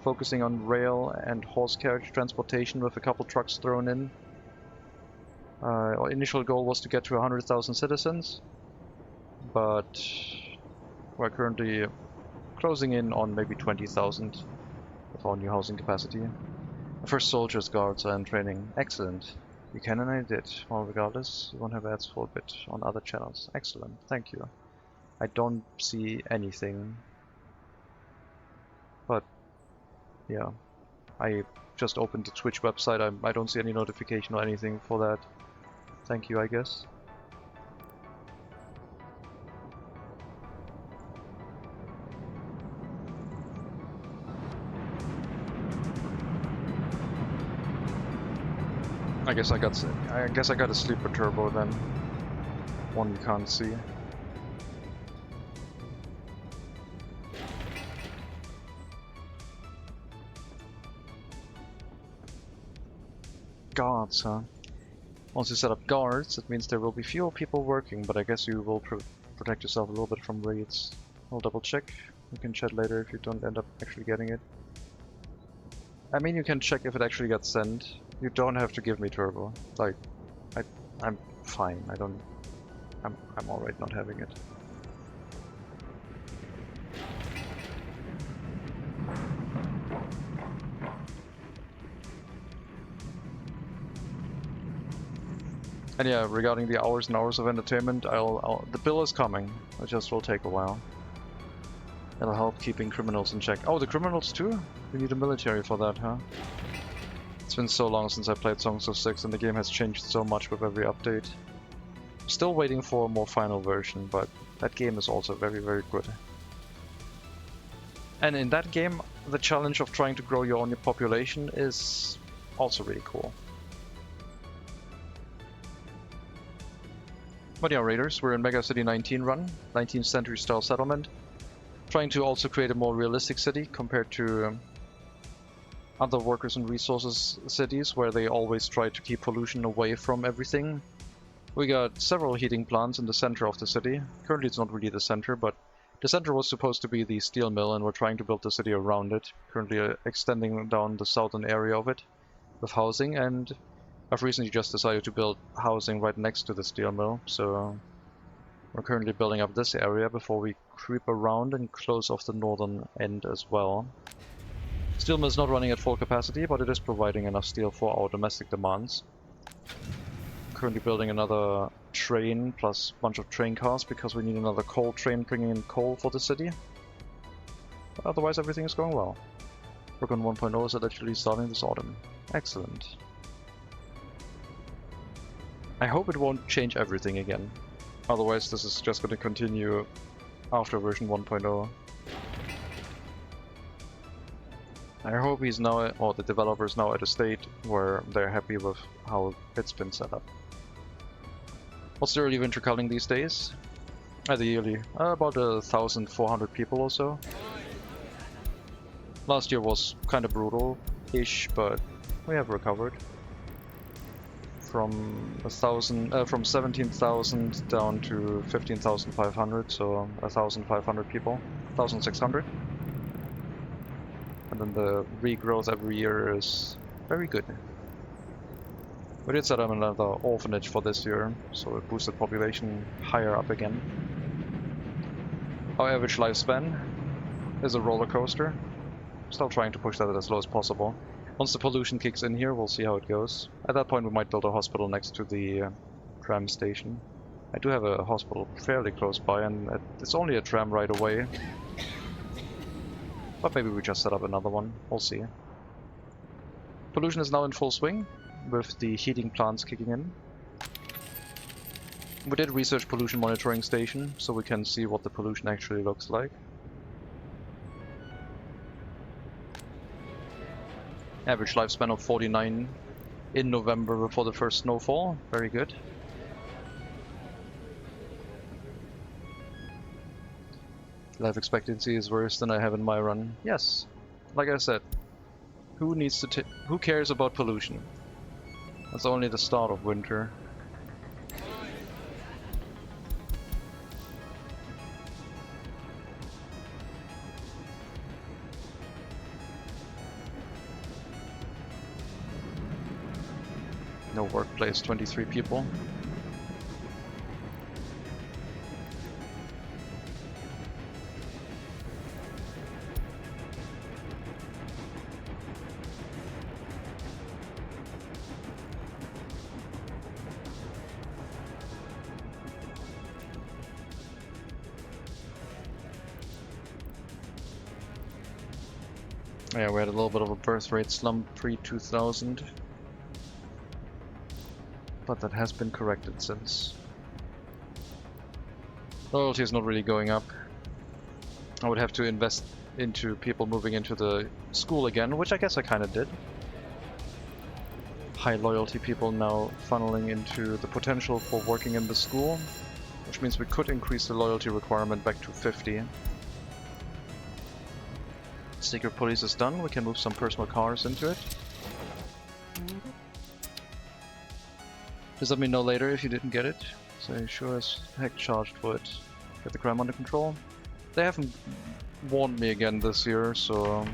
Focusing on rail and horse carriage transportation with a couple trucks thrown in. Our initial goal was to get to 100,000 citizens. But we're currently closing in on maybe 20,000 with our new housing capacity. The first soldiers guards are in training. Excellent. You can and I did. Well, regardless, you won't have ads for a bit on other channels. Excellent. Thank you. I don't see anything. But, yeah. I just opened the Twitch website. I don't see any notification or anything for that. Thank you, I guess. I guess I got a sleeper turbo then. One you can't see. Guards, huh? Once you set up guards, it means there will be fewer people working, but I guess you will protect yourself a little bit from raids. I'll double check. You can chat later if you don't end up actually getting it. I mean, you can check if it actually gets sent. You don't have to give me turbo. Like, I'm fine. I'm alright not having it. And yeah, regarding the hours and hours of entertainment, the bill is coming. It just will take a while. It'll help keeping criminals in check. Oh, the criminals too? We need a military for that, huh? It's been so long since I played Songs of 6 and the game has changed so much with every update. Still waiting for a more final version, but that game is also very, very good. And in that game, the challenge of trying to grow your own population is also really cool. But yeah, Raiders, we're in MegaCity 19 run, 19th century style settlement. Trying to also create a more realistic city compared to other workers and resources cities where they always try to keep pollution away from everything. We got several heating plants in the center of the city. Currently it's not really the center, but the center was supposed to be the steel mill and we're trying to build the city around it. Currently extending down the southern area of it with housing, and I've recently just decided to build housing right next to the steel mill, so we're currently building up this area before we creep around and close off the northern end as well. Steel mill is not running at full capacity, but it is providing enough steel for our domestic demands. Currently building another train plus a bunch of train cars because we need another coal train bringing in coal for the city. But otherwise everything is going well. Work on 1.0 is actually starting this autumn. Excellent. I hope it won't change everything again. Otherwise this is just going to continue after version 1.0. I hope he's now, or the developer is now at a state where they're happy with how it's been set up. What's the early winter culling these days? The yearly, about 1,400 people or so. Last year was kind of brutal-ish, but we have recovered. From 17,000 down to 15,500, so 1,500 people, 1,600. And then the regrowth every year is very good. We did set up another orphanage for this year, so it boosted population higher up again. Our average lifespan is a roller coaster. Still trying to push that as low as possible. Once the pollution kicks in here, we'll see how it goes. At that point we might build a hospital next to the tram station. I do have a hospital fairly close by, and it's only a tram ride away. But maybe we just set up another one, we'll see. Pollution is now in full swing, with the heating plants kicking in. We did research pollution monitoring station, so we can see what the pollution actually looks like. Average lifespan of 49 in November before the first snowfall, very good. Life expectancy is worse than I have in my run. Yes, like I said, who cares about pollution? That's only the start of winter. No workplace, 23 people. Yeah, we had a little bit of a birth rate slump pre-2000. But that has been corrected since. Loyalty is not really going up. I would have to invest into people moving into the school again, which I guess I kind of did. High loyalty people now funneling into the potential for working in the school, which means we could increase the loyalty requirement back to 50. Secret police is done, we can move some personal cars into it. Just let me know later if you didn't get it. So you sure as heck charged for it. Get the crime under control. They haven't warned me again this year, so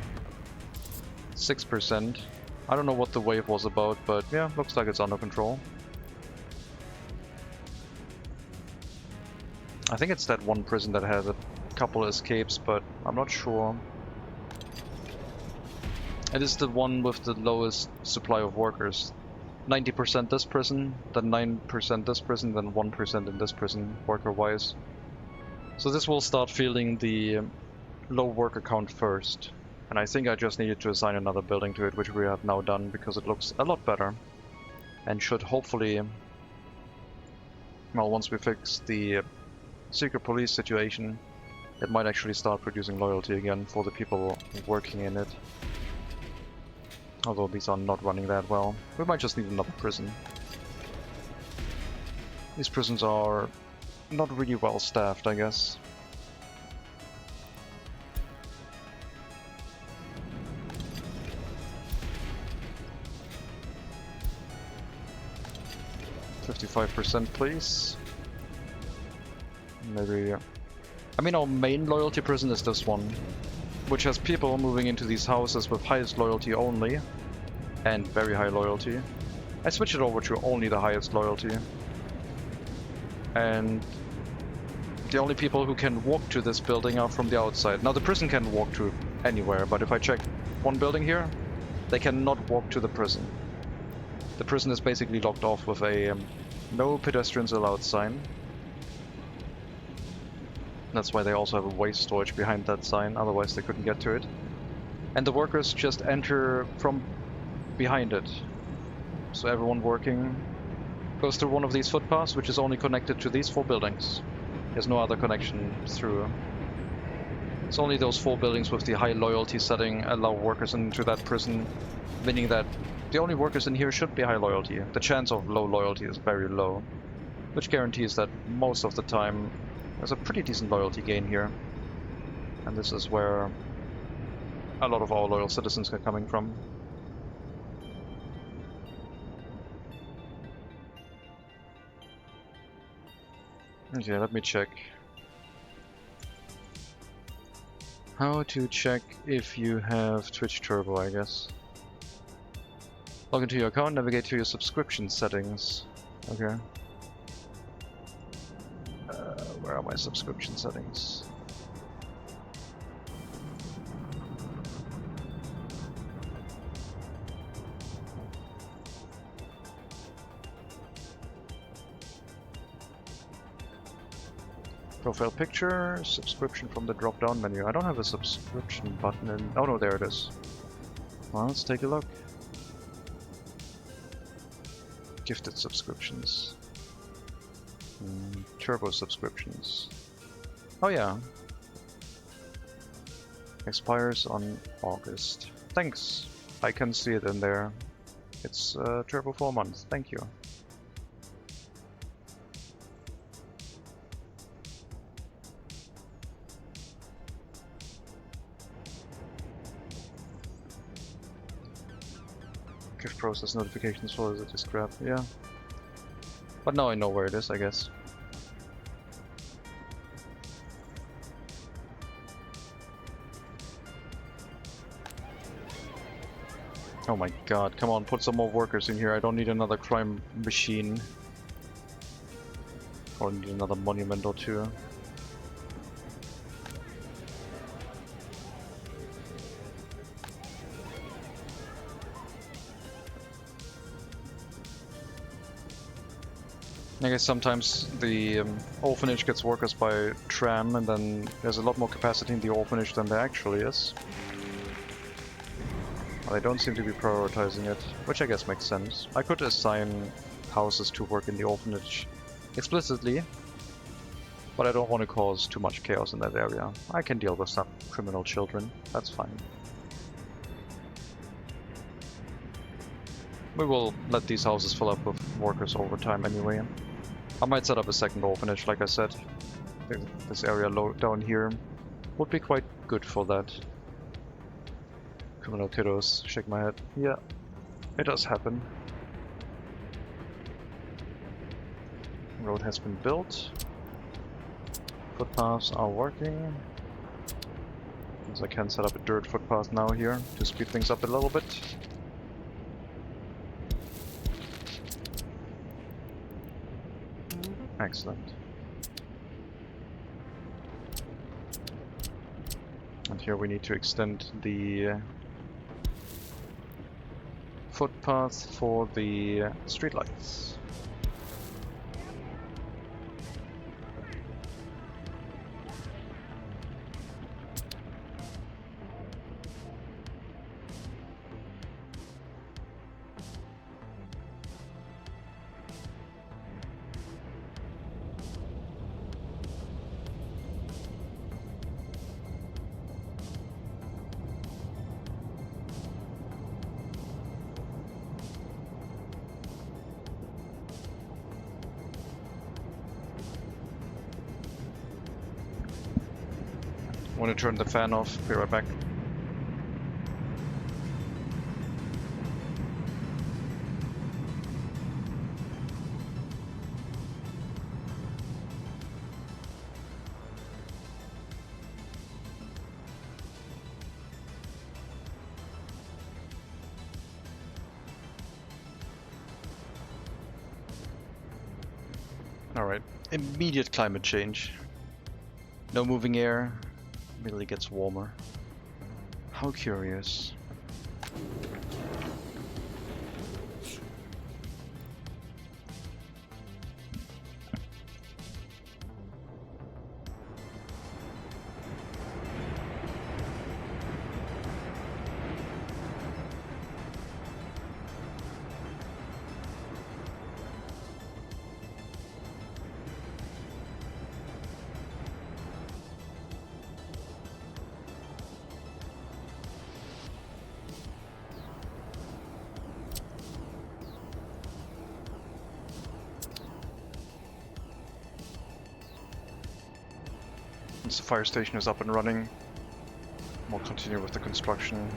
6%. I don't know what the wave was about, but yeah, looks like it's under control. I think it's that one prison that had a couple escapes, but I'm not sure. It is the one with the lowest supply of workers. 90% this prison, then 9% this prison, then 1% in this prison, worker-wise. So this will start feeling the low worker count first. And I think I just needed to assign another building to it, which we have now done, because it looks a lot better. And should hopefully, well, once we fix the secret police situation, it might actually start producing loyalty again for the people working in it. Although these are not running that well. We might just need another prison. These prisons are not really well staffed, I guess. %, please. Maybe. I mean, our main loyalty prison is this one, which has people moving into these houses with highest loyalty only, and very high loyalty. I switch it over to only the highest loyalty. And the only people who can walk to this building are from the outside. Now the prison can walk to anywhere, but if I check one building here, they cannot walk to the prison. The prison is basically locked off with a no pedestrians allowed sign. That's why they also have a waste storage behind that sign, otherwise they couldn't get to it. And the workers just enter from behind it. So everyone working goes through one of these footpaths, which is only connected to these 4 buildings. There's no other connection through. It's only those 4 buildings with the high loyalty setting allow workers into that prison, meaning that the only workers in here should be high loyalty. The chance of low loyalty is very low, which guarantees that most of the time there's a pretty decent loyalty gain here. And this is where a lot of our loyal citizens are coming from. Okay, let me check. How to check if you have Twitch Turbo, I guess. Log into your account, navigate to your subscription settings. Okay. Where are my subscription settings? Profile picture, subscription from the drop-down menu. I don't have a subscription button in... Oh no, there it is. Well, let's take a look. Gifted subscriptions. Turbo subscriptions. Oh yeah. Expires on August. Thanks. I can see it in there. It's Turbo for a month. Thank you. Gift process notifications for the scrap. Yeah. But now I know where it is, I guess. Oh my god, come on, put some more workers in here. I don't need another crime machine. Or need another monument or two. I guess sometimes the orphanage gets workers by tram, and then there's a lot more capacity in the orphanage than there actually is. But I don't seem to be prioritizing it, which I guess makes sense. I could assign houses to work in the orphanage explicitly, but I don't want to cause too much chaos in that area. I can deal with some criminal children, that's fine. We will let these houses fill up with workers over time anyway. I might set up a second orphanage, like I said. This area down here would be quite good for that. Criminal kiddos, shake my head. Yeah, it does happen. Road has been built. Footpaths are working. So I can set up a dirt footpath now here to speed things up a little bit. Excellent. And here we need to extend the footpath for the streetlights. Want to turn the fan off, be right back. Alright, immediate climate change. No moving air, immediately gets warmer. How curious. Once the fire station is up and running, we'll continue with the construction.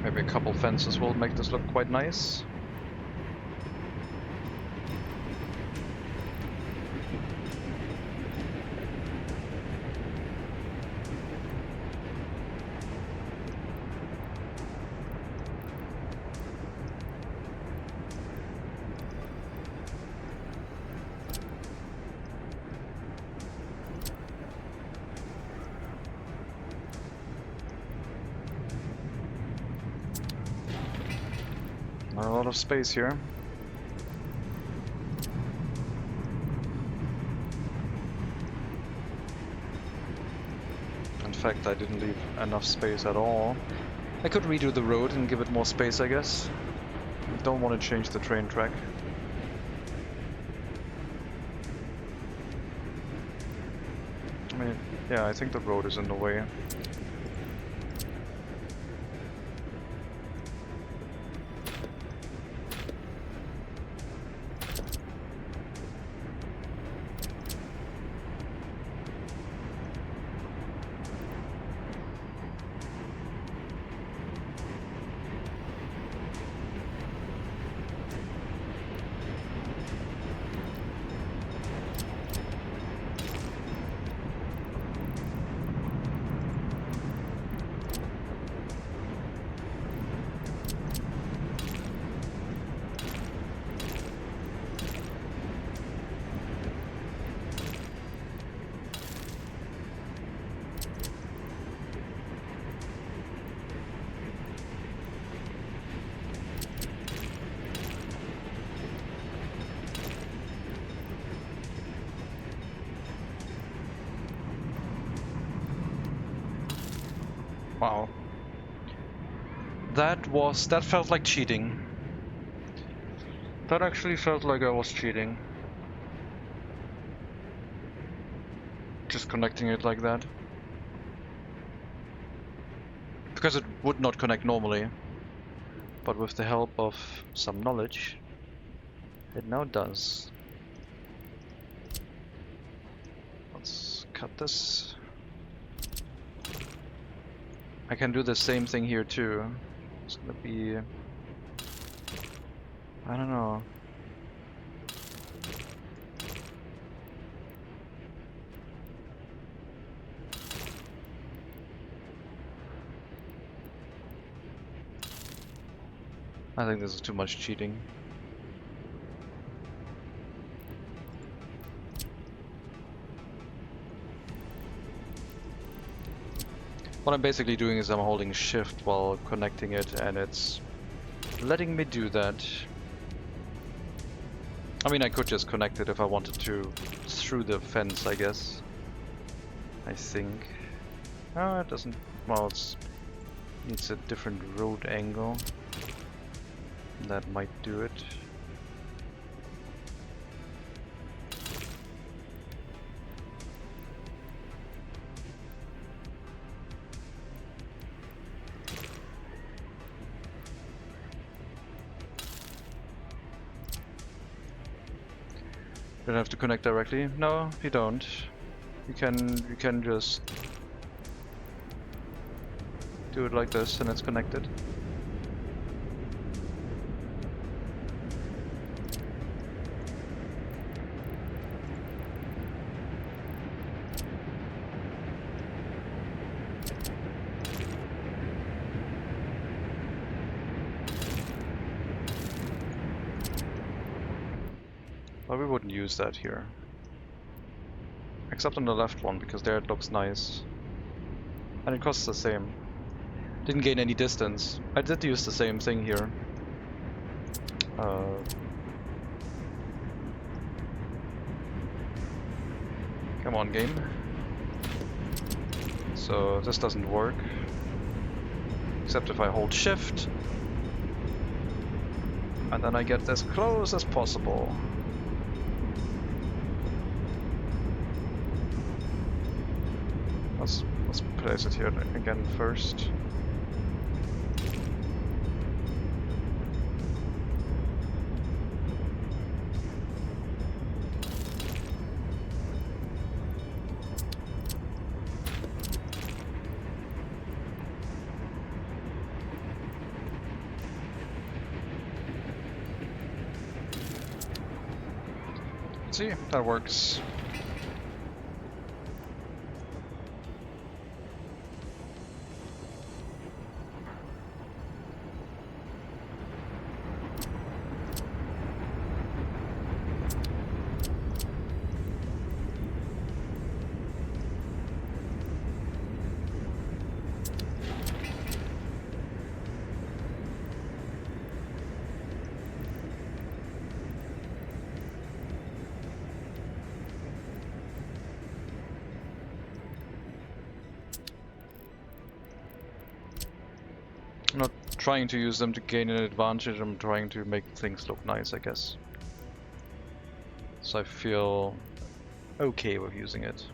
Maybe a couple fences will make this look quite nice. Not a lot of space here. In fact, I didn't leave enough space at all. I could redo the road and give it more space, I guess. I don't want to change the train track. I mean, yeah, I think the road is in the way. Wow. That felt like cheating. That actually felt like I was cheating. Just connecting it like that. Because it would not connect normally. but with the help of some knowledge, it now does. Let's cut this. I can do the same thing here too. It's gonna be... I don't know. I think this is too much cheating. What I'm basically doing is I'm holding shift while connecting it, and it's letting me do that. I mean, I could just connect it if I wanted to through the fence, I guess. I think. Oh, it doesn't. Well, it needs a different road angle. That might do it. You don't have to connect directly. No, you don't. You can just do it like this, and it's connected. But we wouldn't use that here. Except on the left one, because there it looks nice. And it costs the same. Didn't gain any distance. I did use the same thing here. Come on, game. So this doesn't work. Except if I hold shift. And then I get as close as possible. Let's place it here again first. See, that works. I'm not trying to use them to gain an advantage, I'm trying to make things look nice, I guess. So I feel okay with using it.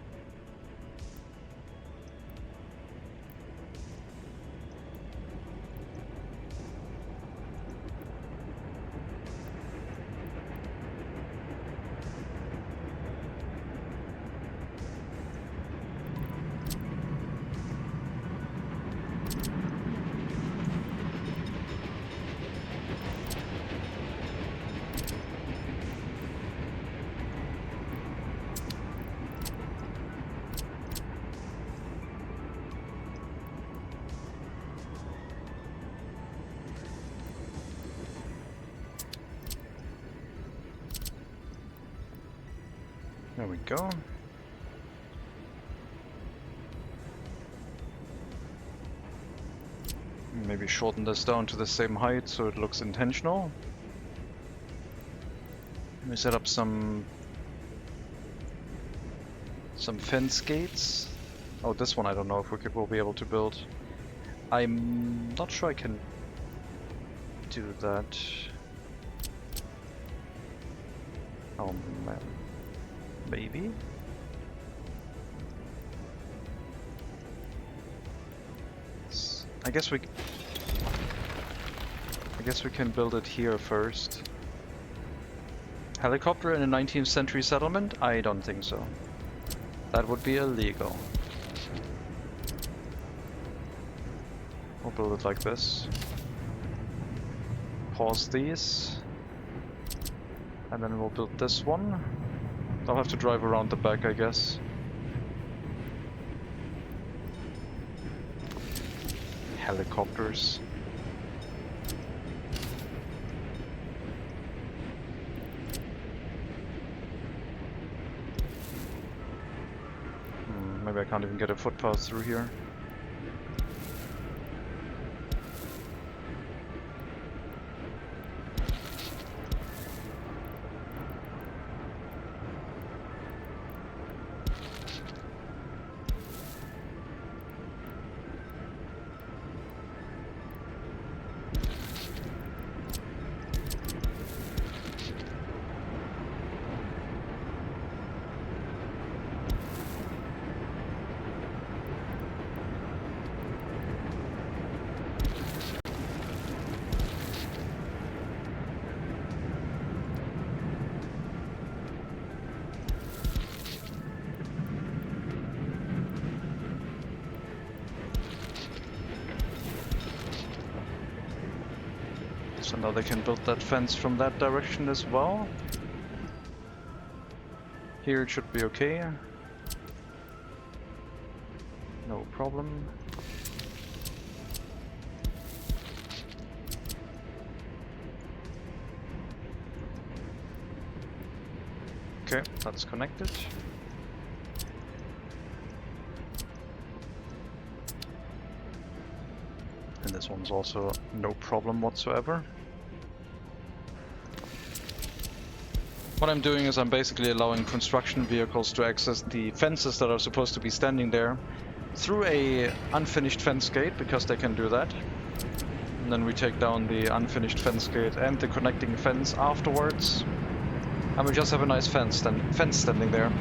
There we go. Maybe shorten this down to the same height so it looks intentional. Let me set up some fence gates. Oh, this one I don't know if we'll be able to build. I'm not sure I can do that. Oh man. Maybe? I guess we... I guess we can build it here first. Helicopter in a 19th century settlement? I don't think so. That would be illegal. We'll build it like this. Pause these. And then we'll build this one. I'll have to drive around the back, I guess. Helicopters. Maybe I can't even get a footpath through here. So now they can build that fence from that direction as well. Here it should be okay. No problem. Okay, that's connected. And this one's also no problem whatsoever. What I'm doing is I'm basically allowing construction vehicles to access the fences that are supposed to be standing there through a unfinished fence gate, because they can do that. And then we take down the unfinished fence gate and the connecting fence afterwards. And we just have a nice fence standing there.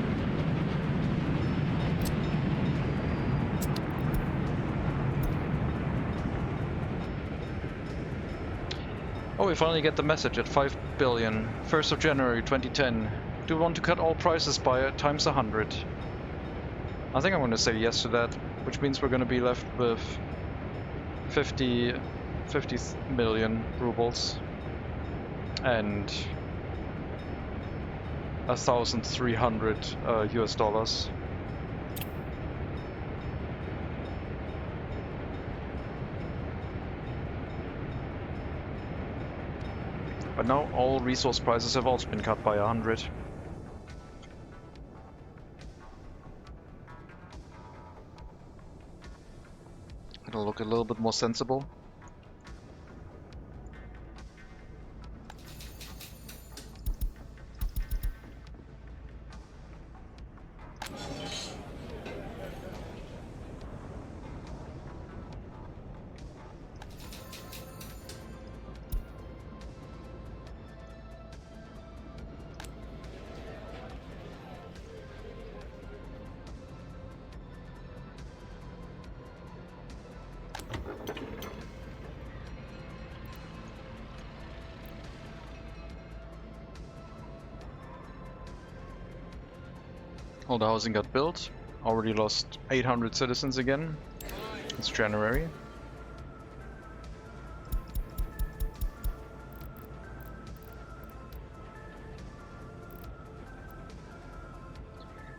Oh, we finally get the message at 5 billion. 1st of January 2010. Do we want to cut all prices by times 100? I think I'm going to say yes to that, which means we're going to be left with 50 million rubles and 1,300 US dollars. But now all resource prices have also been cut by 100. It'll look a little bit more sensible. All the housing got built. Already lost 800 citizens again. It's January.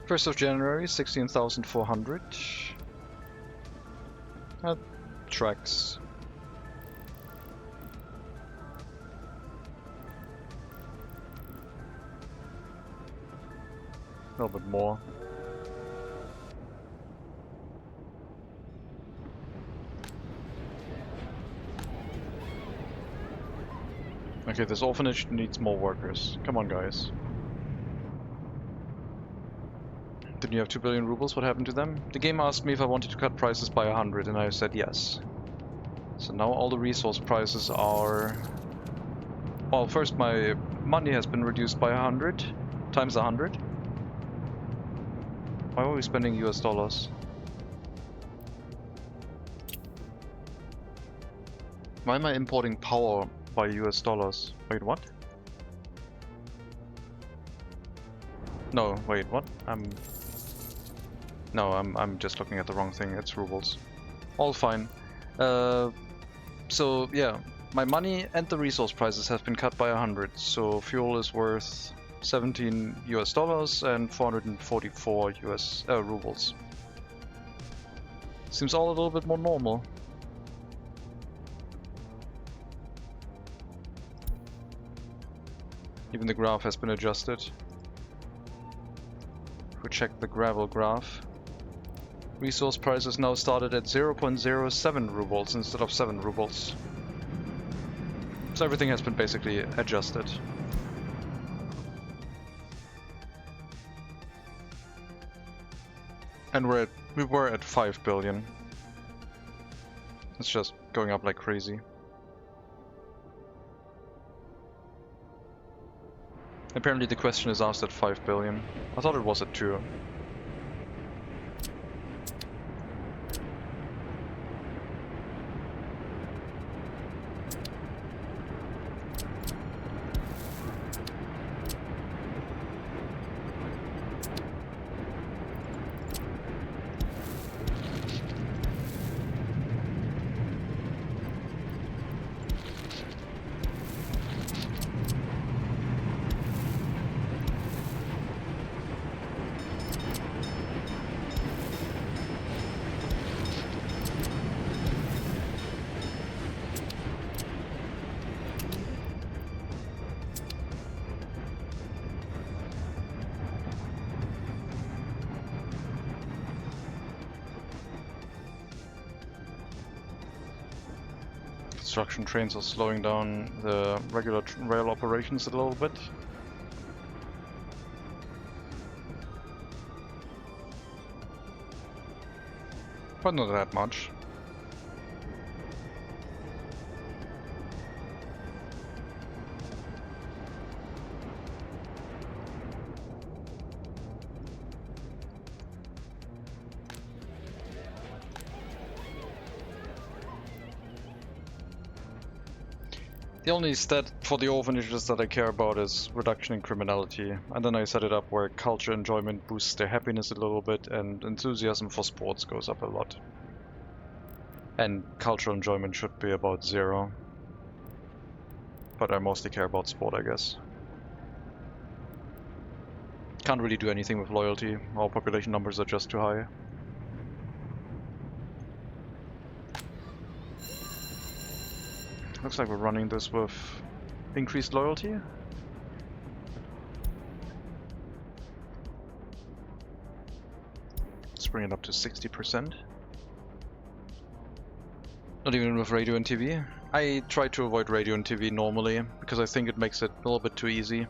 First of January, 16,400. That tracks. A little bit more. Okay, this orphanage needs more workers. Come on, guys. Didn't you have 2 billion rubles? What happened to them? The game asked me if I wanted to cut prices by 100, and I said yes. So now all the resource prices are... Well, first my money has been reduced by 100, times 100. Why are we spending US dollars? Why am I importing power by US dollars. Wait, what? No, wait, what? No, I'm just looking at the wrong thing. It's rubles. All fine. So yeah, my money and the resource prices have been cut by 100. So fuel is worth 17 US dollars and 444 US rubles. Seems all a little bit more normal. Even the graph has been adjusted. If we check the gravel graph, resource prices now started at 0.07 rubles instead of 7 rubles. So everything has been basically adjusted. And we were at 5 billion. It's just going up like crazy. Apparently the question is asked at 5 billion. I thought it was at 2. Construction trains are slowing down the regular rail operations a little bit. But not that much. The only stat for the orphanages that I care about is reduction in criminality, and then I set it up where culture enjoyment boosts their happiness a little bit and enthusiasm for sports goes up a lot. And cultural enjoyment should be about 0. But I mostly care about sport, I guess. Can't really do anything with loyalty, our population numbers are just too high. Looks like we're running this with increased loyalty. Let's bring it up to 60%. Not even with radio and TV. I try to avoid radio and TV normally, because I think it makes it a little bit too easy.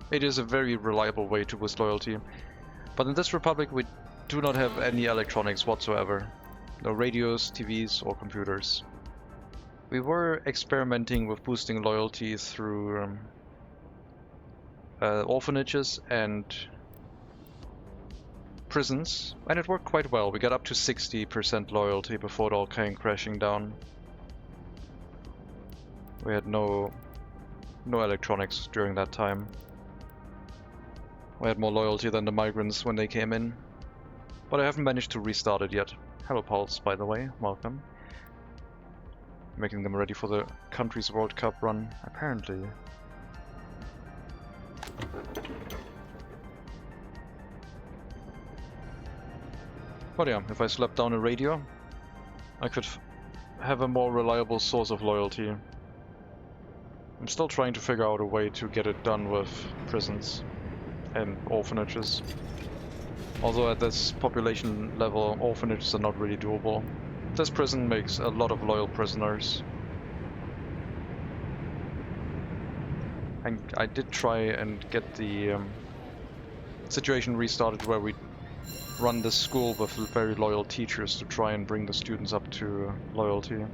It is a very reliable way to boost loyalty. But in this republic we do not have any electronics whatsoever. No radios, TVs or computers. We were experimenting with boosting loyalty through orphanages and prisons, and it worked quite well. We got up to 60% loyalty before it all came crashing down. We had no electronics during that time. We had more loyalty than the migrants when they came in. But I haven't managed to restart it yet. Hello Pulse, by the way, welcome. Making them ready for the country's World Cup run, apparently. But yeah, if I slapped down a radio, I could have a more reliable source of loyalty. I'm still trying to figure out a way to get it done with prisons and orphanages. Although at this population level, orphanages are not really doable. This prison makes a lot of loyal prisoners. And I did try and get the situation restarted where we run this school with very loyal teachers to try and bring the students up to loyalty.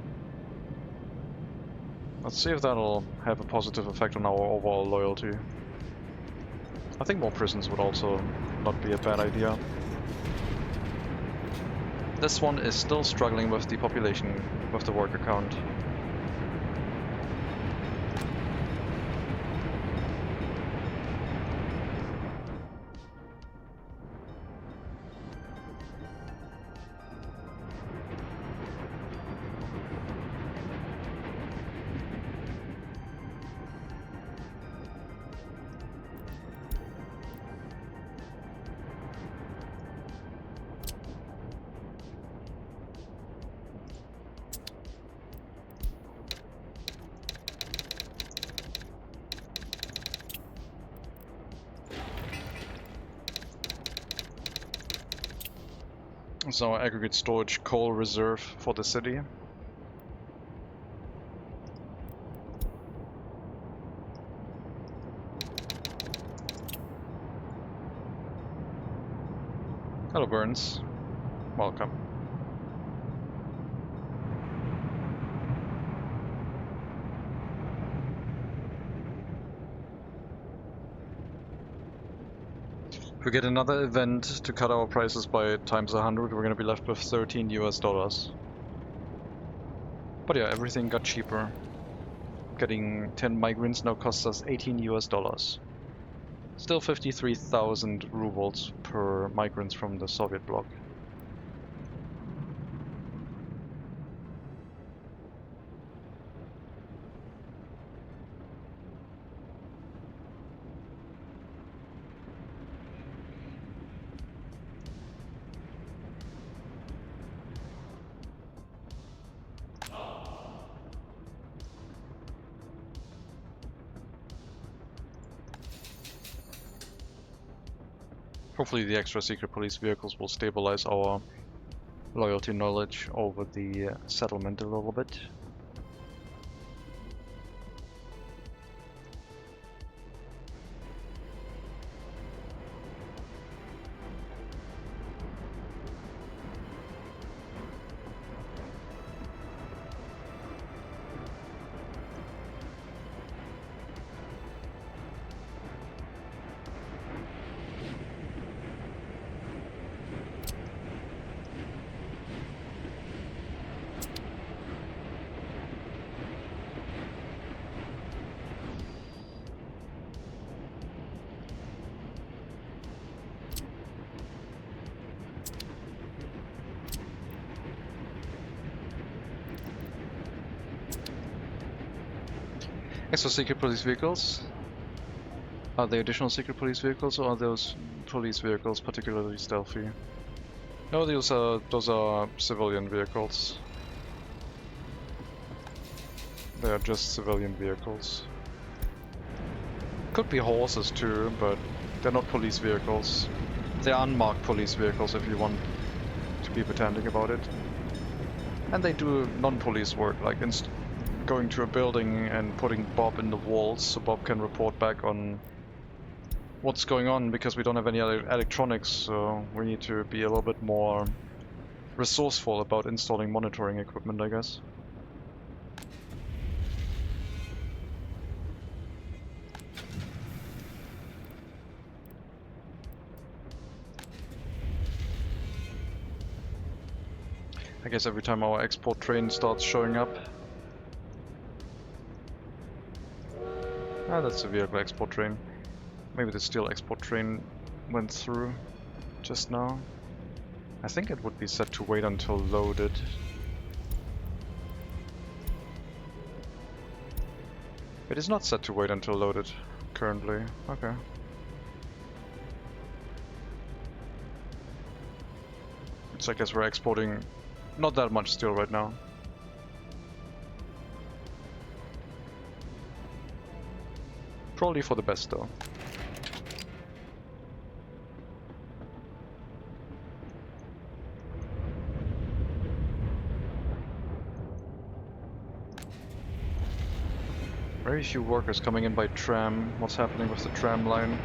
Let's see if that'll have a positive effect on our overall loyalty. I think more prisons would also not be a bad idea. This one is still struggling with the population, with the worker count. It's our aggregate storage coal reserve for the city. Hello, Burns. Welcome. If we get another event to cut our prices by times 100, we're gonna be left with $13 US. But yeah, everything got cheaper. Getting 10 migrants now costs us $18 US. Still 53,000 rubles per migrants from the Soviet bloc. Hopefully the extra secret police vehicles will stabilize our loyalty knowledge over the settlement a little bit. Extra secret police vehicles? Are they additional secret police vehicles, or are those police vehicles particularly stealthy? No, those are civilian vehicles. They are just civilian vehicles. Could be horses too, but they're not police vehicles. They're unmarked police vehicles if you want to be pretending about it. And they do non-police work, like going to a building and putting Bob in the walls so Bob can report back on what's going on, because we don't have any other electronics, so we need to be a little bit more resourceful about installing monitoring equipment, I guess. I guess every time our export train starts showing up. Ah, that's the vehicle export train. Maybe the steel export train went through just now. I think it would be set to wait until loaded. It is not set to wait until loaded currently. Okay. So I guess we're exporting not that much steel right now. Probably for the best though. Very few workers coming in by tram. What's happening with the tram line?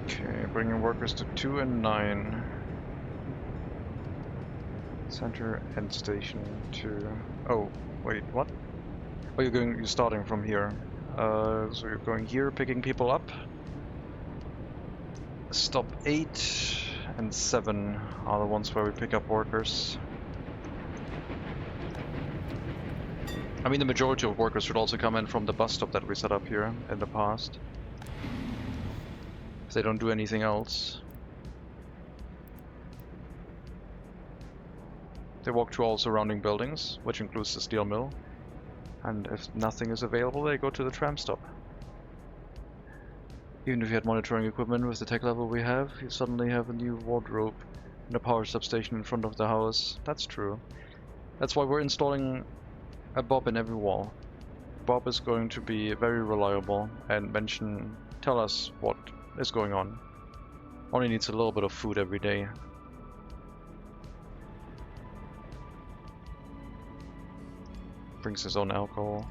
Okay, bringing workers to 2 and 9. Center end station to... Oh, wait, what? Oh, you're starting from here. So you're going here, picking people up. Stop 8 and 7 are the ones where we pick up workers. I mean, the majority of workers should also come in from the bus stop that we set up here in the past. If they don't do anything else. They walk to all surrounding buildings, which includes the steel mill. And if nothing is available, they go to the tram stop. Even if you had monitoring equipment with the tech level we have, you suddenly have a new wardrobe and a power substation in front of the house. That's true. That's why we're installing a Bob in every wall. Bob is going to be very reliable and tell us what is going on. Only needs a little bit of food every day. Brings his own alcohol.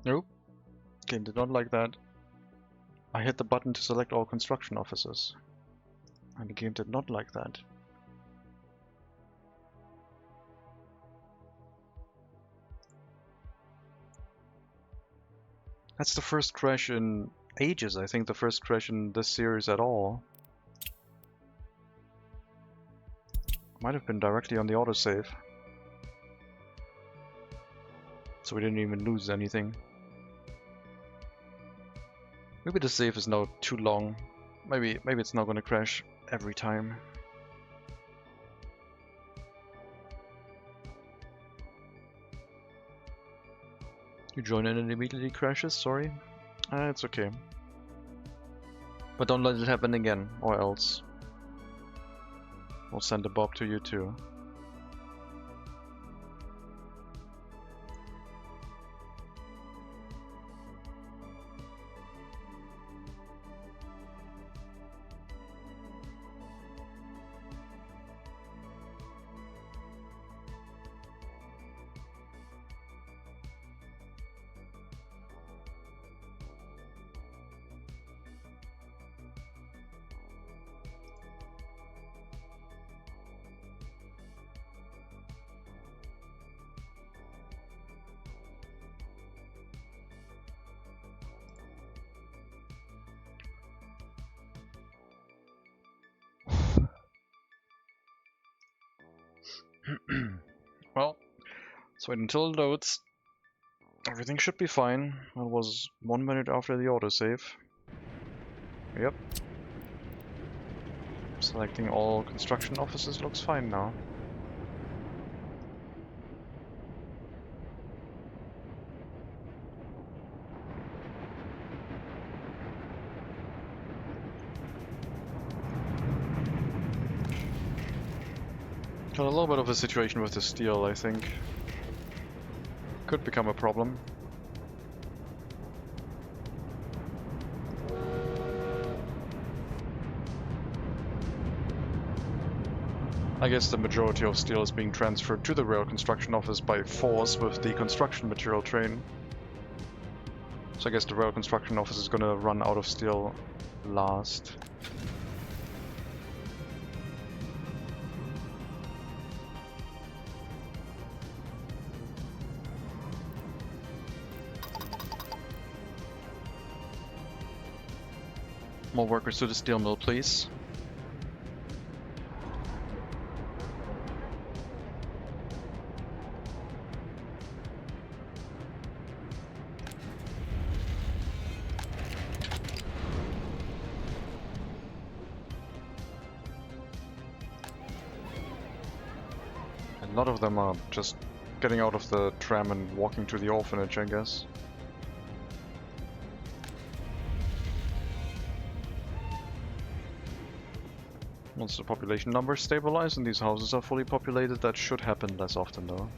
Nope. Game did not like that. I hit the button to select all construction officers. And the game did not like that. That's the first crash in ages, I think the first crash in this series at all. Might have been directly on the autosave. So we didn't even lose anything. Maybe the save is now too long. Maybe it's not gonna crash every time. You join in and immediately crashes, sorry. It's okay. But don't let it happen again, or else we'll send a Bob to you too. Well, let's wait until it loads. Everything should be fine. It was 1 minute after the autosave. Yep. Selecting all construction offices looks fine now. Got a little bit of a situation with the steel, I think. Could become a problem. I guess the majority of steel is being transferred to the rail construction office by force with the construction material train. So I guess the rail construction office is gonna run out of steel last. More workers to the steel mill, please. A lot of them are just getting out of the tram and walking to the orphanage, I guess. Once the population numbers stabilize and these houses are fully populated, that should happen less often though.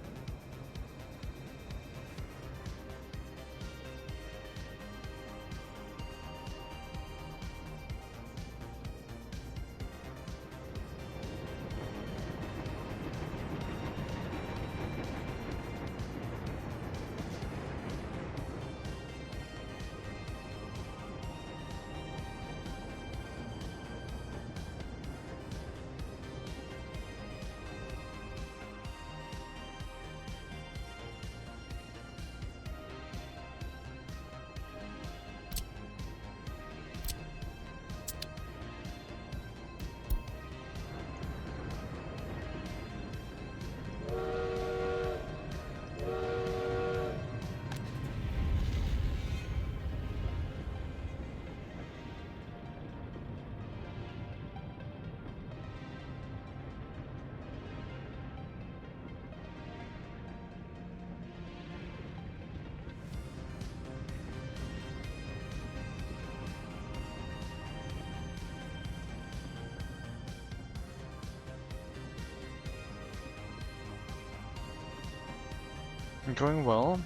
Going well.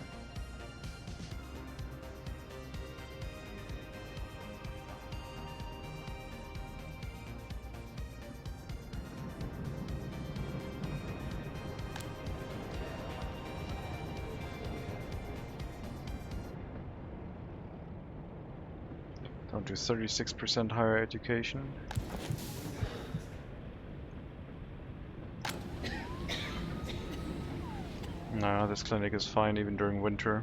Down to 36% higher education. Nah, this clinic is fine even during winter.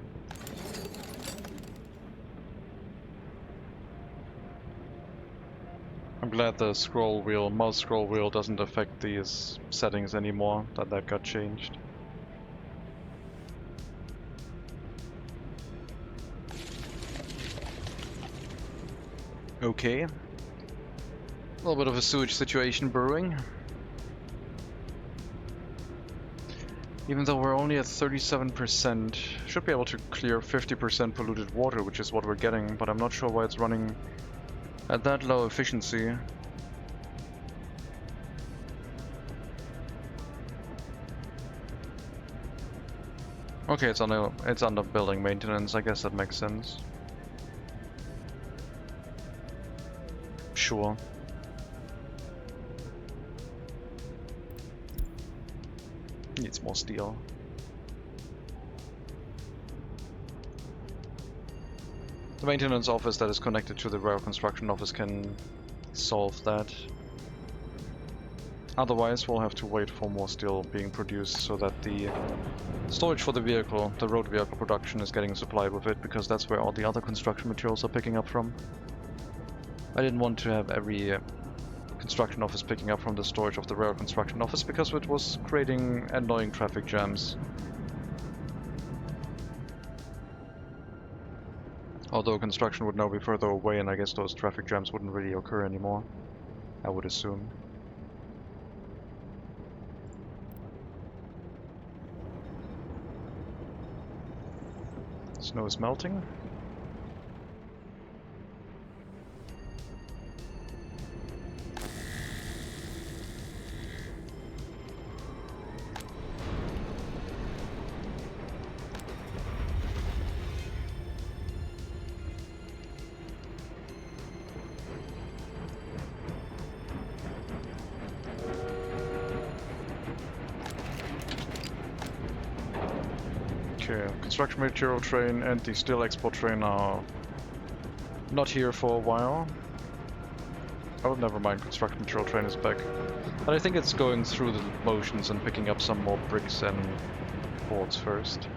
I'm glad the mouse scroll wheel doesn't affect these settings anymore, that got changed. Okay. A little bit of a sewage situation brewing. Even though we're only at 37%, should be able to clear 50% polluted water, which is what we're getting, but I'm not sure why it's running at that low efficiency. Okay, it's under building maintenance, I guess that makes sense. Sure. Needs more steel. The maintenance office that is connected to the rail construction office can solve that. Otherwise, we'll have to wait for more steel being produced so that the storage for the vehicle, the road vehicle production, is getting supplied with it, because that's where all the other construction materials are picking up from. I didn't want to have every construction office picking up from the storage of the rail construction office, because it was creating annoying traffic jams. Although construction would now be further away, and I guess those traffic jams wouldn't really occur anymore, I would assume. Snow is melting. Okay, construction material train and the steel export train are not here for a while. Oh, never mind, construction material train is back. But I think it's going through the motions and picking up some more bricks and boards first.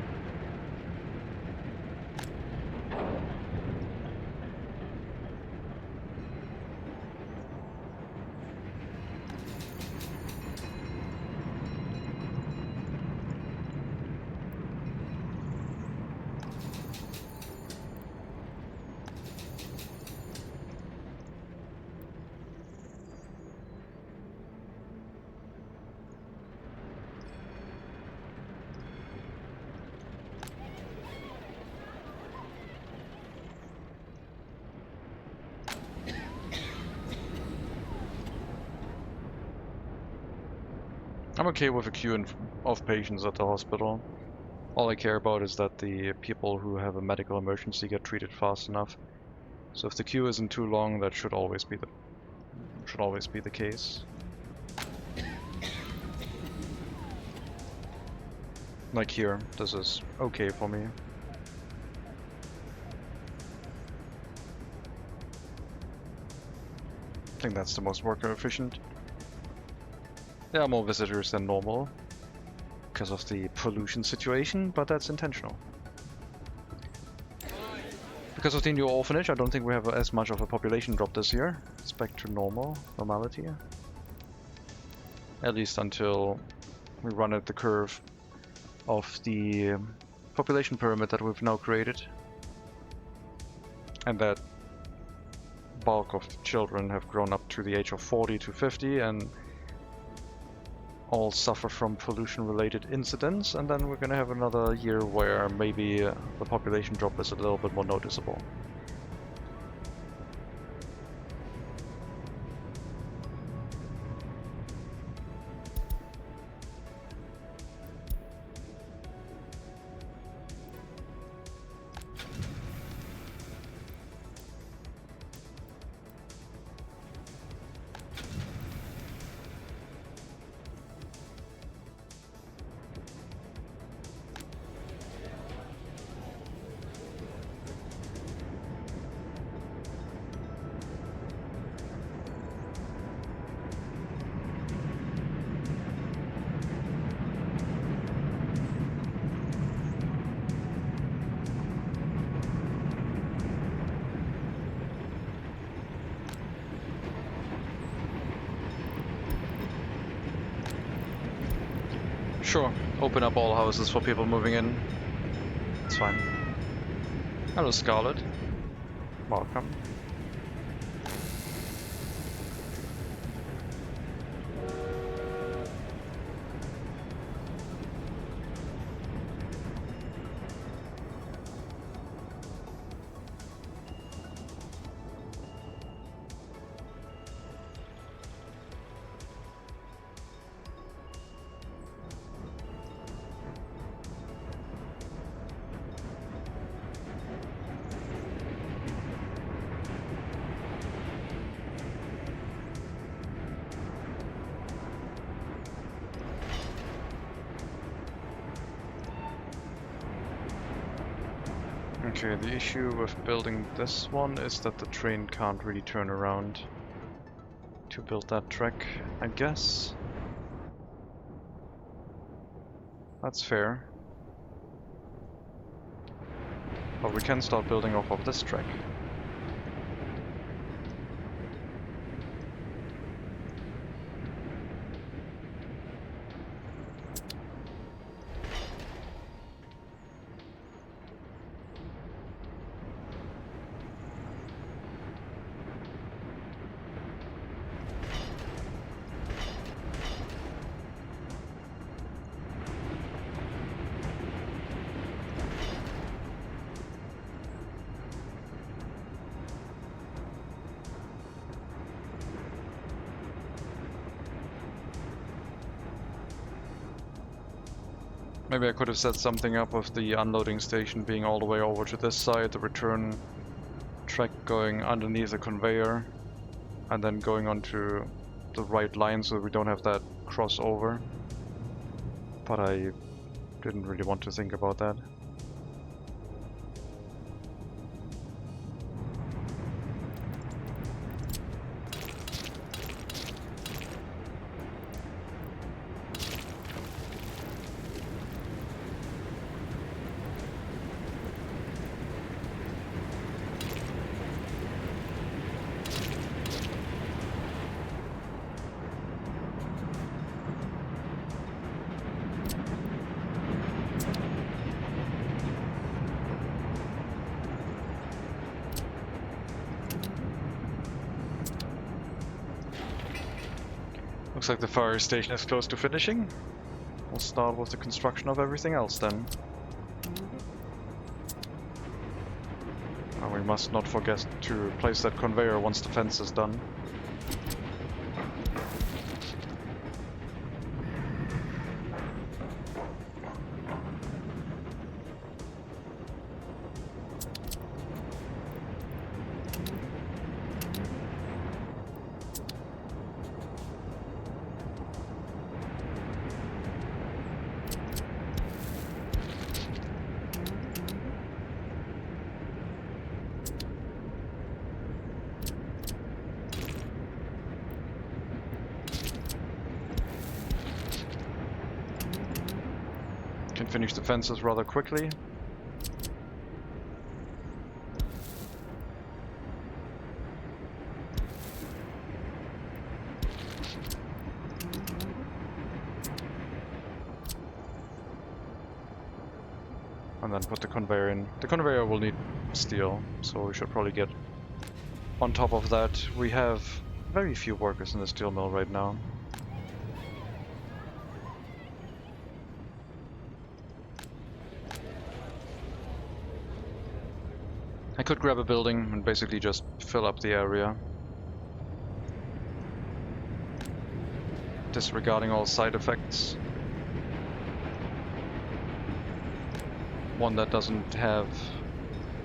I'm okay with a queue of patients at the hospital. All I care about is that the people who have a medical emergency get treated fast enough. So if the queue isn't too long, that should always be the case. Like here, this is okay for me. I think that's the most worker efficient. There are more visitors than normal because of the pollution situation, but that's intentional. Because of the new orphanage, I don't think we have as much of a population drop this year. It's back to normality. At least until we run at the curve of the population pyramid that we've now created. And that bulk of children have grown up to the age of 40 to 50 and all suffer from pollution-related incidents, and then we're gonna have another year where maybe the population drop is a little bit more noticeable. Sure, open up all houses for people moving in. It's fine. Hello, Scarlet. Welcome. Okay, the issue with building this one is that the train can't really turn around to build that track, I guess. That's fair. But we can start building off of this track. Maybe I could have set something up with the unloading station being all the way over to this side, the return track going underneath the conveyor, and then going onto the right line so we don't have that crossover. But I didn't really want to think about that. Looks like the fire station is close to finishing. We'll start with the construction of everything else then. And we must not forget to place that conveyor once the fence is done. Can finish the fences rather quickly. And then put the conveyor in. The conveyor will need steel, so we should probably get on top of that. We have very few workers in the steel mill right now. I could grab a building and basically just fill up the area, disregarding all side effects. One that doesn't have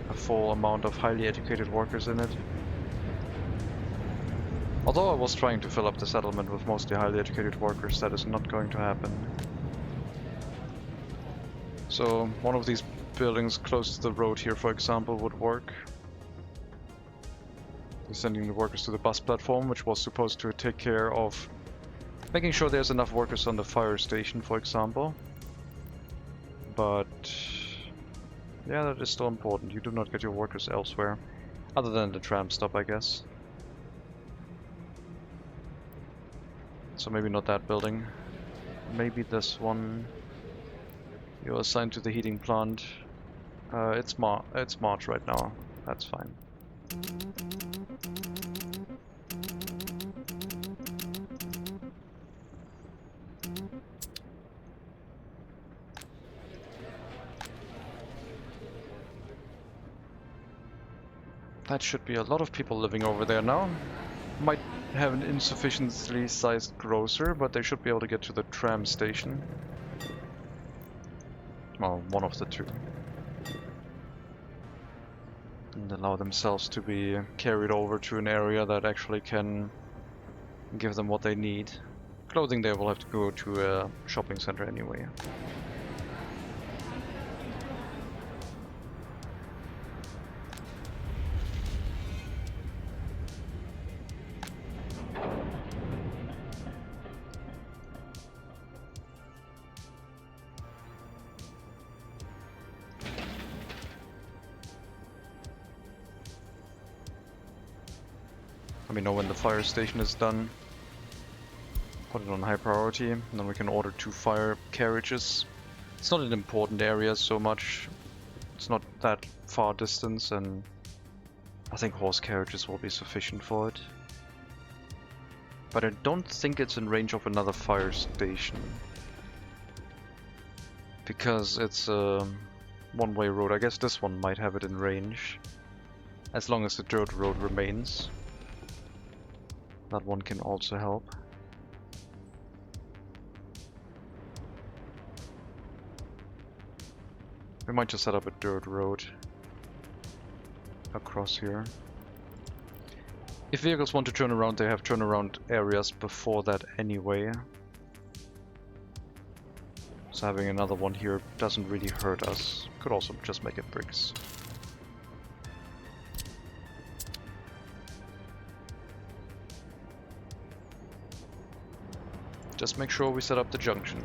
a full amount of highly educated workers in it. Although I was trying to fill up the settlement with mostly highly educated workers, that is not going to happen. So one of these buildings close to the road here, for example, would work. Sending the workers to the bus platform, which was supposed to take care of making sure there's enough workers on the fire station, for example. But yeah, that is still important. You do not get your workers elsewhere, other than the tram stop, I guess. So maybe not that building. Maybe this one. You're assigned to the heating plant. It's March right now. That's fine. That should be a lot of people living over there now. Might have an insufficiently sized grocer, but they should be able to get to the tram station. Well, one of the two. And allow themselves to be carried over to an area that actually can give them what they need. Clothing they will have to go to a shopping center anyway. Let me know when the fire station is done. Put it on high priority, and then we can order 2 fire carriages. It's not an important area so much. It's not that far distance, and I think horse carriages will be sufficient for it. But I don't think it's in range of another fire station. Because it's a one-way road. I guess this one might have it in range. As long as the dirt road remains. That one can also help. We might just set up a dirt road across here. If vehicles want to turn around, they have turnaround areas before that anyway. So having another one here doesn't really hurt us. Could also just make it bricks. Just make sure we set up the junction.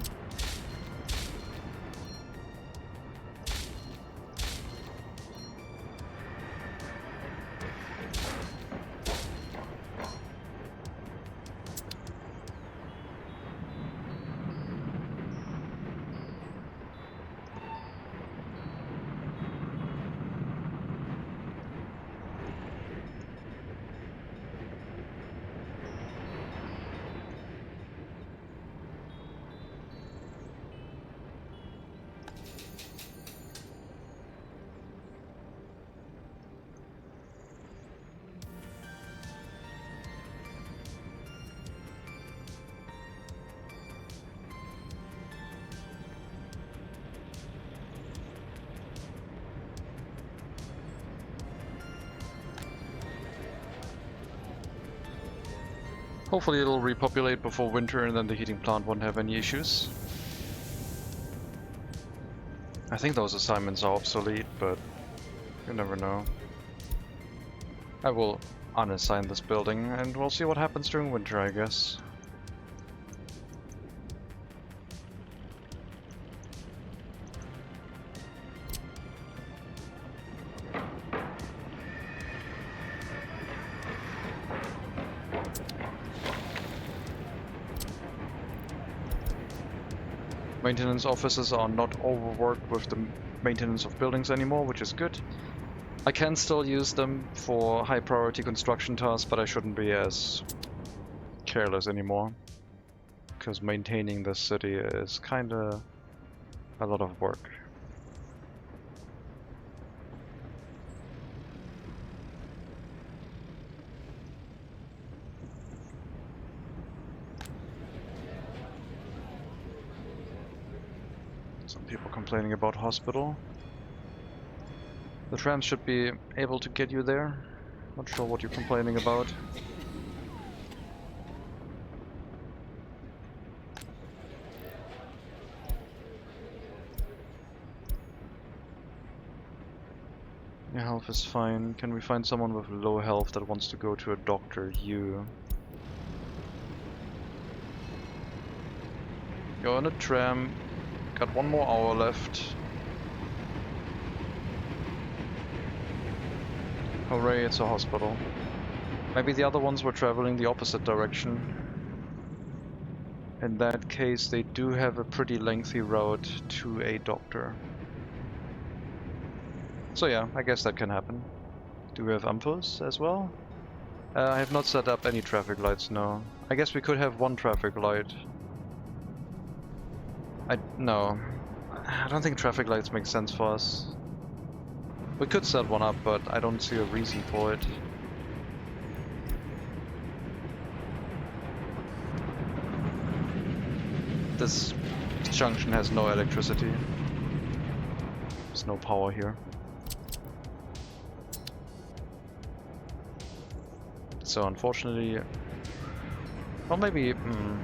Hopefully it'll repopulate before winter and then the heating plant won't have any issues. I think those assignments are obsolete, but you never know. I will unassign this building and we'll see what happens during winter, I guess. Maintenance offices are not overworked with the maintenance of buildings anymore, which is good. I can still use them for high priority construction tasks, but I shouldn't be as careless anymore. Because maintaining the city is kinda a lot of work. People complaining about hospital. The trams should be able to get you there. Not sure what you're complaining about. Your health is fine. Can we find someone with low health that wants to go to a doctor? You. You're on a tram. Got 1 more hour left. Hooray, it's a hospital. Maybe the other ones were traveling the opposite direction. In that case, they do have a pretty lengthy route to a doctor. So yeah, I guess that can happen. Do we have ampos as well? I have not set up any traffic lights, no. I guess we could have one traffic light. No. I don't think traffic lights make sense for us. We could set one up, but I don't see a reason for it. This junction has no electricity. There's no power here. So unfortunately... Well, maybe...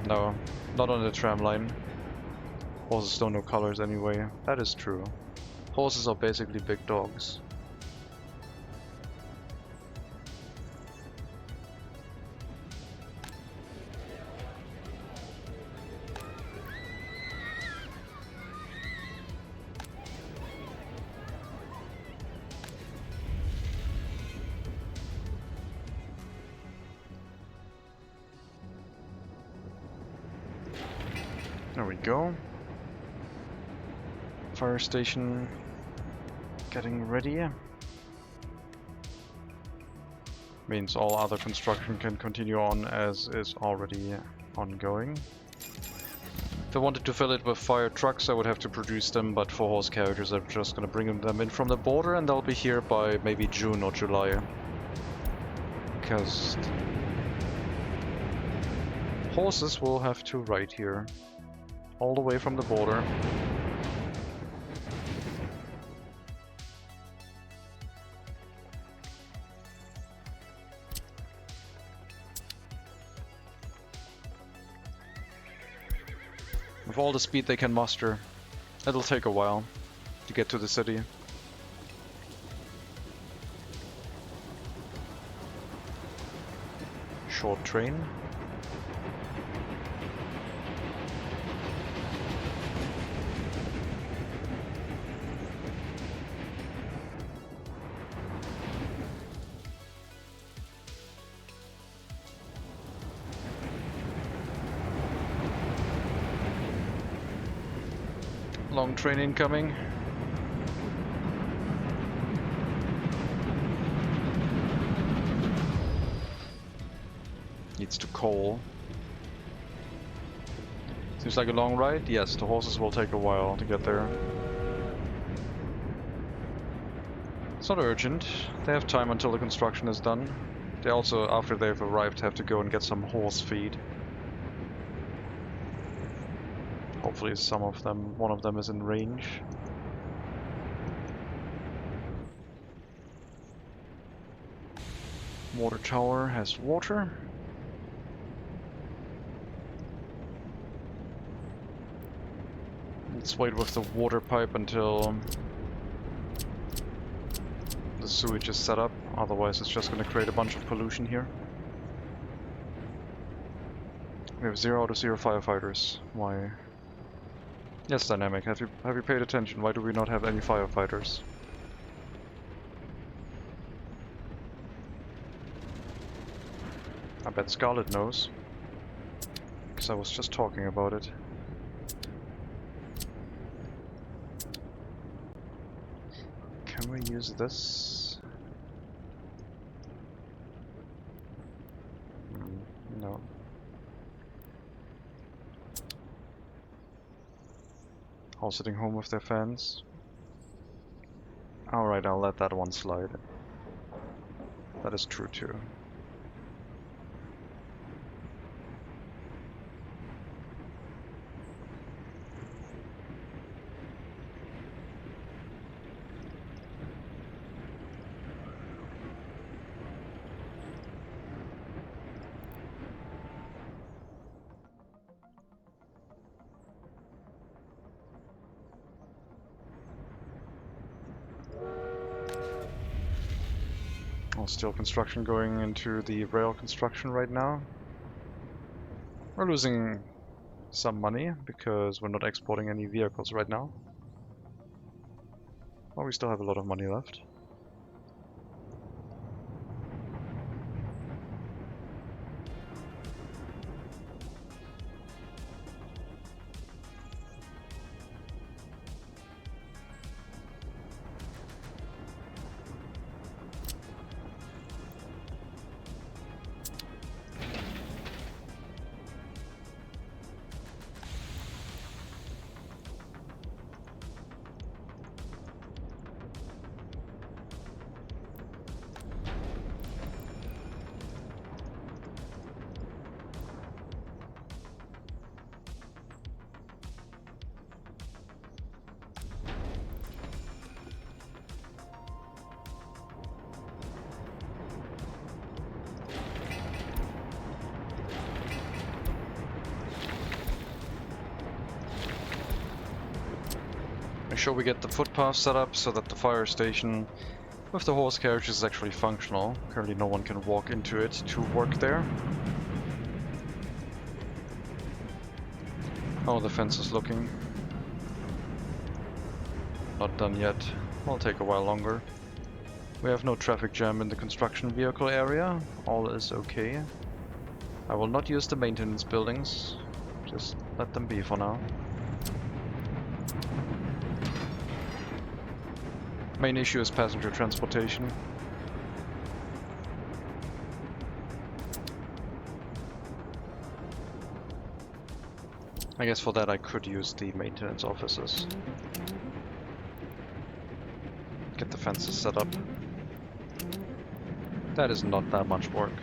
no. Not on the tram line. Horses don't know colors anyway. That is true. Horses are basically big dogs. There we go. Fire station getting ready. Means all other construction can continue on as is already ongoing. If I wanted to fill it with fire trucks, I would have to produce them, but for horse carriages I'm just gonna bring them in from the border and they'll be here by maybe June or July. Because horses will have to ride here. All the way from the border. With all the speed they can muster, it'll take a while to get to the city. Short train. Long train incoming. Needs to coal. Seems like a long ride. Yes, the horses will take a while to get there. It's not urgent. They have time until the construction is done. They also, after they've arrived, have to go and get some horse feed. Hopefully one of them is in range. Water tower has water. Let's wait with the water pipe until the sewage is set up, otherwise it's just going to create a bunch of pollution here. We have 0 out of 0 firefighters. Why? Yes, Dynamic, have you paid attention? Why do we not have any firefighters? I bet Scarlet knows, because I was just talking about it. Can we use this? No. All sitting home with their fans. Alright, I'll let that one slide. That is true too. Still construction going into the rail construction right now. We're losing some money because we're not exporting any vehicles right now. Well, we still have a lot of money left. Make sure we get the footpath set up so that the fire station with the horse carriage is actually functional. Currently no one can walk into it to work there. How are the fences looking? Not done yet. Will take a while longer. We have no traffic jam in the construction vehicle area. All is okay. I will not use the maintenance buildings. Just let them be for now. Main issue is passenger transportation. I guess for that I could use the maintenance offices. Get the fences set up. That is not that much work.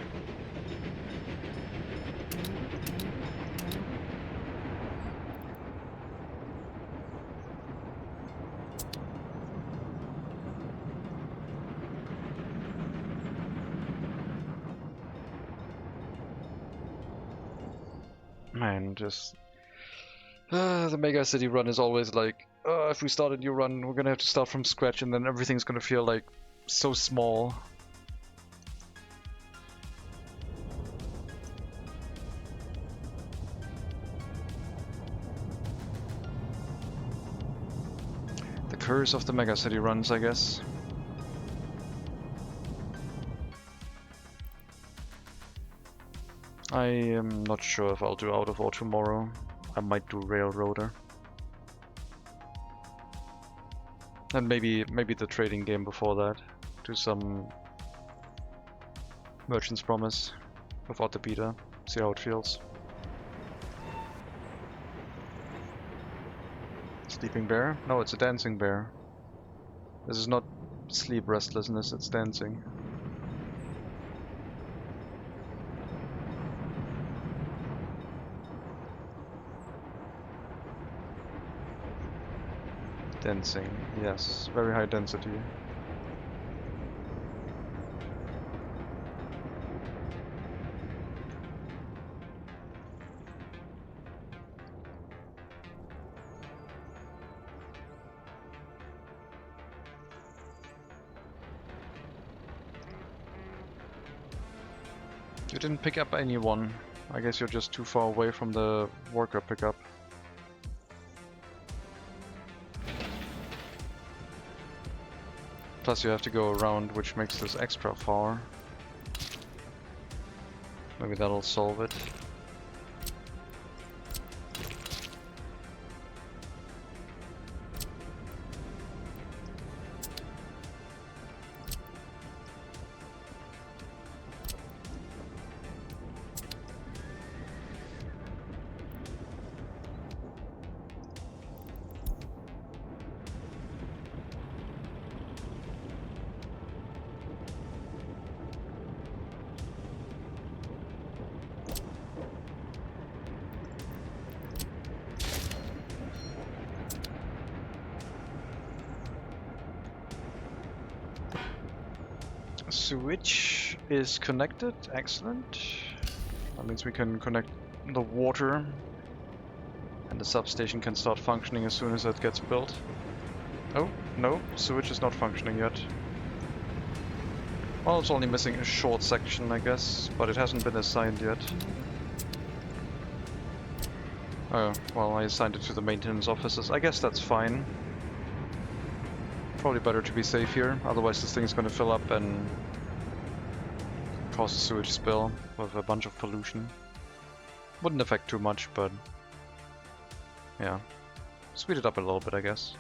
Man, just... the MegaCity run is always like, if we start a new run, we're gonna have to start from scratch and then everything's gonna feel like so small. The curse of the MegaCity runs, I guess. I am not sure if I'll do Out of Ore tomorrow. I might do Railroader. And maybe the trading game before that. Do some Merchant's Promise without the beta. See how it feels. Sleeping bear? No, it's a dancing bear. This is not sleep restlessness, it's dancing. Dancing, yes, very high density. You didn't pick up anyone. I guess you're just too far away from the worker pickup. Plus you have to go around, which makes this extra far. Maybe that'll solve it. Switch is connected, excellent. That means we can connect the water and the substation can start functioning as soon as it gets built. Oh, no, sewage is not functioning yet. Well, it's only missing a short section, I guess, but it hasn't been assigned yet. Oh, well, I assigned it to the maintenance offices. I guess that's fine. Probably better to be safe here, otherwise this thing is going to fill up and cause a sewage spill with a bunch of pollution. Wouldn't affect too much, but yeah, speed it up a little bit, I guess.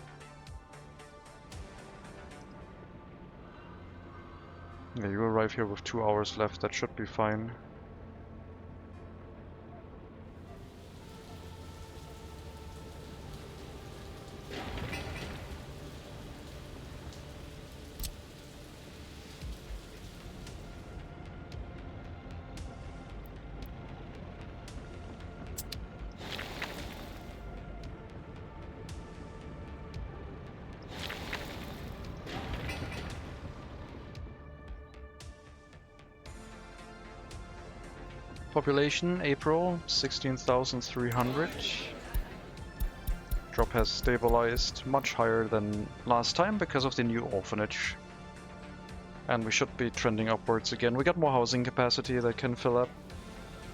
Yeah, you arrive here with 2 hours left, that should be fine. Population, April, 16,300. Airdrop has stabilized much higher than last time because of the new orphanage. And we should be trending upwards again. We got more housing capacity that can fill up.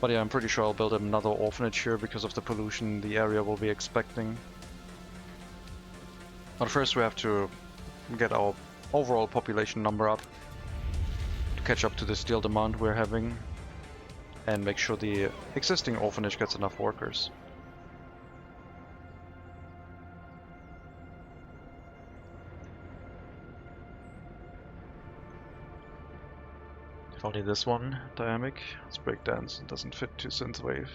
But yeah, I'm pretty sure I'll build another orphanage here because of the pollution the area will be expecting. But first we have to get our overall population number up to catch up to the steel demand we're having and make sure the existing orphanage gets enough workers. If only this one, dynamic, it's breakdance, it doesn't fit to synthwave.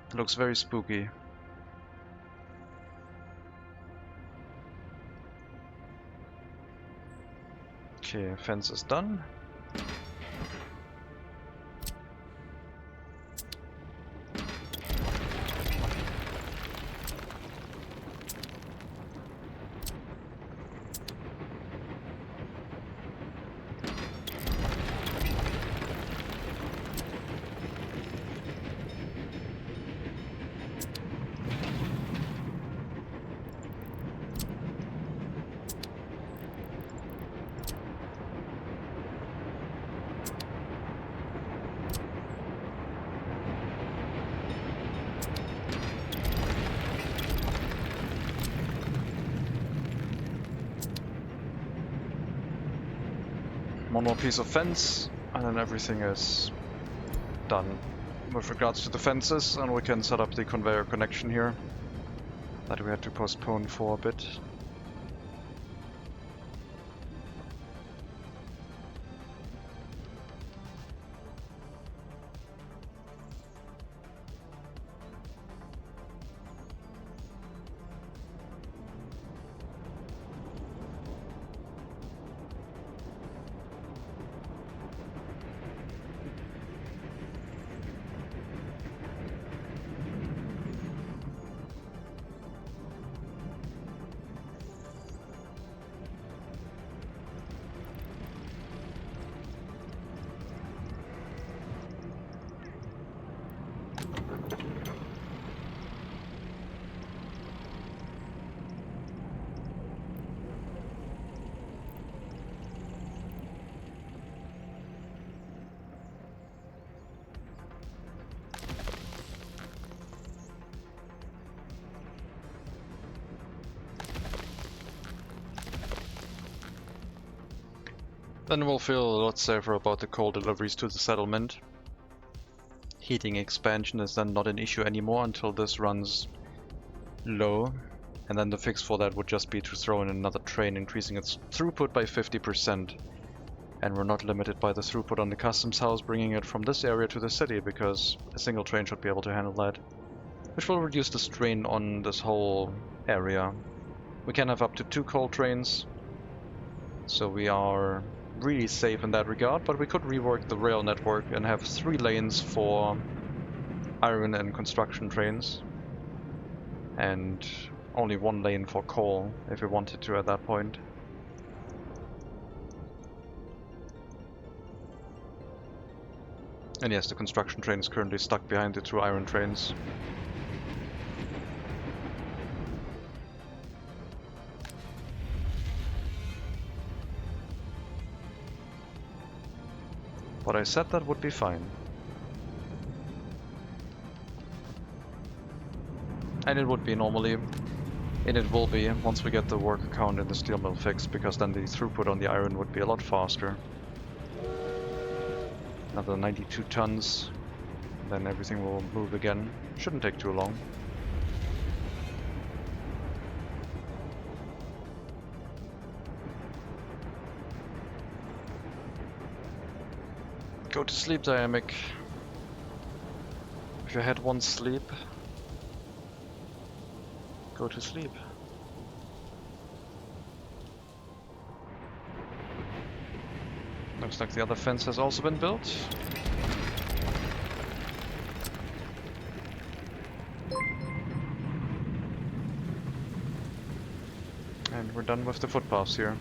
It looks very spooky. Okay, fence is done. One more piece of fence, and then everything is done with regards to the fences, and we can set up the conveyor connection here that we had to postpone for a bit. Then we'll feel a lot safer about the coal deliveries to the settlement. Heating expansion is then not an issue anymore until this runs low. And then the fix for that would just be to throw in another train, increasing its throughput by 50%. And we're not limited by the throughput on the customs house, bringing it from this area to the city, because a single train should be able to handle that. Which will reduce the strain on this whole area. We can have up to 2 coal trains, so we are really safe in that regard, but we could rework the rail network and have 3 lanes for iron and construction trains, and only 1 lane for coal if we wanted to at that point. And yes, the construction train is currently stuck behind the 2 iron trains. But I said that would be fine. And it would be normally, and it will be once we get the worker count in the steel mill fixed, because then the throughput on the iron would be a lot faster. Another 92 tons, then everything will move again. Shouldn't take too long. Go to sleep, Dynamic. If you had one sleep, go to sleep. Looks like the other fence has also been built. And we're done with the footpaths here.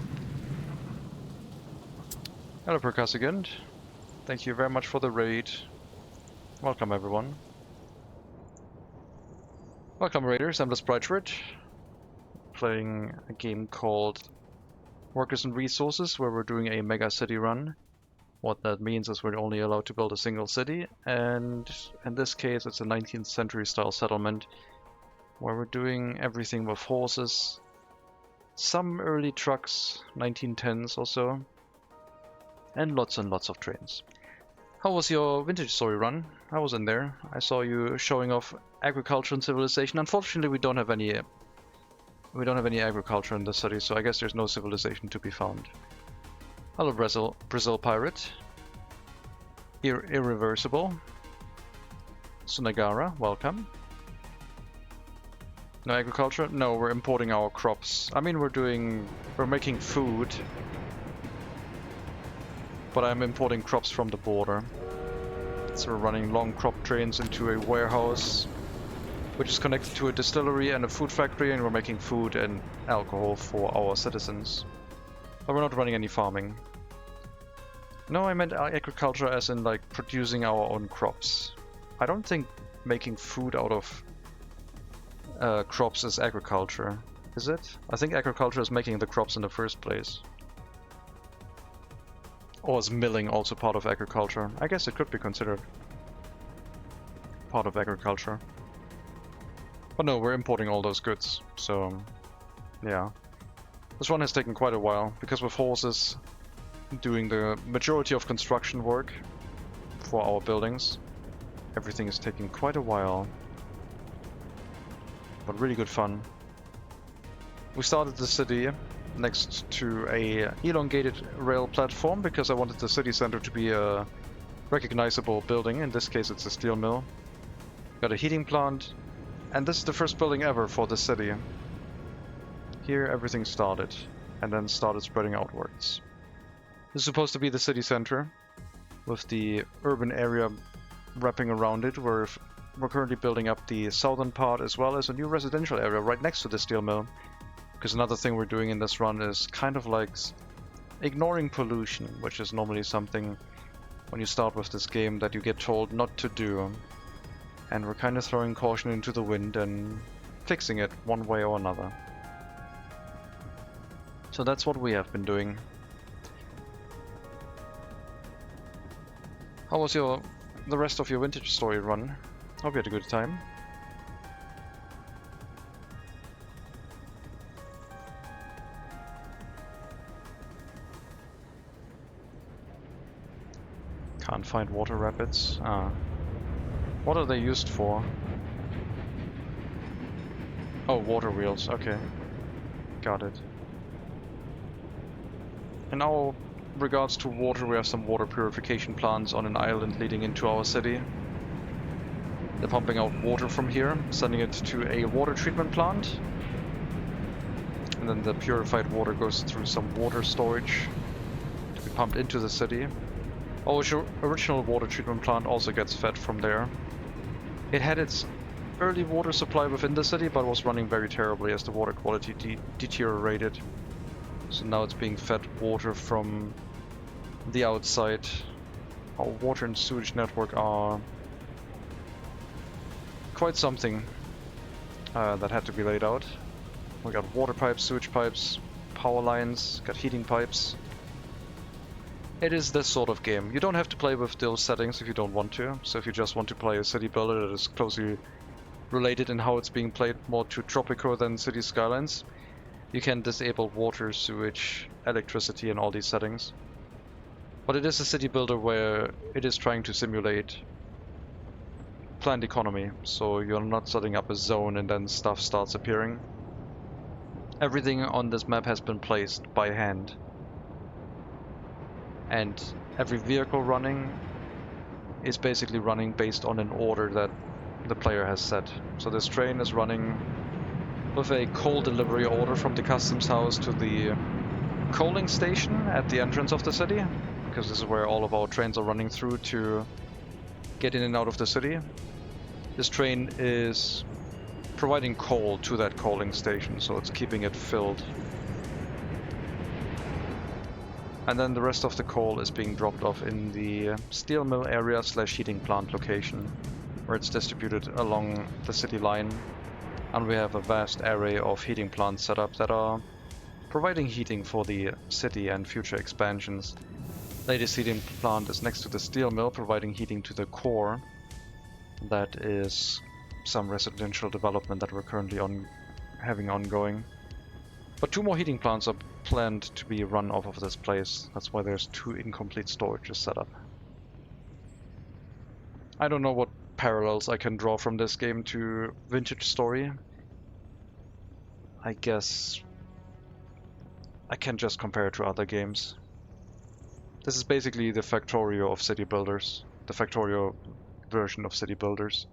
Hello, Percussigant. Thank you very much for the raid. Welcome, everyone. Welcome Raiders, I'm the Sprite, playing a game called Workers and Resources, where we're doing a MegaCity run. What that means is we're only allowed to build a single city, and in this case it's a 19th century style settlement, where we're doing everything with horses, some early trucks, 1910s or so, and lots of trains. How was your Vintage Story run? I was in there. I saw you showing off agriculture and civilization. Unfortunately, we don't have any agriculture in the city, so I guess there's no civilization to be found. Hello, Brazil pirate. Irreversible. Sunagara, welcome. No agriculture? No, we're importing our crops. I mean, we're making food, but I'm importing crops from the border. So we're running long crop trains into a warehouse, which is connected to a distillery and a food factory, and we're making food and alcohol for our citizens. But we're not running any farming. No, I meant agriculture as in like producing our own crops. I don't think making food out of crops is agriculture, is it? I think agriculture is making the crops in the first place. Or is milling also part of agriculture? I guess it could be considered part of agriculture. But no, we're importing all those goods, so yeah. This one has taken quite a while, because with horses doing the majority of construction work for our buildings, everything is taking quite a while. But really good fun. We started the city next to a elongated rail platform because I wanted the city center to be a recognizable building. In this case it's a steel mill. Got a heating plant, and this is the first building ever for the city. Here everything started, and then started spreading outwards. This is supposed to be the city center, with the urban area wrapping around it. We're currently building up the southern part as well as a new residential area right next to the steel mill. Because another thing we're doing in this run is kind of like ignoring pollution, which is normally something when you start with this game that you get told not to do. And we're kind of throwing caution into the wind and fixing it one way or another. So that's what we have been doing. How was the rest of your Vintage Story run? Hope you had a good time. Can't find water rapids. What are they used for? Oh, water wheels. Okay. Got it. In our regards to water, we have some water purification plants on an island leading into our city. They're pumping out water from here, sending it to a water treatment plant. And then the purified water goes through some water storage to be pumped into the city. Our original water treatment plant also gets fed from there. It had its early water supply within the city, but was running very terribly as the water quality deteriorated. So now it's being fed water from the outside. Our water and sewage network are quite something that had to be laid out. We got water pipes, sewage pipes, power lines, got heating pipes. It is this sort of game. You don't have to play with those settings if you don't want to. So if you just want to play a city builder that is closely related in how it's being played, more to Tropico than City Skylines, you can disable water, sewage, electricity and all these settings. But it is a city builder where it is trying to simulate planned economy, so you're not setting up a zone and then stuff starts appearing. Everything on this map has been placed by hand. And every vehicle running is basically running based on an order that the player has set. So this train is running with a coal delivery order from the customs house to the coaling station at the entrance of the city, because this is where all of our trains are running through to get in and out of the city. This train is providing coal to that coaling station, so it's keeping it filled. And then the rest of the coal is being dropped off in the steel mill area / heating plant location, where it's distributed along the city line And we have a vast array of heating plants set up that are providing heating for the city and future expansions. Latest heating plant is next to the steel mill, providing heating to the core. That is some residential development that we're currently having ongoing. But 2 more heating plants are planned to be run off of this place. That's why there's 2 incomplete storages set up. I don't know what parallels I can draw from this game to Vintage Story. I guess I can just compare it to other games. This is basically the Factorio of city builders. The Factorio version of city builders.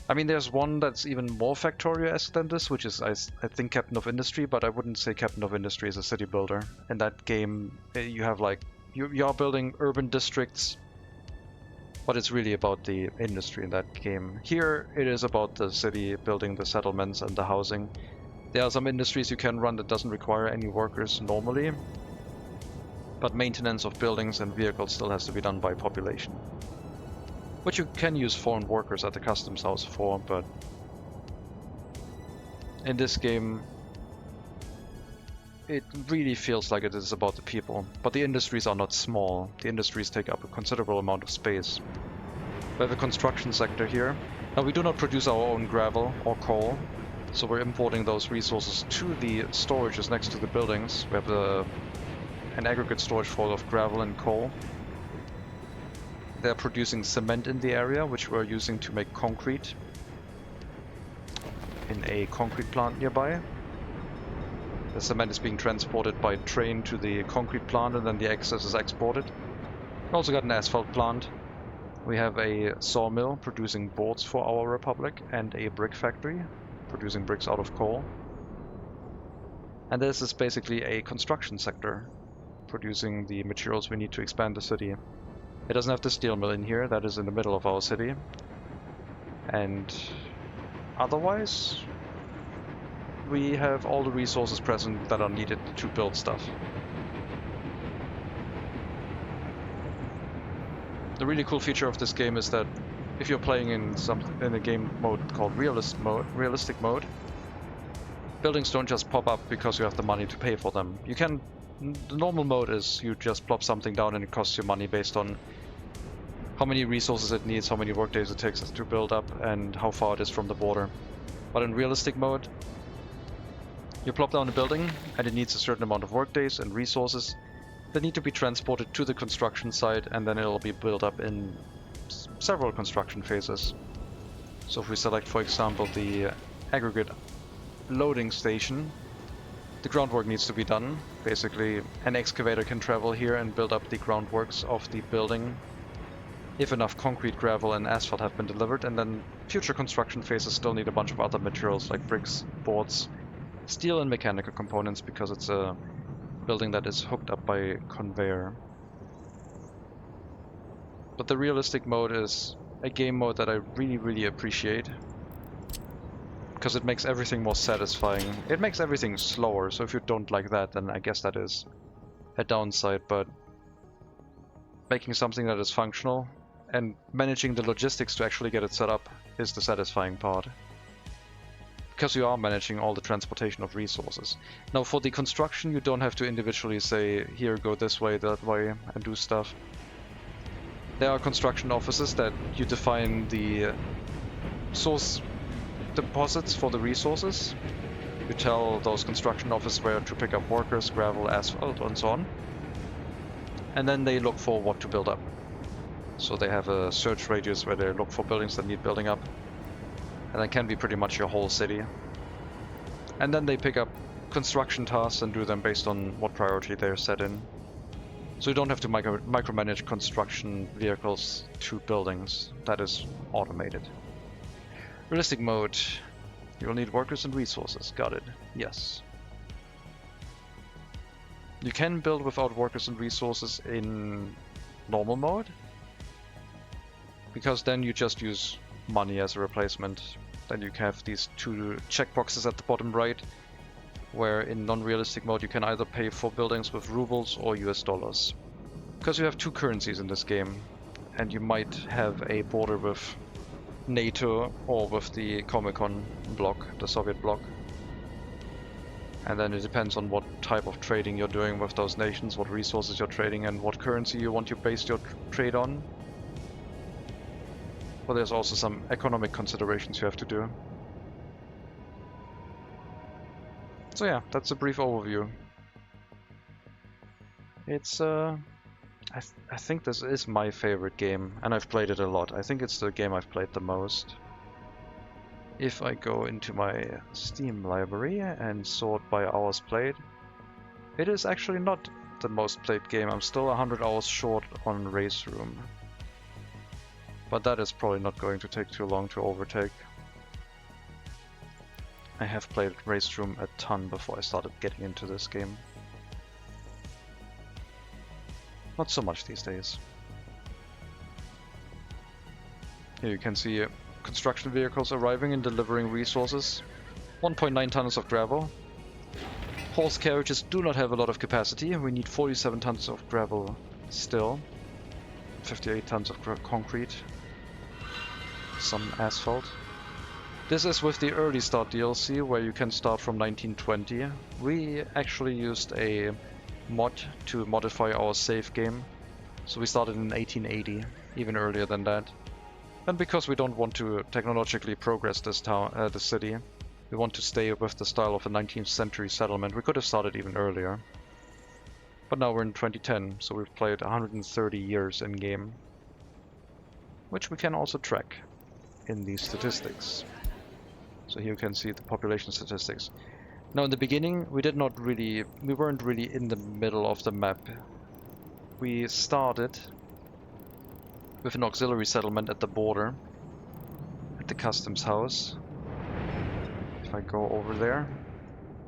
I mean, there's one that's even more Factorio-esque than this, which is, I think, Captain of Industry, but I wouldn't say Captain of Industry is a city builder. In that game, you have like, you are building urban districts, but it's really about the industry in that game. Here, it is about the city building the settlements and the housing. There are some industries you can run that doesn't require any workers normally, but maintenance of buildings and vehicles still has to be done by population. Which you can use foreign workers at the customs house for, but in this game it really feels like it is about the people. But the industries are not small. The industries take up a considerable amount of space. We have a construction sector here. Now we do not produce our own gravel or coal, so we're importing those resources to the storages next to the buildings. We have an aggregate storage full of gravel and coal. They're producing cement in the area, which we're using to make concrete in a concrete plant nearby. The cement is being transported by train to the concrete plant, and then the excess is exported. We also got an asphalt plant. We have a sawmill producing boards for our republic, and a brick factory producing bricks out of coal. And this is basically a construction sector producing the materials we need to expand the city. It doesn't have the steel mill in here, that is in the middle of our city. And otherwise, we have all the resources present that are needed to build stuff. The really cool feature of this game is that if you're playing in a game mode called realistic mode, buildings don't just pop up because you have the money to pay for them. The normal mode is you just plop something down and it costs you money based on how many resources it needs, how many workdays it takes to build up, and how far it is from the border. But in realistic mode, you plop down a building and it needs a certain amount of workdays and resources that need to be transported to the construction site, and then it'll be built up in several construction phases. So if we select, for example, the aggregate loading station, the groundwork needs to be done. Basically, an excavator can travel here and build up the groundworks of the building if enough concrete, gravel, and asphalt have been delivered, and then future construction phases still need a bunch of other materials like bricks, boards, steel, and mechanical components, because it's a building that is hooked up by conveyor. But the realistic mode is a game mode that I really, really appreciate, because it makes everything more satisfying. It makes everything slower, so if you don't like that, then I guess that is a downside, but making something that is functional and managing the logistics to actually get it set up is the satisfying part. Because you are managing all the transportation of resources. Now for the construction, you don't have to individually say, here, go this way, that way, and do stuff. There are construction offices that you define the source deposits for the resources. You tell those construction offices where to pick up workers, gravel, asphalt, and so on. And then they look for what to build up. So they have a search radius where they look for buildings that need building up. And that can be pretty much your whole city. And then they pick up construction tasks and do them based on what priority they're set in. So you don't have to micromanage construction vehicles to buildings. That is automated. Realistic mode. You will need workers and resources. Got it. Yes. You can build without workers and resources in normal mode, because then you just use money as a replacement. Then you have these 2 checkboxes at the bottom right, where in non-realistic mode you can either pay for buildings with rubles or US dollars. Because you have 2 currencies in this game, and you might have a border with NATO or with the Comic-Con bloc, the Soviet bloc. And then it depends on what type of trading you're doing with those nations, what resources you're trading, and what currency you want to base your trade on. But there's also some economic considerations you have to do. So yeah, that's a brief overview. It's I think this is my favorite game, and I've played it a lot. I think it's the game I've played the most. If I go into my Steam library and sort by hours played, it is actually not the most played game. I'm still 100 hours short on Race Room. But that is probably not going to take too long to overtake. I have played Race Room a ton before I started getting into this game. Not so much these days. Here you can see construction vehicles arriving and delivering resources. 1.9 tons of gravel. Horse carriages do not have a lot of capacity. We need 47 tons of gravel still. 58 tons of concrete. Some asphalt. This is with the early start DLC, where you can start from 1920. We actually used a mod to modify our save game, so we started in 1880, even earlier than that. And because we don't want to technologically progress this town, the city, we want to stay with the style of a 19th century settlement. We could have started even earlier. But now we're in 2010, so we've played 130 years in game, which we can also track in these statistics. So here you can see the population statistics. Now in the beginning, we weren't really in the middle of the map. We started with an auxiliary settlement at the border, at the customs house. If I go over there,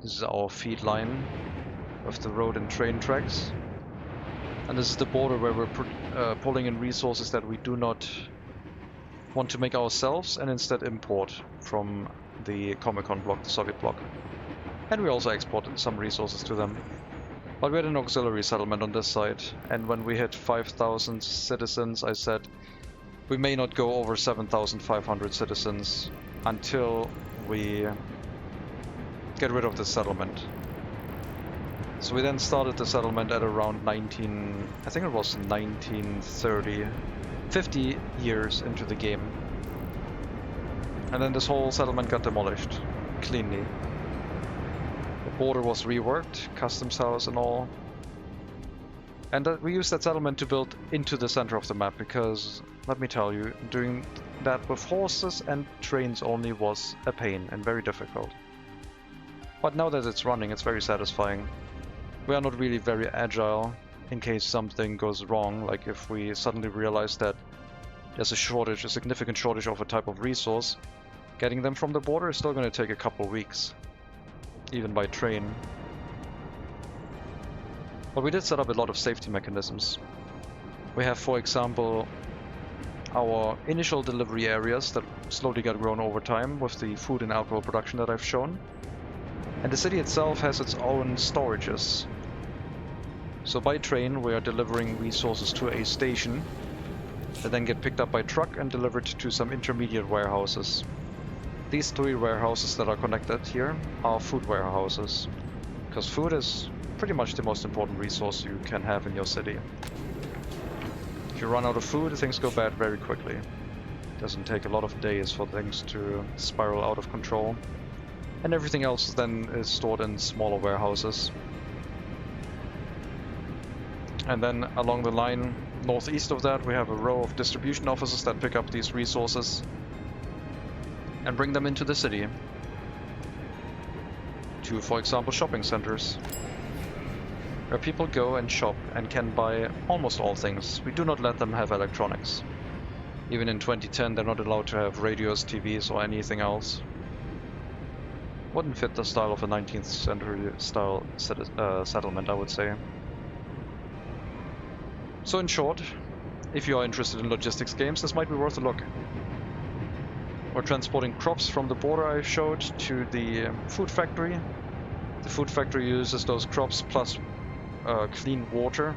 this is our feed line of the road and train tracks. And this is the border where we're pulling in resources that we do not want to make ourselves and instead import from the Comic-Con bloc, the Soviet bloc. And we also exported some resources to them. But we had an auxiliary settlement on this side, and when we hit 5,000 citizens, I said we may not go over 7,500 citizens until we get rid of the settlement. So we then started the settlement at around I think it was 1930, 50 years into the game. And then this whole settlement got demolished, cleanly. The border was reworked, customs house and all. And we used that settlement to build into the center of the map, because, let me tell you, doing that with horses and trains only was a pain and very difficult. But now that it's running, it's very satisfying. We are not really very agile in case something goes wrong, like if we suddenly realize that there's a significant shortage of a type of resource. Getting them from the border is still going to take a couple weeks, even by train. But we did set up a lot of safety mechanisms. We have, for example, our initial delivery areas that slowly got grown over time with the food and alcohol production that I've shown. And the city itself has its own storages. So by train we are delivering resources to a station that then get picked up by truck and delivered to some intermediate warehouses. These three warehouses that are connected here are food warehouses, because food is pretty much the most important resource you can have in your city. If you run out of food, things go bad very quickly. It doesn't take a lot of days for things to spiral out of control. And everything else then is stored in smaller warehouses. And then along the line northeast of that, we have a row of distribution offices that pick up these resources and bring them into the city to, for example, shopping centers, where people go and shop and can buy almost all things. We do not let them have electronics. Even in 2010, they're not allowed to have radios, TVs, or anything else. Wouldn't fit the style of a 19th century style settlement, I would say. So in short, if you are interested in logistics games, this might be worth a look. We're transporting crops from the border I showed to the food factory. The food factory uses those crops plus clean water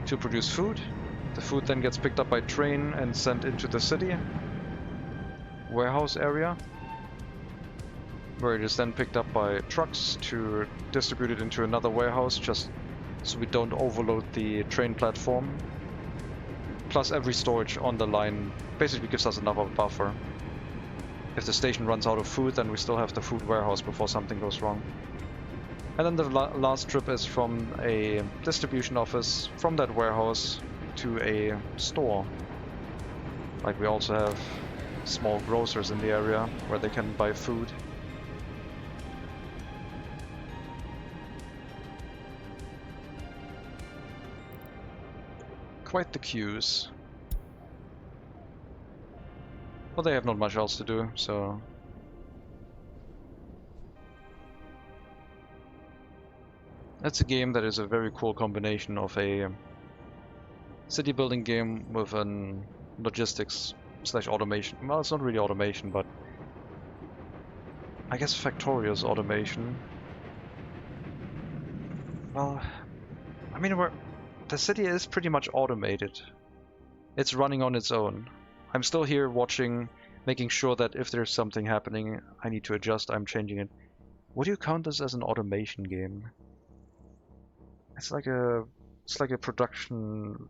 to produce food. The food then gets picked up by train and sent into the city. warehouse area, where it is then picked up by trucks to distribute it into another warehouse, just so we don't overload the train platform. Plus every storage on the line basically gives us another buffer. If the station runs out of food, then we still have the food warehouse before something goes wrong. And then the last trip is from a distribution office from that warehouse to a store. Like, we also have small grocers in the area where they can buy food. Quite the queues. Well, they have not much else to do, so... That's a game that is a very cool combination of a city building game with an logistics / automation. Well, it's not really automation, but I guess Factoria's automation. Well, I mean, the city is pretty much automated. It's running on its own. I'm still here watching, making sure that if there's something happening I need to adjust, I'm changing it. Would you count this as an automation game? It's like a production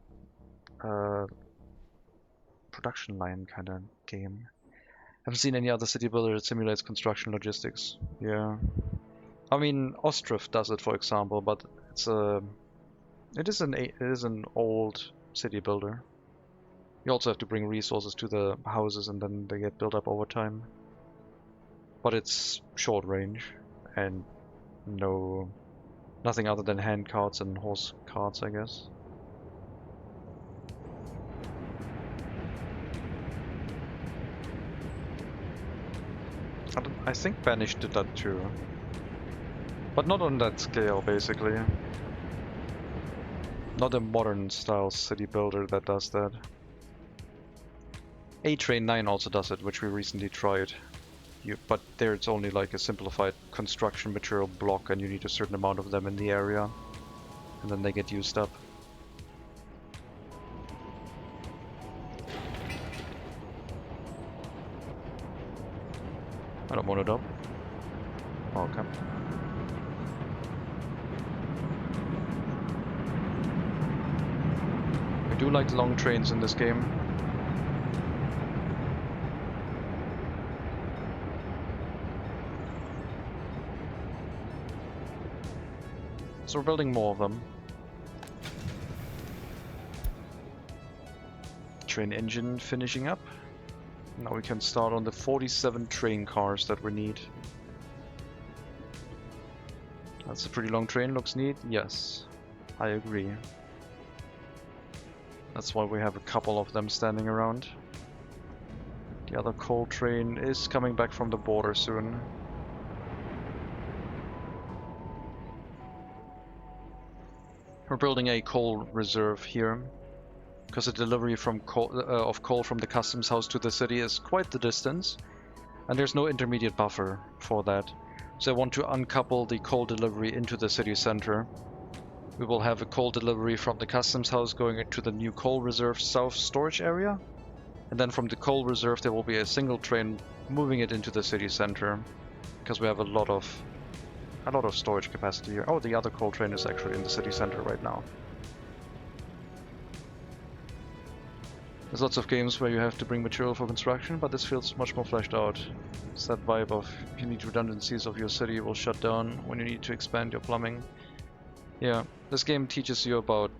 line kind of game. Haven't seen any other city builder that simulates construction logistics. Yeah, I mean Ostriff does it, for example, but it is an old city builder. You also have to bring resources to the houses, and then they get built up over time. But it's short range and nothing other than hand carts and horse carts, I guess. I think Banish did that too. But not on that scale, basically. Not a modern style city builder that does that. A-Train 9 also does it, which we recently tried. But there it's only like a simplified construction material block, and you need a certain amount of them in the area, and then they get used up. I don't want it up. Okay. I do like long trains in this game. So we're building more of them. Train engine finishing up. Now we can start on the 47 train cars that we need. That's a pretty long train, looks neat. Yes, I agree. That's why we have a couple of them standing around. The other coal train is coming back from the border soon. We're building a coal reserve here, because the delivery from of coal from the customs house to the city is quite the distance, and there's no intermediate buffer for that. So I want to uncouple the coal delivery into the city center. We will have a coal delivery from the customs house going into the new coal reserve south storage area, and then from the coal reserve there will be a single train moving it into the city center, because we have a lot of storage capacity here. Oh, the other coal train is actually in the city center right now. There's lots of games where you have to bring material for construction, but this feels much more fleshed out. It's that vibe of, if you need redundancies of your city, it will shut down when you need to expand your plumbing. Yeah, this game teaches you about...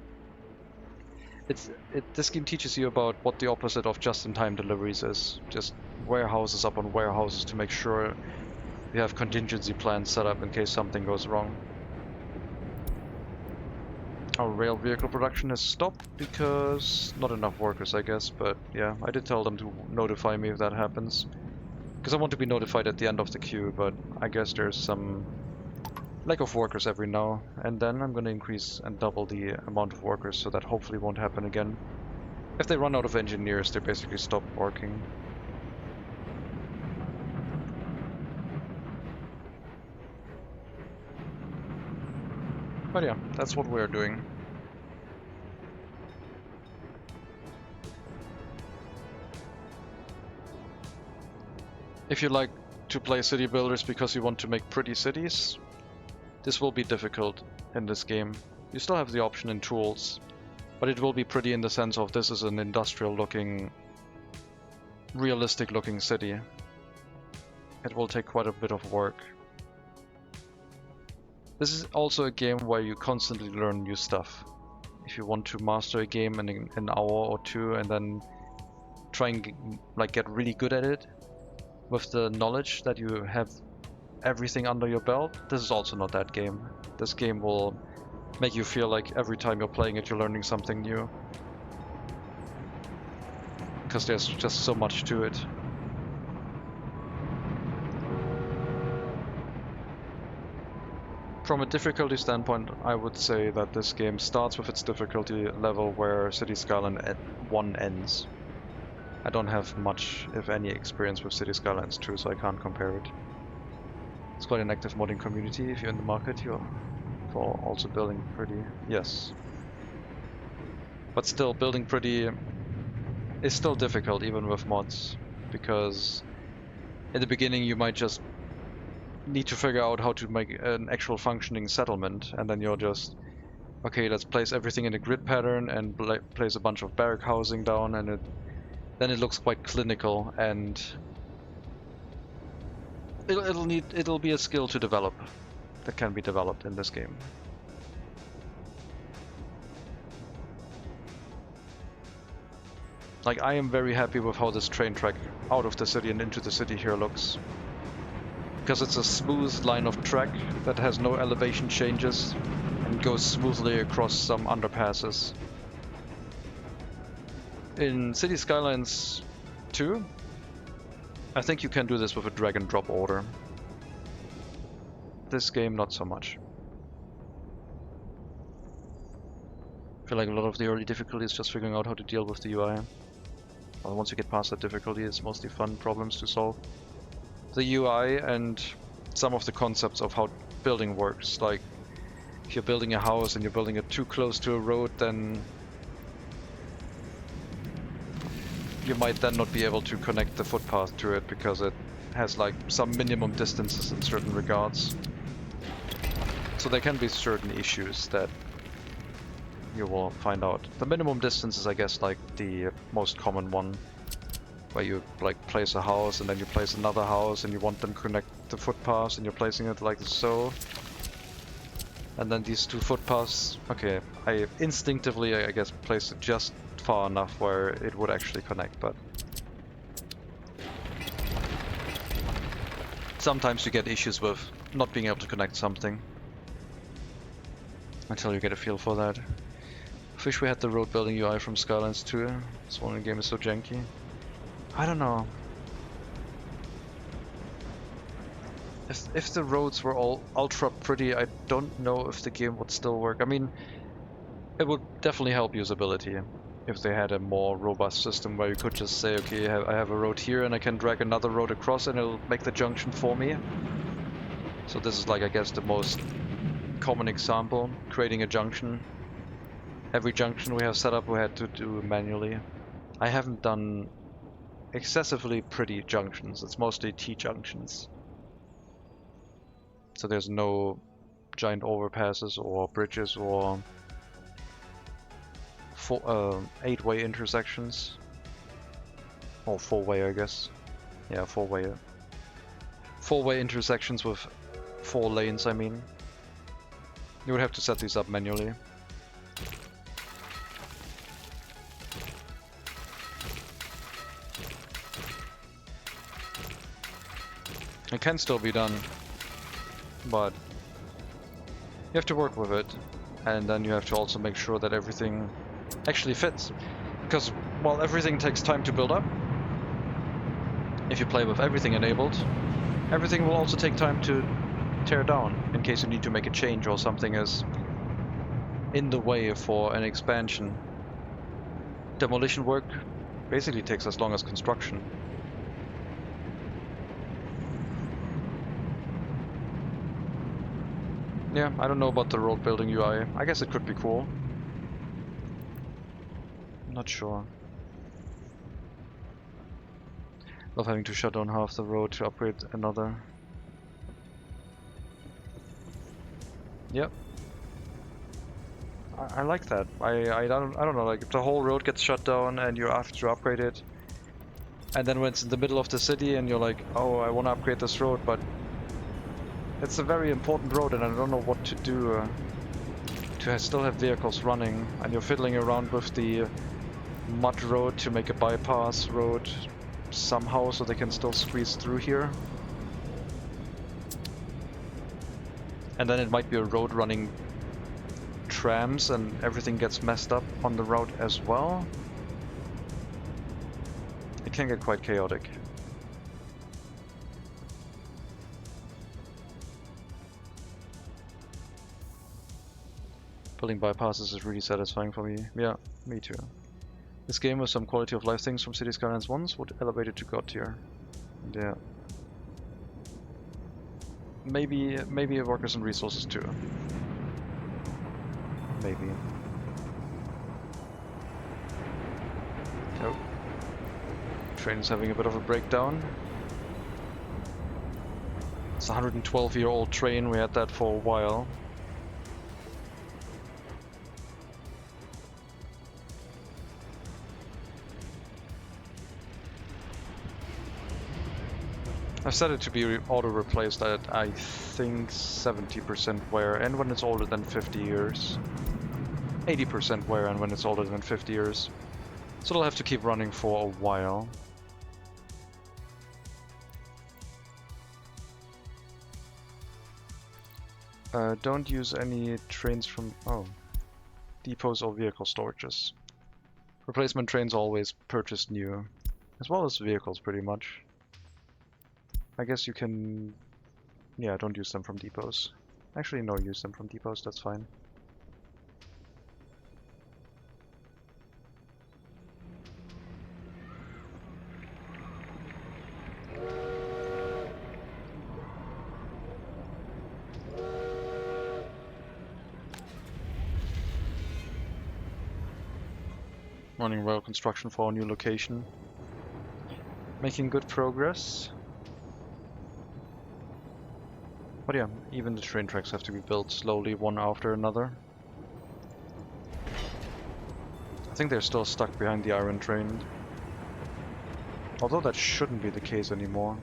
This game teaches you about what the opposite of just-in-time deliveries is. Just warehouses up on warehouses to make sure you have contingency plans set up in case something goes wrong. Our rail vehicle production has stopped because not enough workers, I guess, but yeah, I did tell them to notify me if that happens. Because I want to be notified at the end of the queue, but I guess there's some lack of workers every now and then. I'm going to increase and double the amount of workers so that hopefully won't happen again. If they run out of engineers, they basically stop working. But yeah, that's what we're doing. If you like to play city builders because you want to make pretty cities, this will be difficult in this game. You still have the option in tools, but it will be pretty in the sense of this is an industrial looking, realistic looking city. It will take quite a bit of work. This is also a game where you constantly learn new stuff. If you want to master a game in an hour or two and then try and get really good at it with the knowledge that you have everything under your belt, this is also not that game. This game will make you feel like every time you're playing it, you're learning something new. Because there's just so much to it. From a difficulty standpoint, I would say that this game starts with its difficulty level where City Skyline 1 ends. I don't have much, if any, experience with City Skylines 2, so I can't compare it. It's quite an active modding community. If you're in the market, you're for also building pretty. Yes. But still, building pretty is still difficult even with mods, because in the beginning you might just need to figure out how to make an actual functioning settlement, and then you're just, okay, let's place everything in a grid pattern and place a bunch of barrack housing down, and then it looks quite clinical, and it'll be a skill to develop that can be developed in this game. Like, I am very happy with how this train track out of the city and into the city here looks. Because it's a smooth line of track that has no elevation changes and goes smoothly across some underpasses. In City Skylines 2, I think you can do this with a drag and drop order. This game, not so much. I feel like a lot of the early difficulty is just figuring out how to deal with the UI. Well, once you get past that difficulty, it's mostly fun problems to solve. The UI and some of the concepts of how building works, like if you're building a house and you're building it too close to a road, then you might then not be able to connect the footpath to it because it has like some minimum distances in certain regards. So there can be certain issues that you will find out. The minimum distance is, I guess, like the most common one, where you like place a house and then you place another house and you want them to connect the footpaths and you're placing it like so. And then these two footpaths, okay, I instinctively, I guess, placed it just far enough where it would actually connect, but sometimes you get issues with not being able to connect something until you get a feel for that. I wish we had the road building UI from Skylines 2. This one in the game is so janky. I don't know. If the roads were all ultra pretty, I don't know if the game would still work. I mean, it would definitely help usability if they had a more robust system where you could just say, okay, I have a road here and I can drag another road across and it'll make the junction for me. So this is like, I guess, the most common example, creating a junction. Every junction we have set up we had to do manually. I haven't done excessively pretty junctions. It's mostly T-junctions. So there's no giant overpasses or bridges or 8-way intersections. Or 4-way, I guess. Yeah, 4-way. 4-way intersections with 4 lanes, I mean. You would have to set these up manually. It can still be done, but you have to work with it, and then you have to also make sure that everything actually fits. Because while everything takes time to build up, if you play with everything enabled, everything will also take time to tear down in case you need to make a change or something is in the way for an expansion. Demolition work basically takes as long as construction. Yeah, I don't know about the road building UI. I guess it could be cool. I'm not sure. Of having to shut down half the road to upgrade another. Yep. I like that. I don't know, like if the whole road gets shut down and you have to upgrade it, and then when it's in the middle of the city and you're like, oh, I want to upgrade this road, but it's a very important road and I don't know what to do to still have vehicles running, and you're fiddling around with the mud road to make a bypass road somehow so they can still squeeze through here. And then it might be a road running trams and everything gets messed up on the route as well. It can get quite chaotic. Building bypasses is really satisfying for me. Yeah, me too. This game with some quality of life things from City Skylines once would elevate it to God tier. Yeah. Maybe workers and resources too. Maybe. Oh. Train is having a bit of a breakdown. It's a 112-year-old train, we had that for a while. I've set it to be auto-replaced at, I think, 70% wear, and when it's older than 50 years. 80% wear, and when it's older than 50 years. So it'll have to keep running for a while. Don't use any trains from... oh. Depots or vehicle storages. Replacement trains always purchased new. As well as vehicles, pretty much. I guess you can... yeah, don't use them from depots. Actually, no, use them from depots, that's fine. Running rail construction for our new location. Making good progress. But yeah, even the train tracks have to be built slowly, one after another. I think they're still stuck behind the iron train. Although that shouldn't be the case anymore.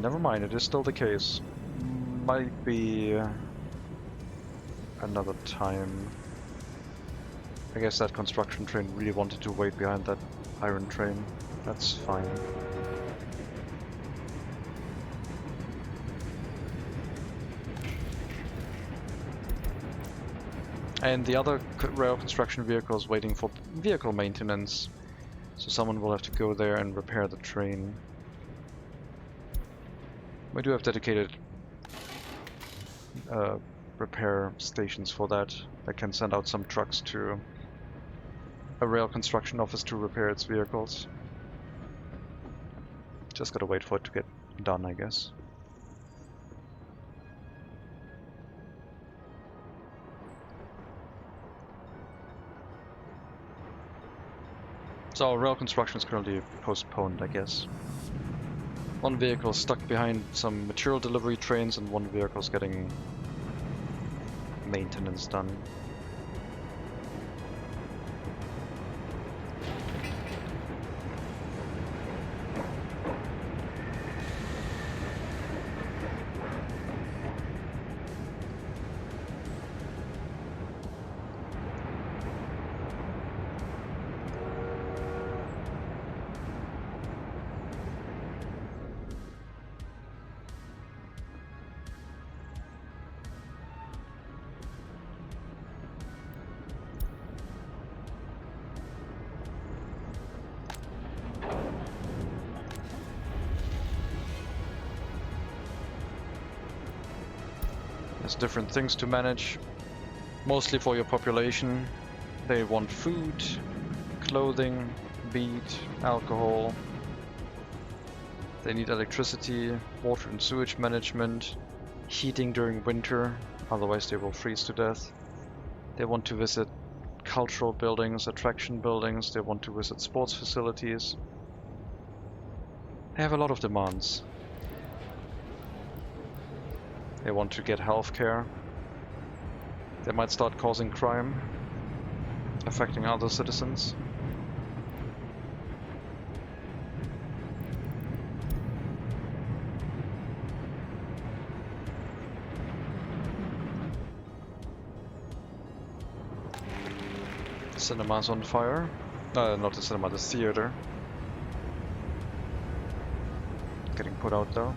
Never mind, it is still the case. Might be another time. I guess that construction train really wanted to wait behind that iron train. That's fine. And the other rail construction vehicle is waiting for vehicle maintenance. So someone will have to go there and repair the train. We do have dedicated repair stations for that. That can send out some trucks to a rail construction office to repair its vehicles. Just gotta wait for it to get done, I guess. So rail construction is currently postponed, I guess. One vehicle is stuck behind some material delivery trains and one vehicle is getting maintenance done. There's different things to manage, mostly for your population. They want food, clothing, bead, alcohol. They need electricity, water and sewage management, heating during winter, otherwise they will freeze to death. They want to visit cultural buildings, attraction buildings, they want to visit sports facilities. They have a lot of demands. They want to get healthcare. They might start causing crime, affecting other citizens. Cinema's on fire. Not the cinema, the theater. Getting put out though.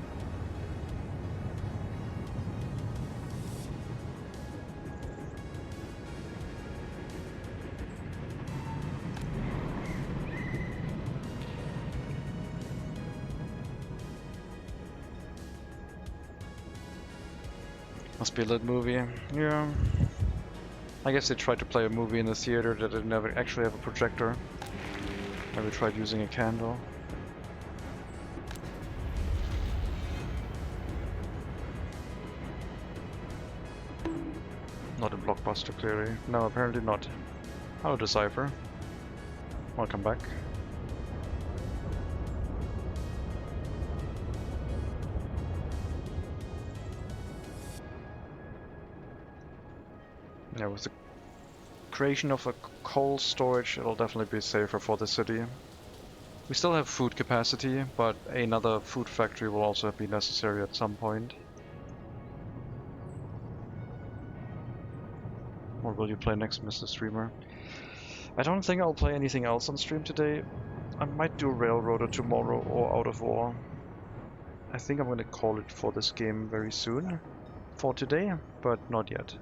Must be a lit movie. Yeah. I guess they tried to play a movie in the theater that didn't ever actually have a projector. Maybe tried using a candle. Not a blockbuster, clearly. No, apparently not. Hello, Decipher. Welcome back. Yeah, with the creation of a coal storage, it'll definitely be safer for the city. We still have food capacity, but another food factory will also be necessary at some point. What will you play next, Mr. Streamer? I don't think I'll play anything else on stream today. I might do Railroader tomorrow or Out of War. I think I'm gonna call it for this game very soon. For today, but not yet.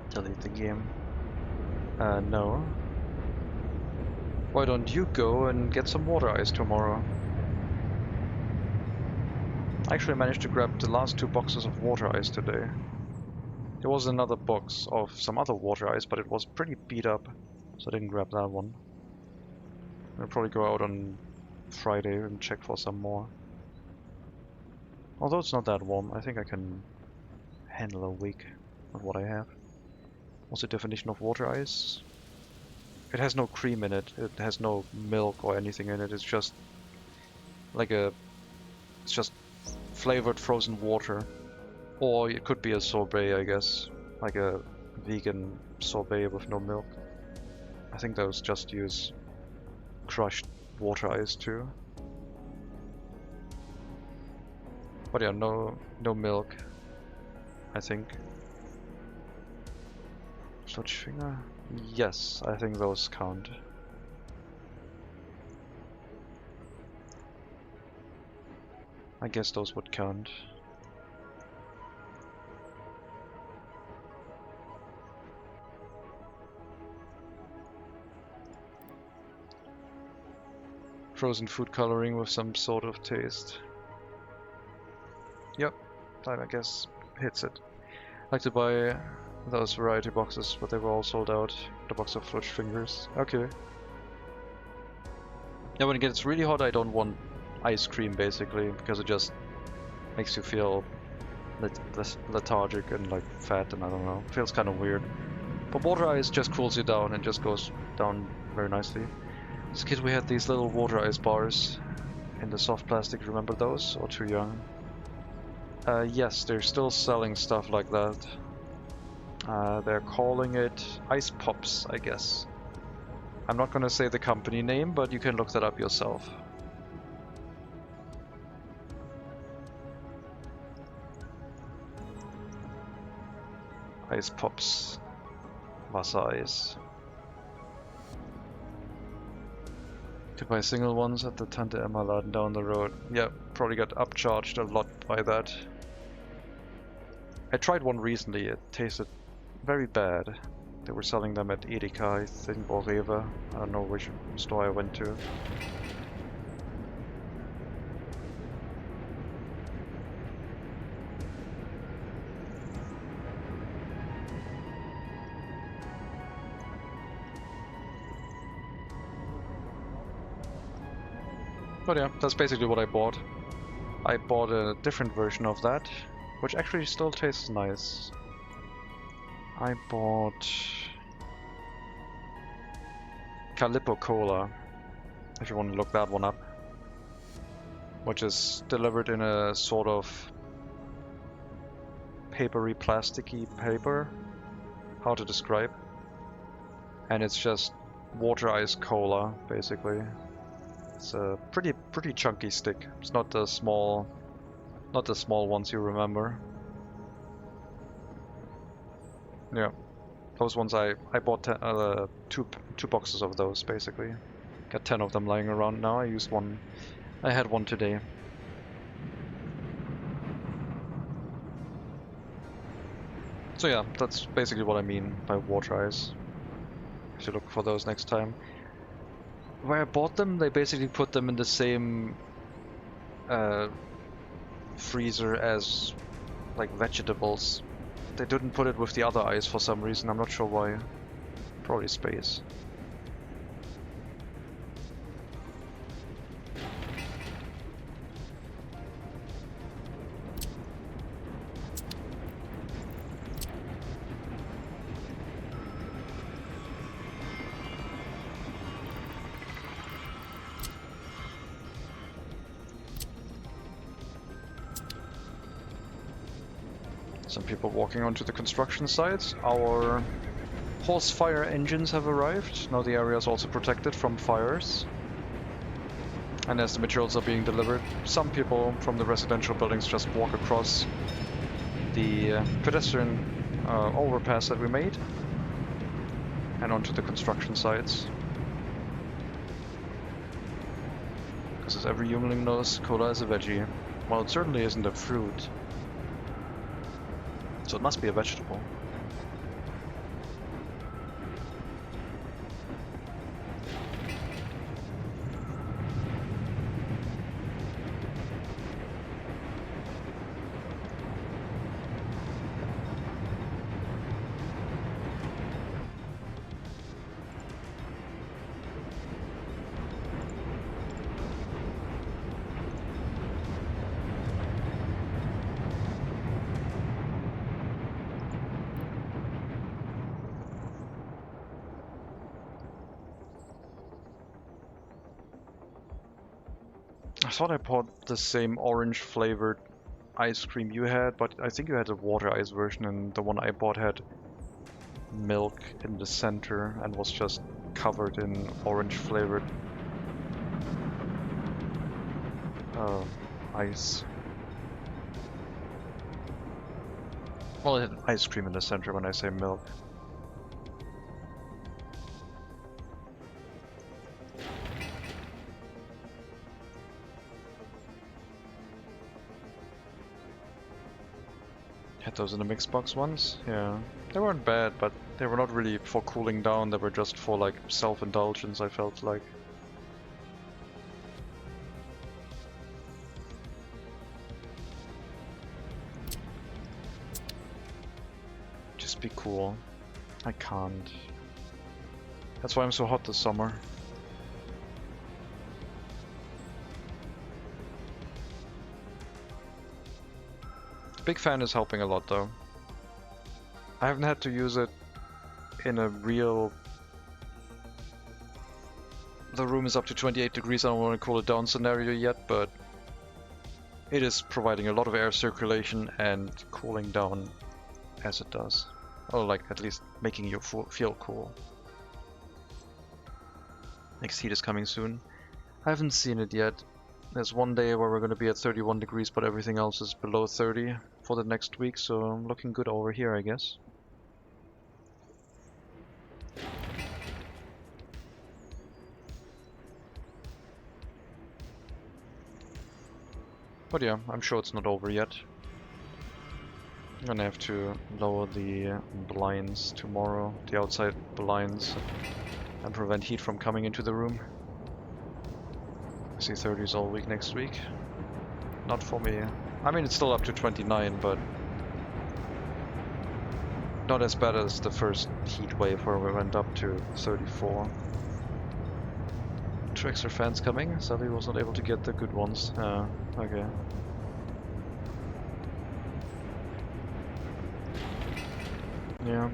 Delete the game. No. Why don't you go and get some water ice tomorrow? I actually managed to grab the last 2 boxes of water ice today. There was another box of some other water ice, but it was pretty beat up, so I didn't grab that one. I'll probably go out on Friday and check for some more. Although it's not that warm, I think I can handle a week with what I have. What's the definition of water ice? It has no cream in it, it has no milk or anything in it, it's just like it's just flavored frozen water. Or it could be a sorbet, I guess, like a vegan sorbet with no milk. I think those just use crushed water ice too. But yeah, no milk, I think. Sludgefinger? Yes, I think those count. I guess those would count. Frozen food coloring with some sort of taste. Yep, that I guess hits it. I'd like to buy those variety boxes, but they were all sold out. The box of flutch fingers. Okay. Yeah, when it gets really hot, I don't want ice cream basically, because it just makes you feel lethargic and like fat, and I don't know, feels kind of weird. But water ice just cools you down and just goes down very nicely. As a kid we had these little water ice bars in the soft plastic, remember those? Or too young? Yes, they're still selling stuff like that. They're calling it Ice Pops, I guess. I'm not gonna say the company name, but you can look that up yourself. Ice Pops. Wasser-Eis. Could buy single ones at the Tante Emma Laden down the road. Yeah, probably got upcharged a lot by that. I tried one recently, it tasted very bad. They were selling them at Edeka, I think, or Rewe. I don't know which store I went to. But yeah, that's basically what I bought. I bought a different version of that, which actually still tastes nice. I bought Calippo Cola, if you want to look that one up, which is delivered in a sort of papery, plasticky paper. How to describe? And it's just water ice cola, basically. It's a pretty chunky stick. It's not the small ones you remember. Yeah, those ones I bought two boxes of those basically. Got 10 of them lying around now. I used one. I had one today. So yeah, that's basically what I mean by water ice. I should look for those next time. Where I bought them, they basically put them in the same freezer as like vegetables. They didn't put it with the other ice for some reason. I'm not sure why. Probably space. Some people walking onto the construction sites. Our horse fire engines have arrived. Now the area is also protected from fires. And as the materials are being delivered, some people from the residential buildings just walk across the pedestrian overpass that we made and onto the construction sites. Because as every human knows, cola is a veggie. Well, it certainly isn't a fruit. So it must be a vegetable. I thought I bought the same orange flavored ice cream you had, but I think you had a water ice version and the one I bought had milk in the center and was just covered in orange flavored ice. Well, it had ice cream in the center when I say milk. Had those in the mix box ones? Yeah. They weren't bad, but they were not really for cooling down, they were just for like self-indulgence, I felt like. Just be cool. I can't. That's why I'm so hot this summer. Big fan is helping a lot though. I haven't had to use it in a real... The room is up to 28 degrees, I don't want to cool it down scenario yet, but it is providing a lot of air circulation and cooling down as it does. Or like at least making you feel cool. Next heat is coming soon. I haven't seen it yet. There's one day where we're going to be at 31 degrees, but everything else is below 30 for the next week, so I'm looking good over here, I guess. But yeah, I'm sure it's not over yet. I'm gonna have to lower the blinds tomorrow, the outside blinds, and prevent heat from coming into the room. I see 30s all week next week. Not for me. I mean, it's still up to 29, but not as bad as the first heat wave where we went up to 34. 2 extra fans coming. Sadly, was not able to get the good ones. Okay. Yeah.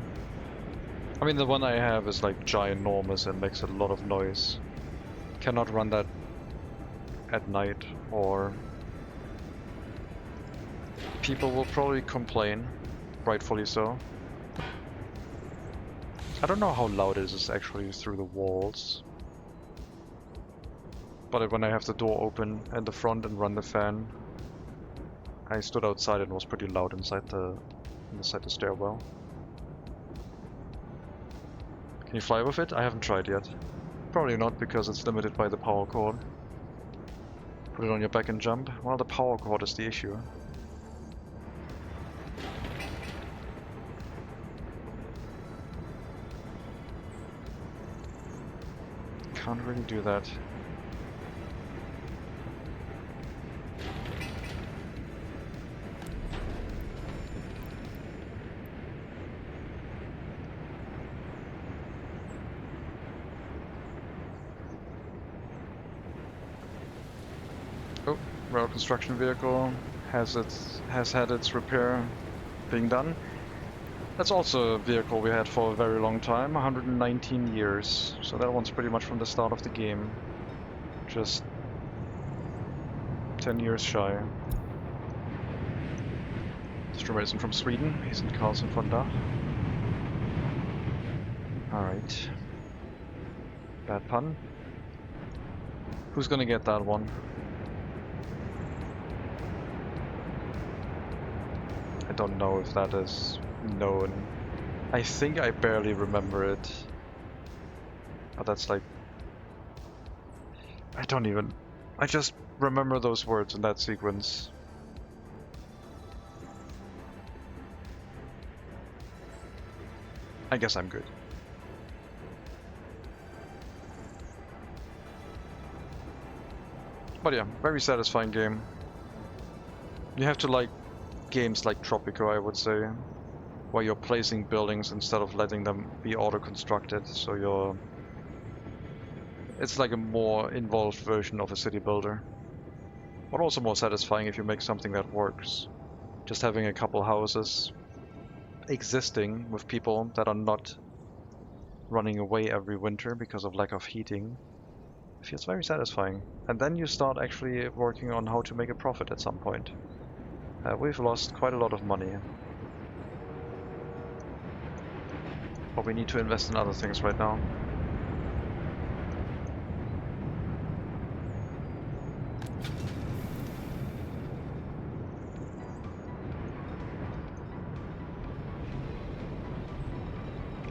I mean, the one I have is like ginormous and makes a lot of noise. Cannot run that at night, or people will probably complain, rightfully so. I don't know how loud it is actually through the walls. But when I have the door open in the front and run the fan, I stood outside and it was pretty loud inside the stairwell. Can you fly with it? I haven't tried yet. Probably not, because it's limited by the power cord. Put it on your back and jump. Well, the power cord is the issue. Can't really do that. Oh, rail construction vehicle has had its repair being done. That's also a vehicle we had for a very long time, 119 years. So that one's pretty much from the start of the game. Just 10 years shy. Mr. Mason from Sweden, he's in Karlsson von Dach. Alright. Bad pun. Who's gonna get that one? I don't know if that is known. I think I barely remember it. But that's like... I just remember those words in that sequence. I guess I'm good. But yeah, very satisfying game. You have to like games like Tropico, I would say, where you're placing buildings instead of letting them be auto-constructed, so it's like a more involved version of a city builder. But also more satisfying if you make something that works. Just having a couple houses existing with people that are not running away every winter because of lack of heating feels very satisfying. And then you start actually working on how to make a profit at some point. We've lost quite a lot of money. But we need to invest in other things right now.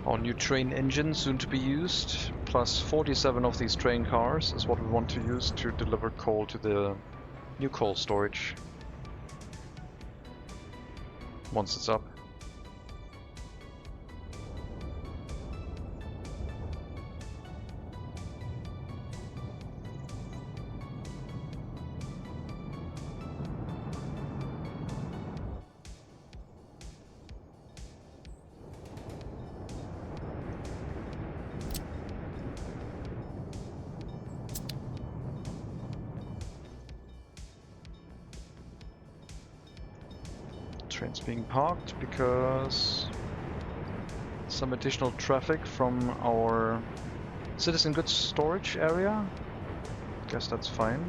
Our new train engine soon to be used, plus 47 of these train cars is what we want to use to deliver coal to the new coal storage. Once it's up. Trains being parked because some additional traffic from our citizen goods storage area. Guess that's fine.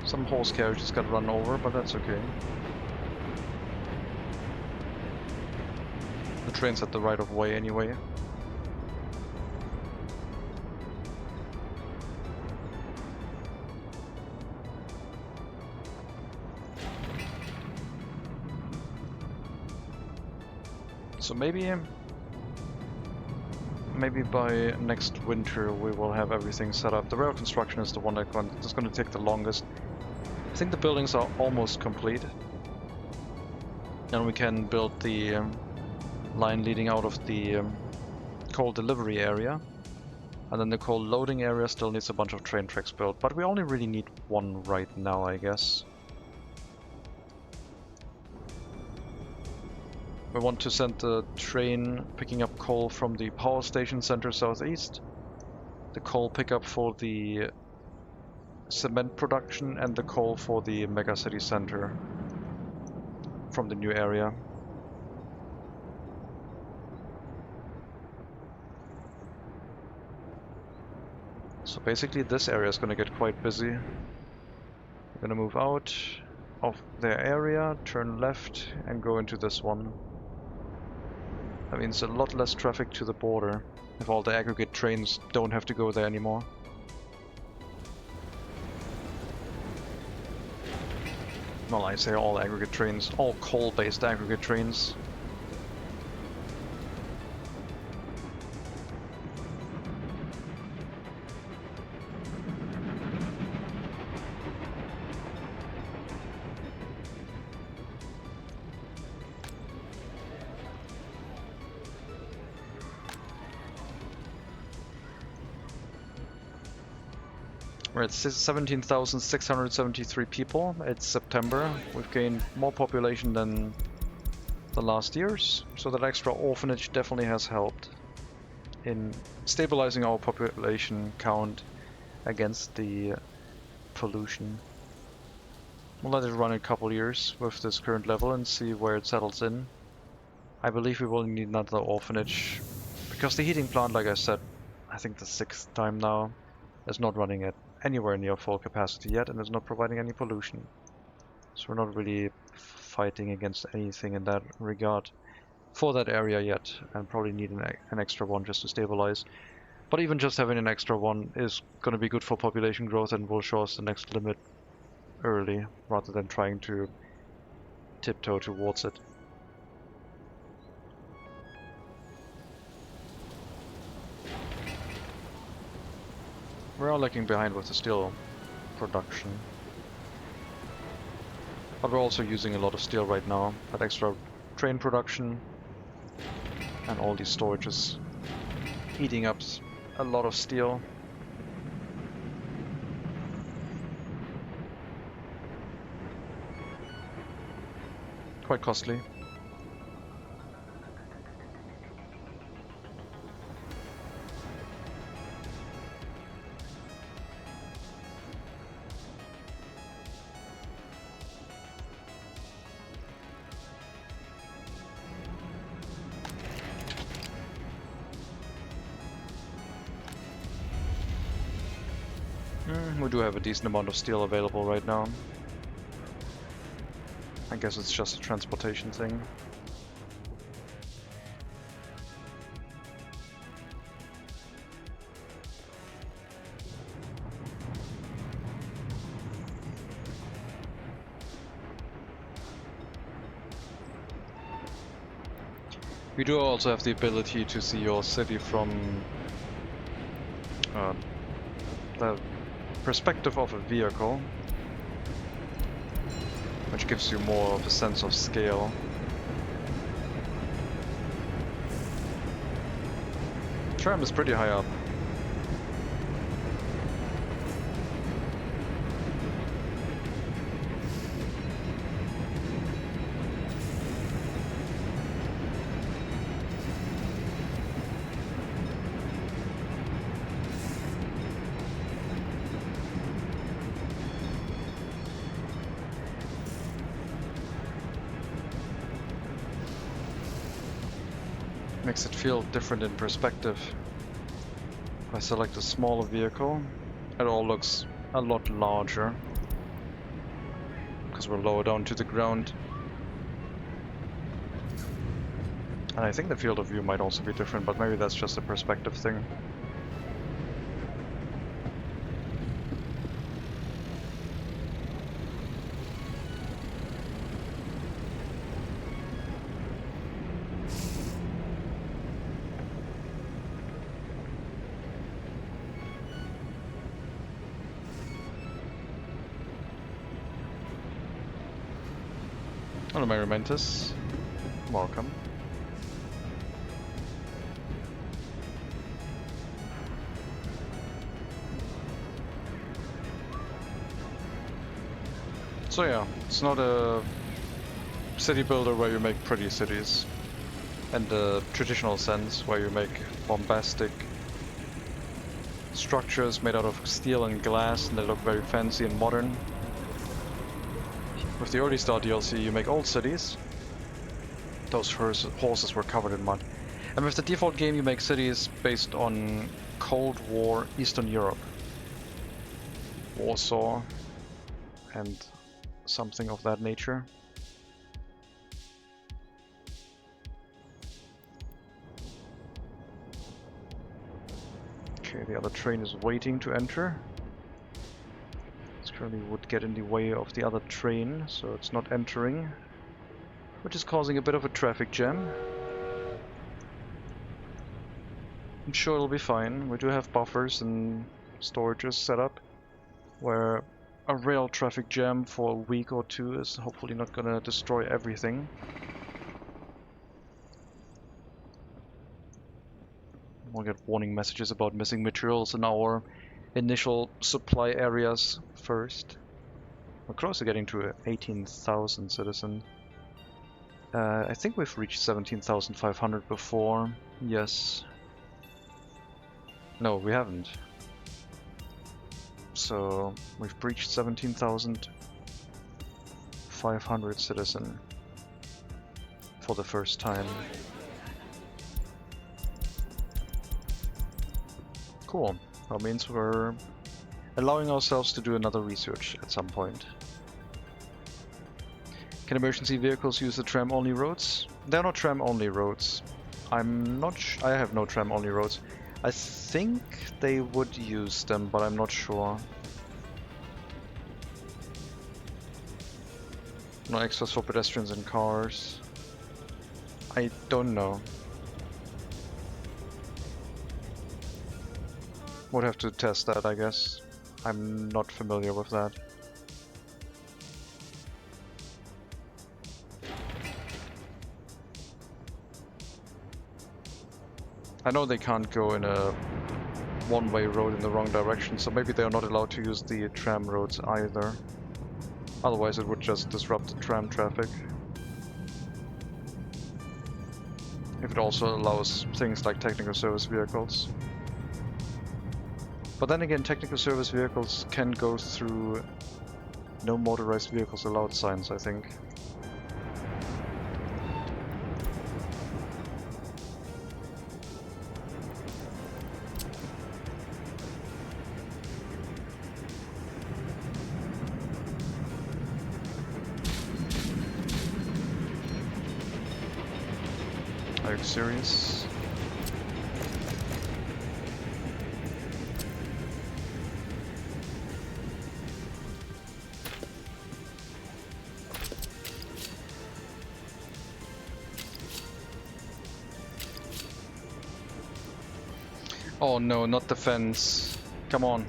Some horse carriages got run over, but that's okay. The train's at the right of way anyway. So maybe by next winter we will have everything set up. The rail construction is the one that's going to take the longest. I think the buildings are almost complete. And we can build the line leading out of the coal delivery area. And then the coal loading area still needs a bunch of train tracks built. But we only really need one right now, I guess. We want to send the train picking up coal from the power station center southeast, the coal pickup for the cement production, and the coal for the MegaCity center from the new area. basically this area is gonna get quite busy. We're gonna move out of their area, turn left, and go into this one. That means a lot less traffic to the border, if all the aggregate trains don't have to go there anymore. Well, I say all aggregate trains, all coal-based aggregate trains. We're at 17,673 people. It's September. We've gained more population than the last years, so that extra orphanage definitely has helped in stabilizing our population count against the pollution. We'll let it run a couple years with this current level and see where it settles in. I believe we will need another orphanage, because the heating plant, like I said, I think the 6th time now, is not running at anywhere near full capacity yet, and is not providing any pollution. So we're not really fighting against anything in that regard for that area yet, and probably need an extra one just to stabilize. But even just having an extra one is going to be good for population growth and will show us the next limit early, rather than trying to tiptoe towards it. We are lagging behind with the steel production. But we're also using a lot of steel right now. That extra train production and all these storages eating up a lot of steel. Quite costly. We do have a decent amount of steel available right now. I guess it's just a transportation thing. We do also have the ability to see your city from the perspective of a vehicle, which gives you more of a sense of scale. Tram is pretty high up. Makes it feel different in perspective. If I select a smaller vehicle, it all looks a lot larger because we're lower down to the ground. And I think the field of view might also be different, but maybe that's just a perspective thing. Hello, Mary Mentis. Welcome. So yeah, it's not a city builder where you make pretty cities in the traditional sense, where you make bombastic structures made out of steel and glass and they look very fancy and modern. With the early Star DLC, you make old cities. Those horses were covered in mud. And with the default game, you make cities based on Cold War Eastern Europe. Warsaw and something of that nature. Okay, the other train is waiting to enter. This currently would get in the way of the other train, so it's not entering, which is causing a bit of a traffic jam. I'm sure it'll be fine. We do have buffers and storages set up where a rail traffic jam for a week or two is hopefully not gonna destroy everything. We'll get warning messages about missing materials in our initial supply areas first. We're close to getting to 18,000 citizen. I think we've reached 17,500 before. Yes. No, we haven't. So we've breached 17,500 citizen for the first time. Cool. That means we're allowing ourselves to do another research at some point. Can emergency vehicles use the tram-only roads? They're not tram-only roads. I'm not I have no tram-only roads. I think they would use them, but I'm not sure. No access for pedestrians and cars. I don't know. Would have to test that, I guess. I'm not familiar with that. I know they can't go in a one-way road in the wrong direction, so maybe they are not allowed to use the tram roads either. Otherwise it would just disrupt the tram traffic. If it also allows things like technical service vehicles. But then again, technical service vehicles can go through no motorized vehicles allowed signs, I think. Are you serious? Oh no, not the fence. Come on.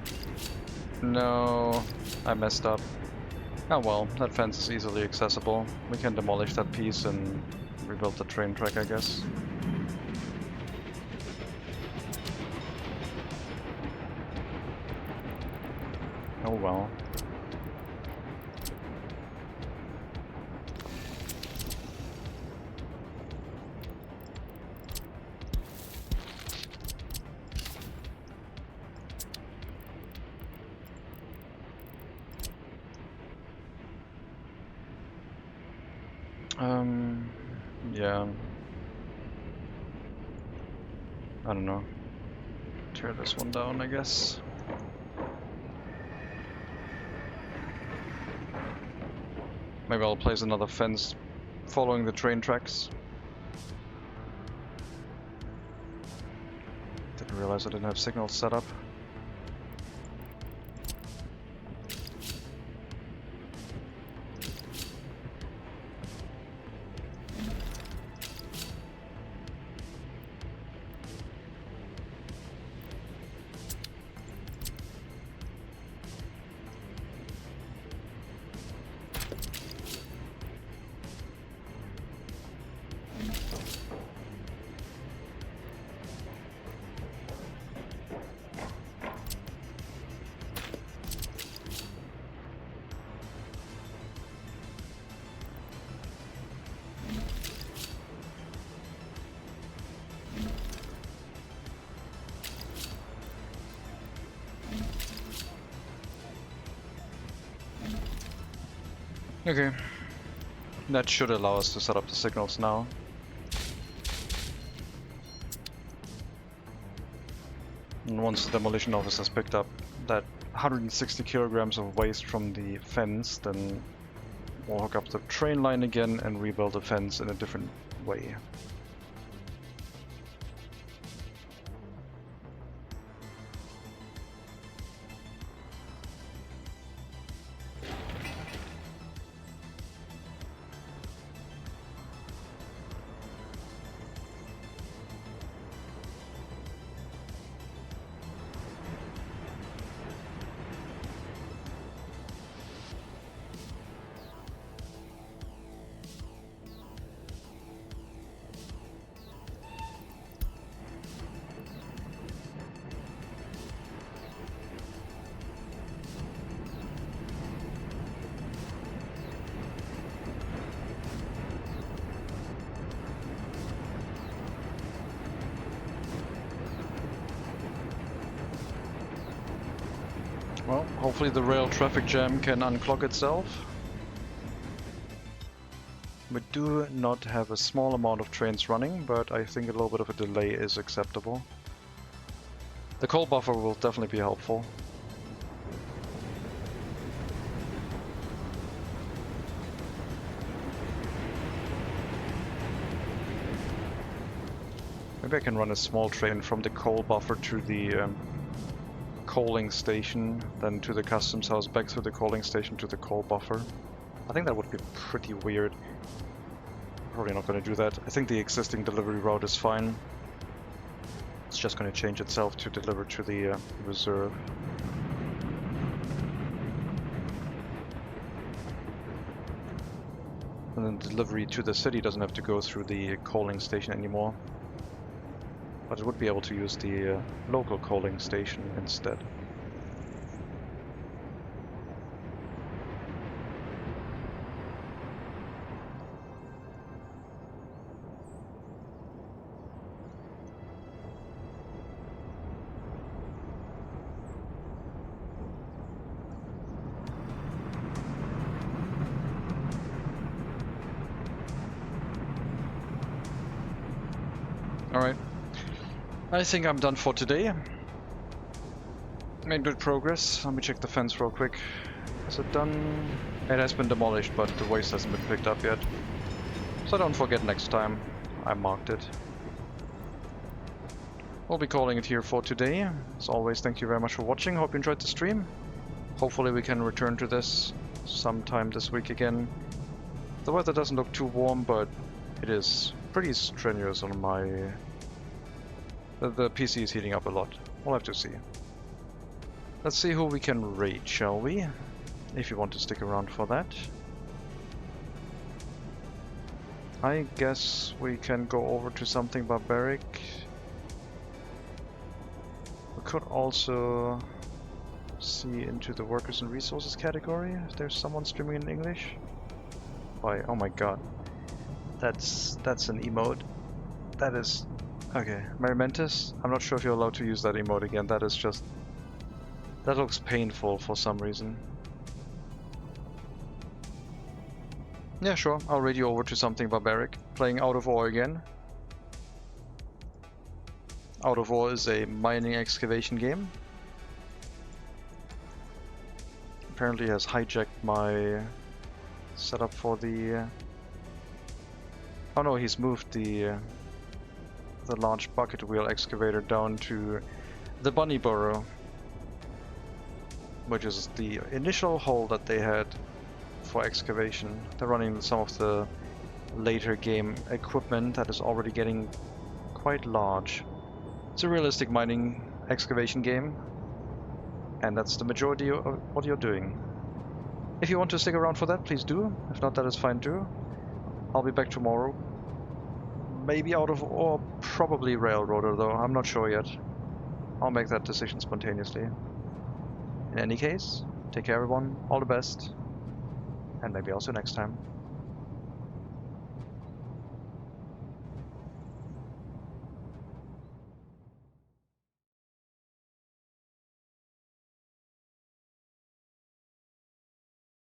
No, I messed up. Oh well, that fence is easily accessible. We can demolish that piece and rebuild the train track, I guess. Oh well. Yeah. I don't know. Tear this one down, I guess. Maybe I'll place another fence following the train tracks. Didn't realize I didn't have signals set up. Okay. That should allow us to set up the signals now. And once the demolition office has picked up that 160 kilograms of waste from the fence, then we'll hook up the train line again and rebuild the fence in a different way. Well, hopefully the rail traffic jam can unclog itself. We do not have a small amount of trains running, but I think a little bit of a delay is acceptable. The coal buffer will definitely be helpful. Maybe I can run a small train from the coal buffer to the coaling station, then to the customs house, back through the coaling station to the coal buffer. I think that would be pretty weird. Probably not going to do that. I think the existing delivery route is fine. It's just going to change itself to deliver to the reserve. And then delivery to the city doesn't have to go through the coaling station anymore. But it would be able to use the local coaling station instead. Alright. I think I'm done for today. Made good progress. Let me check the fence real quick. Is it done? It has been demolished, but the waste hasn't been picked up yet. So don't forget next time. I marked it. We'll be calling it here for today. As always, thank you very much for watching. Hope you enjoyed the stream. Hopefully we can return to this sometime this week again. The weather doesn't look too warm, but it is pretty strenuous on my... The PC is heating up a lot. We'll have to see. Let's see who we can raid, shall we? If you want to stick around for that. I guess we can go over to something barbaric. We could also see into the workers and resources category. If there's someone streaming in English. Why? Oh my god. That's an emote. That is... Okay, Marimentis, I'm not sure if you're allowed to use that emote again. That is just... That looks painful for some reason. Yeah, sure, I'll raid you over to something barbaric. Playing Out of Ore again. Out of Ore is a mining excavation game. Apparently has hijacked my setup for the... Oh no, he's moved the large bucket wheel excavator down to the Bunny Burrow, which is the initial hole that they had for excavation. They're running some of the later game equipment that is already getting quite large. It's a realistic mining excavation game, and that's the majority of what you're doing. If you want to stick around for that, please do. If not, that is fine too. I'll be back tomorrow. Maybe Out of Ore, probably Railroader though, I'm not sure yet. I'll make that decision spontaneously. In any case, take care everyone, all the best, and maybe also next time.